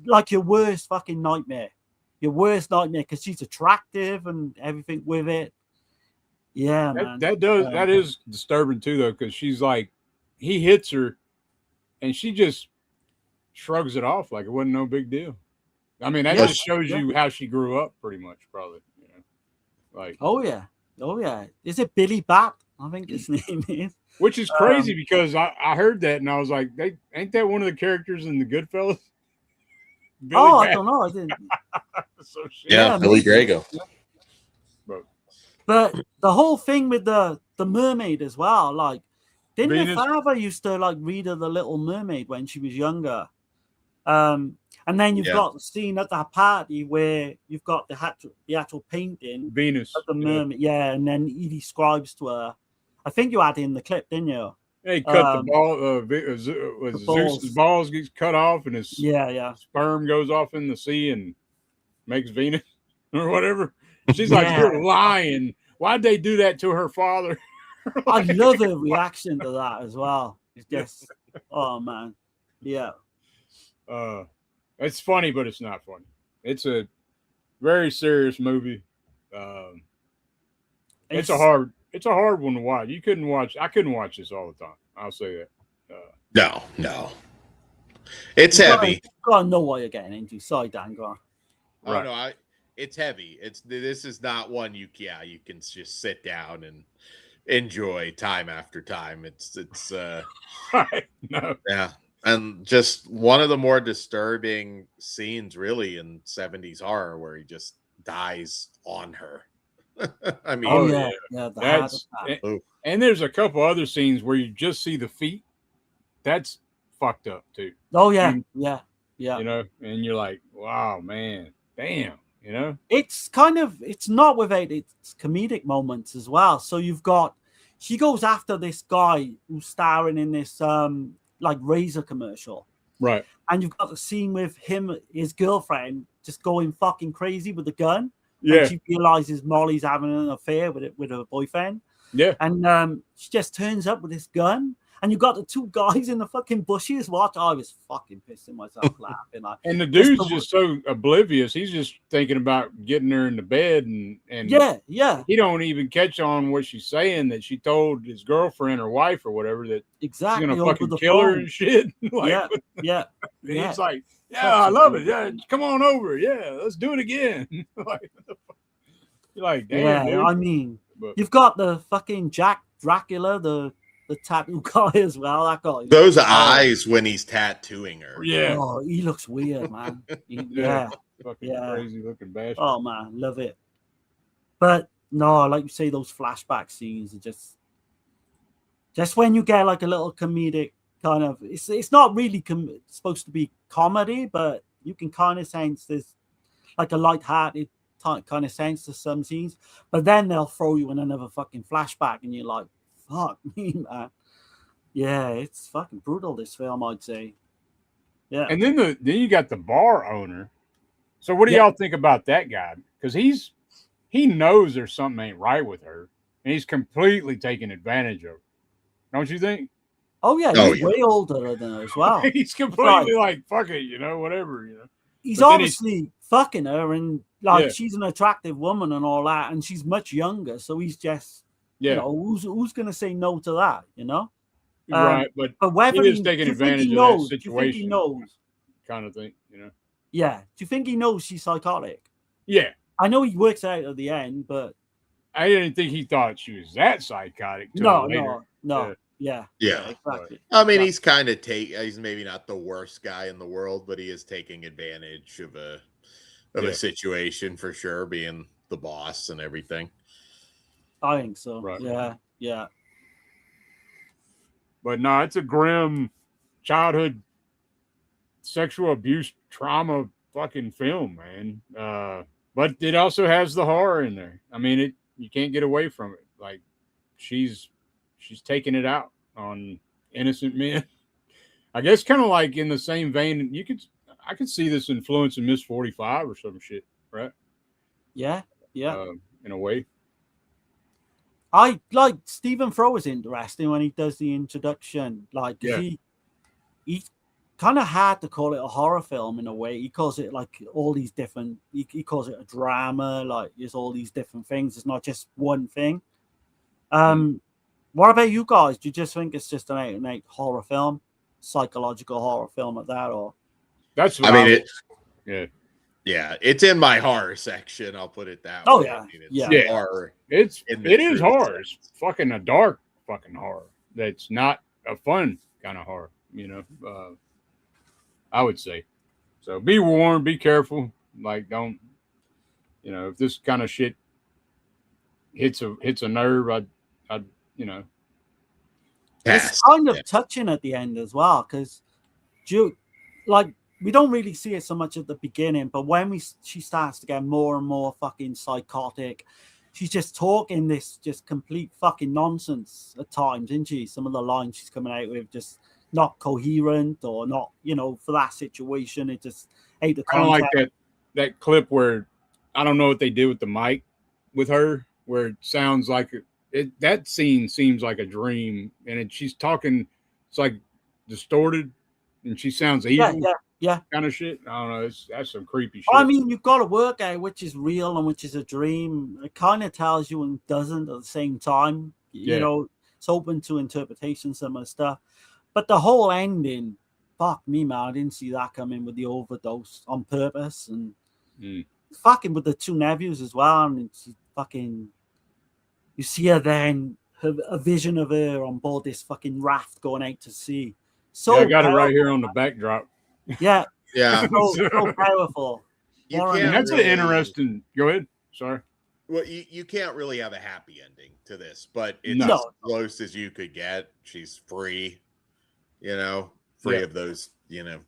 like your worst fucking nightmare. Your worst nightmare, because she's attractive and everything with it. Yeah, man. That is disturbing too, though, because she's like, he hits her, and she just shrugs it off like it wasn't no big deal. I mean, that just shows you how she grew up, pretty much, probably. Like, oh yeah. Is it Billy Bat? I think his name is. Which is crazy because I heard that and I was like, ain't that one of the characters in the Goodfellas? I don't know. I didn't. Billy Drago. But the whole thing with the mermaid as well, like, didn't Venus. your father used to like read her The Little Mermaid when she was younger? And then you've got the scene at that party where you've got the actual painting Venus of the mermaid, and then he describes to her. I think you had in the clip, didn't you? Yeah, he cut the ball. Zeus's balls gets cut off, and his sperm goes off in the sea and makes Venus or whatever. She's like, "You're lying. Why'd they do that to her father?" I love her reaction to that as well. It's just, oh man, yeah. It's funny, but it's not funny. It's a very serious movie. It's a hard one to watch. I couldn't watch this all the time. I'll say that. No. It's heavy. Gotta know what you're getting into. Sorry, Dan, go on. Oh no, it's heavy. This is not one you can just sit down and enjoy time after time. It's no. Yeah. And just one of the more disturbing scenes, really, in 70s horror, where he just dies on her. I mean, and there's a couple other scenes where you just see the feet. That's fucked up too. Oh yeah, yeah. You know, and you're like, wow, man, damn. You know, it's not without its comedic moments as well. So she goes after this guy who's starring in this like razor commercial, right? And you've got the scene with his girlfriend just going fucking crazy with the gun. Yeah, and she realizes Molly's having an affair with her boyfriend. Yeah, and she just turns up with this gun, and you've got the two guys in the fucking bushes. I was fucking pissing myself laughing. And the dude's just so oblivious. He's just thinking about getting her into bed, and yeah. He don't even catch on what she's saying, that she told his girlfriend or wife or whatever that exactly she's gonna fucking kill her and shit. Like, yeah. He's like, I love it. Yeah, come on over. Yeah, let's do it again. Like, you're like, damn. Yeah, dude. I mean, you've got the fucking Jack Dracula, the tattoo guy as well. That guy. Those eyes when he's tattooing her. Yeah. Oh, he looks weird, man. Fucking crazy looking bastard. Oh man, love it. But no, like you say, those flashback scenes are just when you get like a little comedic kind of. It's not really supposed to be comedy, but you can kind of sense there's like a light-hearted kind of sense to some scenes, but then they'll throw you in another fucking flashback, and you're like, "Fuck me, man." Yeah, it's fucking brutal. This film, I'd say. Yeah, And then you got the bar owner. So what do y'all think about that guy? Because he knows there's something ain't right with her, and he's completely taking advantage of her. Don't you think? Oh yeah, he's way older than her as well. He's completely like fuck it, whatever, He's But then obviously fucking her, and she's an attractive woman and all that, and she's much younger, so he's just, who's gonna say no to that, Right, but whether he is taking advantage of that situation. Do you think he knows? Kind of thing, Yeah. Do you think he knows she's psychotic? Yeah. I know he works out at the end, but I didn't think he thought she was that psychotic. No. Yeah. Exactly. I mean, he's kind of he's maybe not the worst guy in the world, but he is taking advantage of a situation for sure, being the boss and everything. I think so. Right. Yeah. But no, it's a grim childhood sexual abuse trauma fucking film, man. But it also has the horror in there. I mean, you can't get away from it. Like she's taking it out on innocent men. I guess kind of like in the same vein, I could see this influencing Miss 45 or some shit, right? Yeah. In a way. I like Stephen Throw is interesting when he does the introduction. Like he kind of had to call it a horror film in a way. He calls it like all these different. He calls it a drama. Like there's all these different things. It's not just one thing. What about you guys? Do you just think it's just an 8-and-8 horror film, psychological horror film at that, or? That's what I mean. Yeah, it's in my horror section. I'll put it that way. Oh yeah, I mean, it's horror. It is horror. It's fucking a dark fucking horror. That's not a fun kind of horror. I would say. So be warned. Be careful. Like don't. If this kind of shit hits a nerve, I'd It's kind of touching at the end as well, because we don't really see it so much at the beginning, but when she starts to get more and more fucking psychotic, she's just talking this just complete fucking nonsense at times, isn't she? Some of the lines she's coming out with just not coherent or not, for that situation. It just ain't the kind of like that clip where I don't know what they did with the mic with her, where it sounds like that scene seems like a dream, and she's talking, it's like distorted, and she sounds evil. Yeah. Kind of shit. I don't know. That's some creepy shit. I mean, you've got to work out which is real and which is a dream. It kind of tells you and doesn't at the same time. It's open to interpretation, some of the stuff. But the whole ending, fuck me, man. I didn't see that coming with the overdose on purpose. And fucking with the two nephews as well. And it's fucking, you see her then, a vision of her on board this fucking raft going out to sea. So I got it right here on the backdrop. Yeah. So powerful. That's an interesting. Go ahead. Sorry. Well, you can't really have a happy ending to this, but it's as close as you could get. She's free, free of those,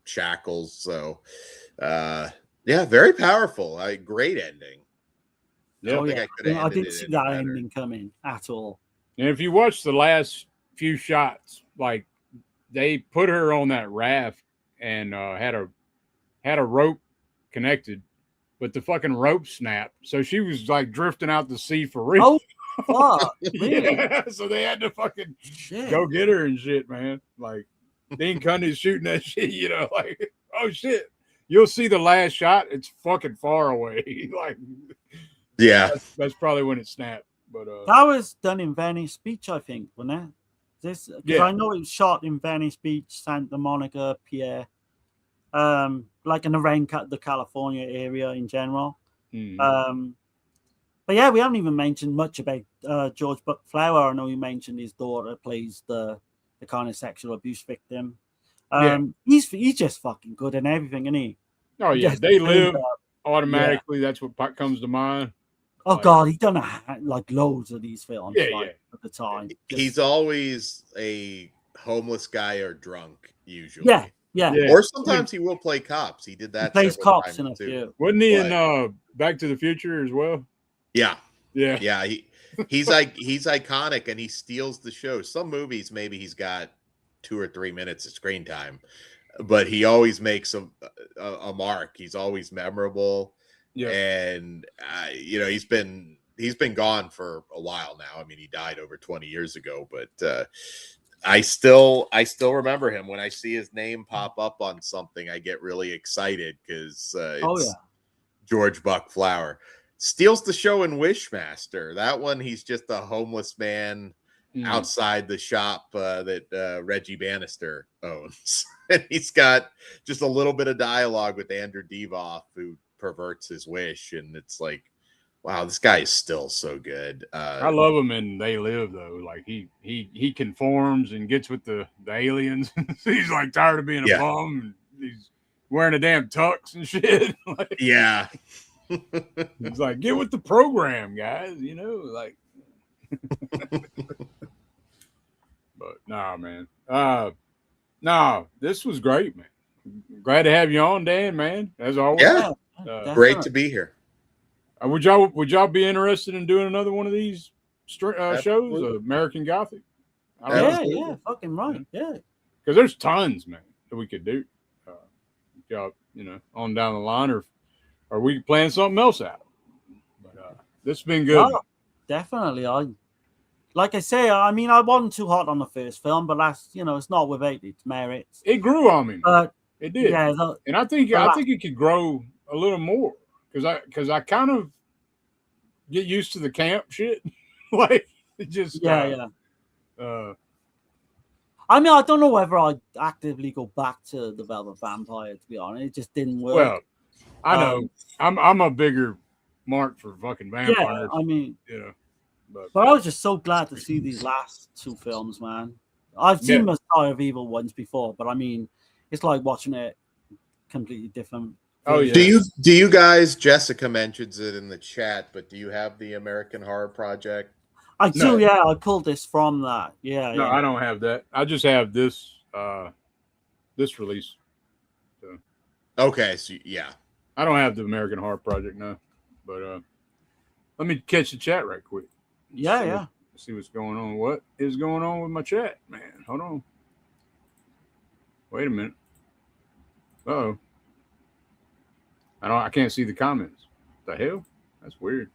shackles. So, very powerful. Great ending. I didn't see that ending coming at all. And if you watch the last few shots, like they put her on that raft and had a rope connected, but the fucking rope snapped, so she was like drifting out to sea for real. Oh, fuck! Really? Yeah, so they had to fucking go get her and shit, man. Like Dean Cundy's shooting that shit, like, oh shit. You'll see the last shot; it's fucking far away. Like, that's probably when it snapped. But that was done in Venice Beach, I think, wasn't it? I know it was shot in Venice Beach, Santa Monica, Pier, like in the California area in general. But yeah, we haven't even mentioned much about George Buckflower. I know you mentioned his daughter plays the kind of sexual abuse victim. He's just fucking good in everything, isn't he? Oh yeah, They Live automatically. Yeah. That's what comes to mind. Oh God, he's done like loads of these films. At the time, he's always a homeless guy or drunk usually. Yeah. Or sometimes he will play cops. He did that. He plays several cops times in a too. few. Wasn't he in Back to the Future as well? Yeah. Yeah. Yeah. He's iconic, and he steals the show. Some movies, maybe he's got 2 or 3 minutes of screen time, but he always makes a mark. He's always memorable. Yeah. And he's been gone for a while now. I mean, he died over 20 years ago, but I still remember him. When I see his name pop up on something, I get really excited because it's George Buck Flower. Steals the show in Wishmaster. That one, he's just a homeless man outside the shop that Reggie Bannister owns. And he's got just a little bit of dialogue with Andrew Devoff, who perverts his wish. And it's like, wow, this guy is still so good. I love him in They Live, though. Like he conforms and gets with the aliens. He's like tired of being a bum. And he's wearing a damn tux and shit. Like, yeah. He's like, get with the program, guys. Like. But nah, man. This was great, man. Glad to have you on, Dan, man. As always. Yeah. Great to be here. Would y'all be interested in doing another one of these shows, American Gothic? Yeah, fucking right. Yeah. Because there's tons, man, that we could do. Y'all, on down the line, or we could plan something else out. But this has been good. No, definitely. Like I say, I mean, I wasn't too hot on the first film, but it's not without its merits. It grew on me. It did. Yeah, and I think it could grow a little more because I kind of get used to the camp shit. Like it just I mean, I don't know whether I'd actively go back to the Velvet Vampire, to be honest. It just didn't work. Well, I know. I'm a bigger mark for fucking vampires. Yeah, I mean, but I was just so glad to see these last two films, man. I've seen Messiah of Evil ones before, but I mean, it's like watching it completely different. Oh yeah. Do you guys? Jessica mentions it in the chat, but do you have the American Horror Project? I do. Yeah, I pulled this from that. Yeah. No, I don't have that. I just have this this release. So. Okay, so yeah. I don't have the American Horror Project now, but let me catch the chat right quick. See what's going on. What is going on with my chat, man? Hold on. Wait a minute. Uh-oh. I can't see the comments. What the hell? That's weird.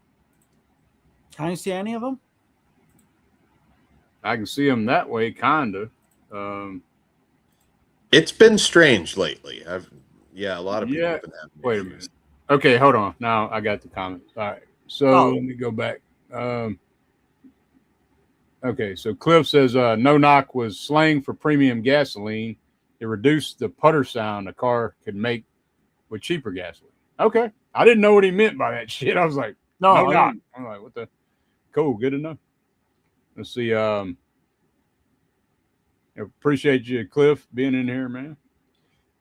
Can you see any of them? I can see them that way, kinda. It's been strange lately. A lot of people have been having Wait a minute. Okay, hold on. Now I got the comments. All right. So let me go back. Okay, so Cliff says no knock was slang for premium gasoline. It reduced the putter sound a car could make with cheaper gasoline. Okay. I didn't know what he meant by that shit. I was like, no knock. I'm like, what the? Cool, good enough. Let's see. Appreciate you, Cliff, being in here, man.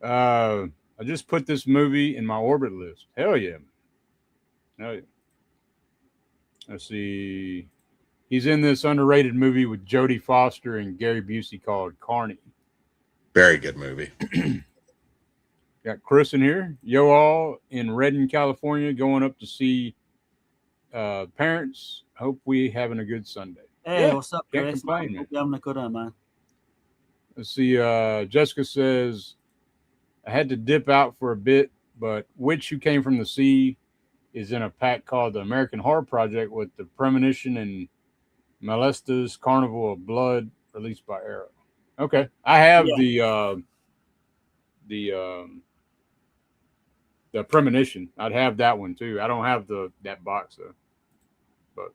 I just put this movie in my orbit list. Hell yeah, man. Hell yeah. Let's see. He's in this underrated movie with Jodie Foster and Gary Busey called Carney. Very good movie. Got Chris in here. Yo all in Redding, California, going up to see parents. Hope we having a good Sunday. Hey, what's up, Can't Chris? complain, man. Hope you're having a good one, man. Let's see. Jessica says, I had to dip out for a bit, but Witch Who Came from the Sea is in a pack called the American Horror Project with the Premonition and Molesta's Carnival of Blood released by Arrow. Okay. I have the Premonition. I'd have that one too. I don't have that box though. But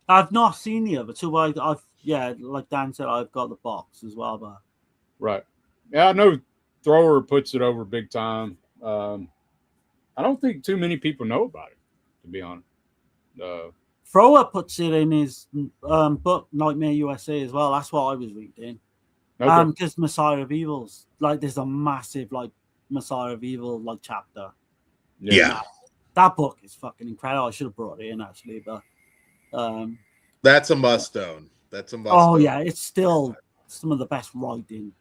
I've not seen the other two, but like Dan said, I've got the box as well. But right. Yeah, I know Thrower puts it over big time. I don't think too many people know about it, to be honest. Thrower puts it in his book Nightmare USA as well. That's what I was reading. Okay. Because Messiah of Evil's like there's a massive like Messiah of Evil like chapter. Yeah. That book is fucking incredible. I should have brought it in actually, but that's a must own. Oh yeah, it's still some of the best writing.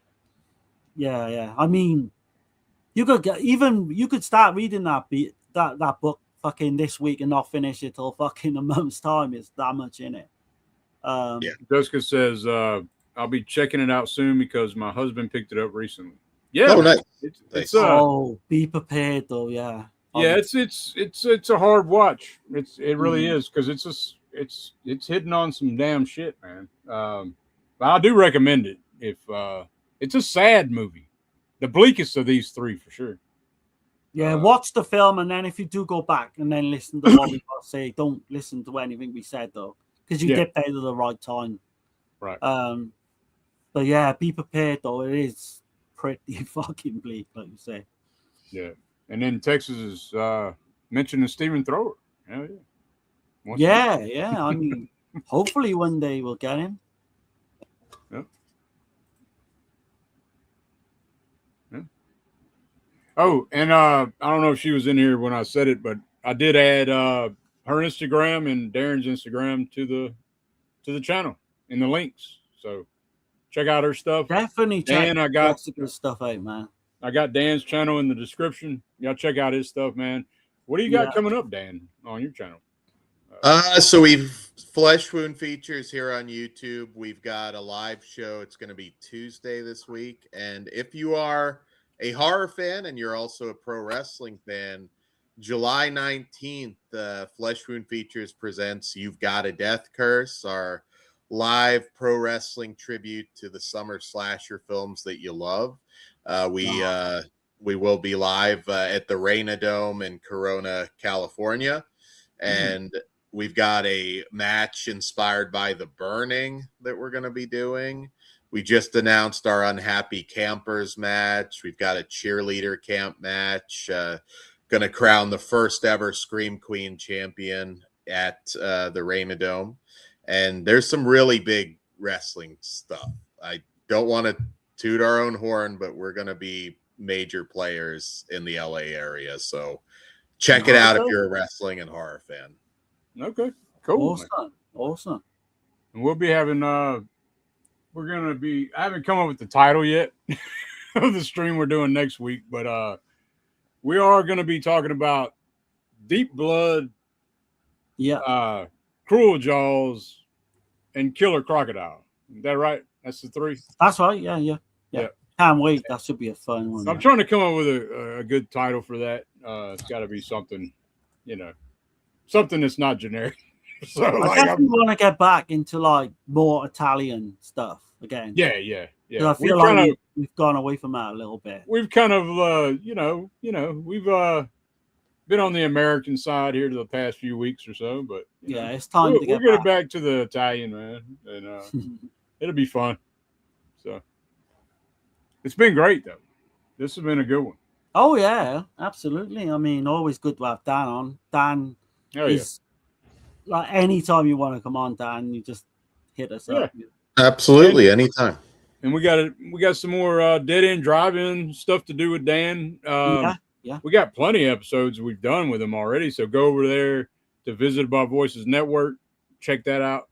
Yeah. I mean, You could start reading that book fucking this week and not finish it till fucking a month's time. It's that much in it. Jessica says, I'll be checking it out soon because my husband picked it up recently. Yeah. Oh, nice. It's be prepared though. Yeah. Yeah, it's a hard watch. It really is, because it's hitting on some damn shit, man. But I do recommend it. If it's a sad movie, the bleakest of these three for sure. Yeah, watch the film, and then if you do go back and then listen to what we got to say, don't listen to anything we said though, because you dipped out at the right time. Right. But yeah, be prepared though. It is pretty fucking bleak, like you say. Yeah. And then Texas is mentioning Stephen Thrower. Hell yeah. Yeah. I mean, hopefully one day we'll get him. Yep. Yeah. Oh, and I don't know if she was in here when I said it, but I did add her Instagram and Darren's Instagram to the channel in the links. So check out her stuff. Definitely check I got good stuff out, man. I got Dan's channel in the description. Y'all check out his stuff, man. What do you got coming up, Dan, on your channel? So we've Fleshwound features here on YouTube. We've got a live show. It's going to be Tuesday this week. And if you are a horror fan and you're also a pro wrestling fan, July 19th, Fleshwound Features presents You've Got a Death Curse, our live pro wrestling tribute to the summer slasher films that you love. We will be live at the Reina Dome in Corona, California. And we've got a match inspired by The Burning that we're going to be doing. We just announced our Unhappy Campers match. We've got a cheerleader camp match. Going to crown the first ever Scream Queen champion at the Reina Dome. And there's some really big wrestling stuff. I don't want to toot our own horn, but we're going to be major players in the LA area. So check it out if you're a wrestling and horror fan. Okay, cool. Awesome. And we'll be having, I haven't come up with the title yet of the stream we're doing next week, but we are going to be talking about Deep Blood, Cruel Jaws, and Killer Crocodile. Is that right? That's the three? That's right. Yeah. Can't wait. That should be a fun one. I'm trying to come up with a good title for that. It's got to be something, something that's not generic. So I definitely want to get back into like more Italian stuff again. Yeah. I feel like we've gone away from that a little bit. We've kind of, we've been on the American side here to the past few weeks or so, but it's time to get we'll get back to the Italian, man, and it'll be fun. So it's been great though. This has been a good one. Oh yeah, absolutely. I mean, always good to have Dan on. Dan is like anytime you want to come on, Dan, you just hit us up. Absolutely, anytime. And we got some more dead end drive-in stuff to do with Dan. We got plenty of episodes we've done with him already. So go over there to Visit Above Voices Network. Check that out.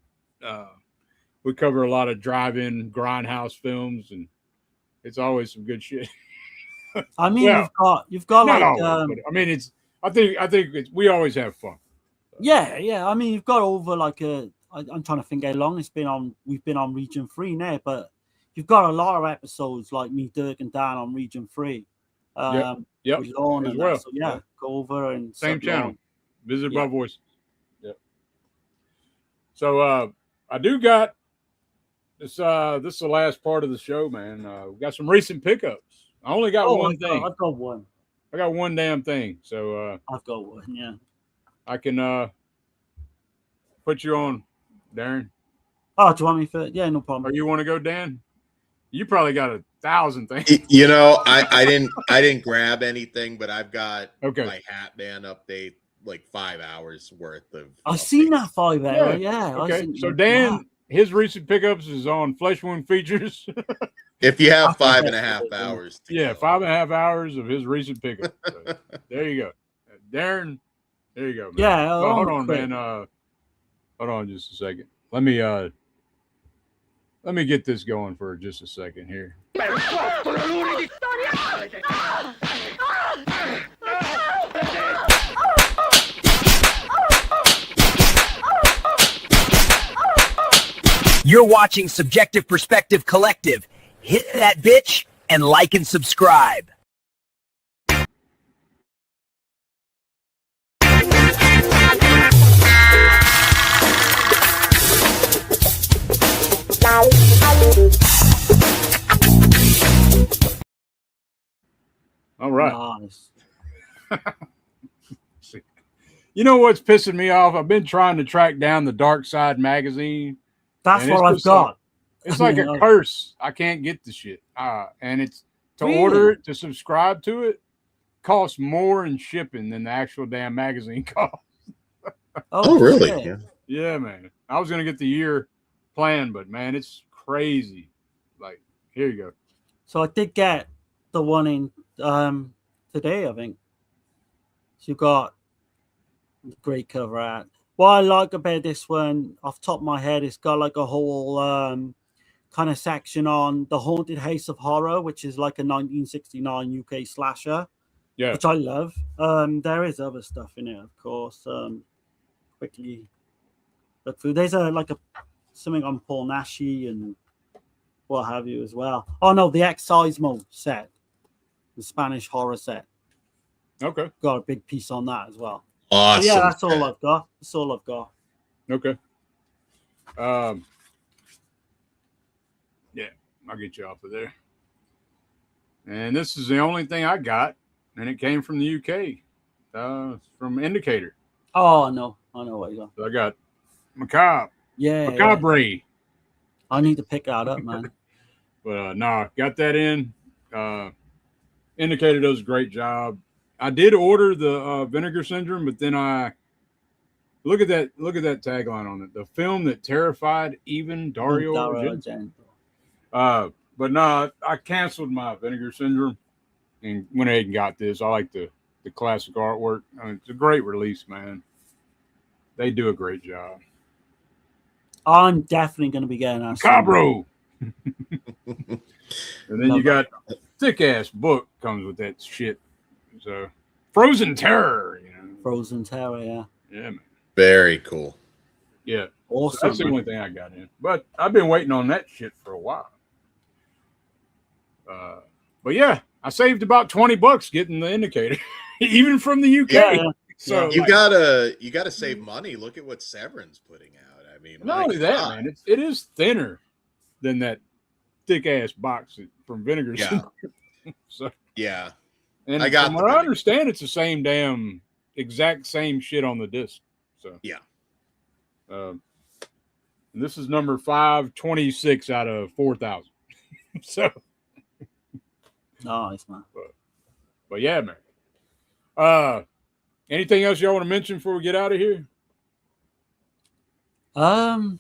We cover a lot of drive-in grindhouse films, and it's always some good shit. I mean, you've got like always, I mean, I think we always have fun. Yeah. I mean, you've got over like I'm trying to think how long we've been on Region 3 now, but you've got a lot of episodes like me, Dirk, and Dan on Region 3. Yep. With Lorne as and well. That. So go over and same channel. Visit Above Voices. Yep. So I do got this. This is the last part of the show, man. We got some recent pickups. I only got one thing. I've got one. I got one damn thing. So I've got one. Yeah. I can put you on, Darren. Oh, do you want me for? Yeah, no problem. Or you want to go, Dan? You probably got 1,000 things. I didn't grab anything, but I've got my Hat Man update, like 5 hours worth of. I've seen that 5 hour. Yeah. Okay. So Dan, his recent pickups is on Fleshwound Features. If you have 5.5 hours. 5.5 hours of his recent pickups. So, there you go. Darren, there you go, man. Yeah. Hold on, man. Hold on just a second. Let me Let me get this going for just a second here. You're watching Subjective Perspective Collective. Hit that bitch and like and subscribe. All right. Nice. You know what's pissing me off? I've been trying to track down the Dark Side magazine. That's what I've got. It's like a curse. I can't get the shit. And it's to order it, to subscribe to it, costs more in shipping than the actual damn magazine costs. Oh, really? Yeah. Yeah, man. I was gonna get the year plan, but man, it's crazy. Like, here you go. So I did get the one in today, I think. So you got great cover art. What I like about this one, off the top of my head, it's got like a whole kind of section on the Haunted House of Horror, which is like a 1969 UK slasher. Yeah, which I love. There is other stuff in it, of course. Quickly look through. There's something on Paul Nashi and what have you as well. Oh no, the Exorcismo set, the Spanish horror set. Okay, got a big piece on that as well. Awesome. So yeah, that's all I've got. That's all I've got. Okay. Yeah, I'll get you off of there. And this is the only thing I got, and it came from the UK, from Indicator. Oh, no. I know what you got. So I got Macabre. Yeah. Macabre. Yeah. I need to pick that up, man. But got that in. Indicator does a great job. I did order the Vinegar Syndrome, but then I look at that tagline on it. The film that terrified even Dario Argento. But no, I canceled my Vinegar Syndrome and went ahead and got this. I like the classic artwork. I mean, it's a great release, man. They do a great job. I'm definitely going to be getting that. Cabro. And then you got thick ass book comes with that shit. So Frozen Terror, Frozen Terror, yeah. Yeah, man. Very cool. Yeah. Awesome. So that's the only thing I got in. But I've been waiting on that shit for a while. But yeah, I saved about $20 getting the Indicator, even from the UK. Yeah. So you gotta save money. Look at what Severin's putting out. I mean, not only that, man, it is thinner than that thick ass box from Vinegar. Yeah. So yeah. And from what I understand, it's the exact same shit on the disc. So yeah. And this is number 526 out of 4,000. So nice, man. But yeah, man. Anything else y'all want to mention before we get out of here? I'm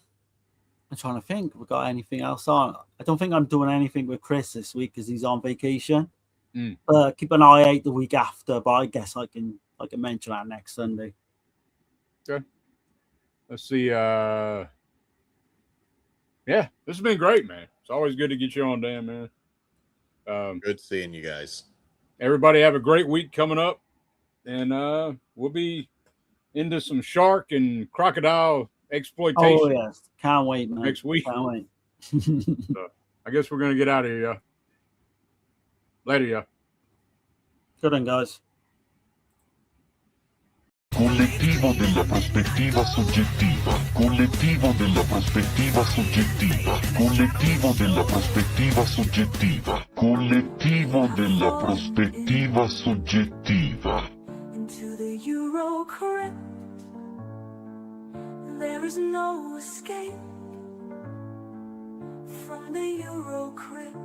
trying to think. We got anything else on? I don't think I'm doing anything with Chris this week because he's on vacation. Keep an eye out the week after, but I guess I can mention that next Sunday. Okay. Let's see. Yeah, this has been great, man. It's always good to get you on, Dan, man. Good seeing you guys. Everybody have a great week coming up, and we'll be into some shark and crocodile exploitation. Oh yes, can't wait, man. Next week. Can't wait. So, I guess we're gonna get out of here, yeah. Later, yeah. Good one, guys. Collettivo della prospettiva soggettiva. Collettivo della prospettiva soggettiva. Collettivo della prospettiva soggettiva. Collettivo della prospettiva soggettiva. Into the Euro crypt, there is no escape from the Euro crypt.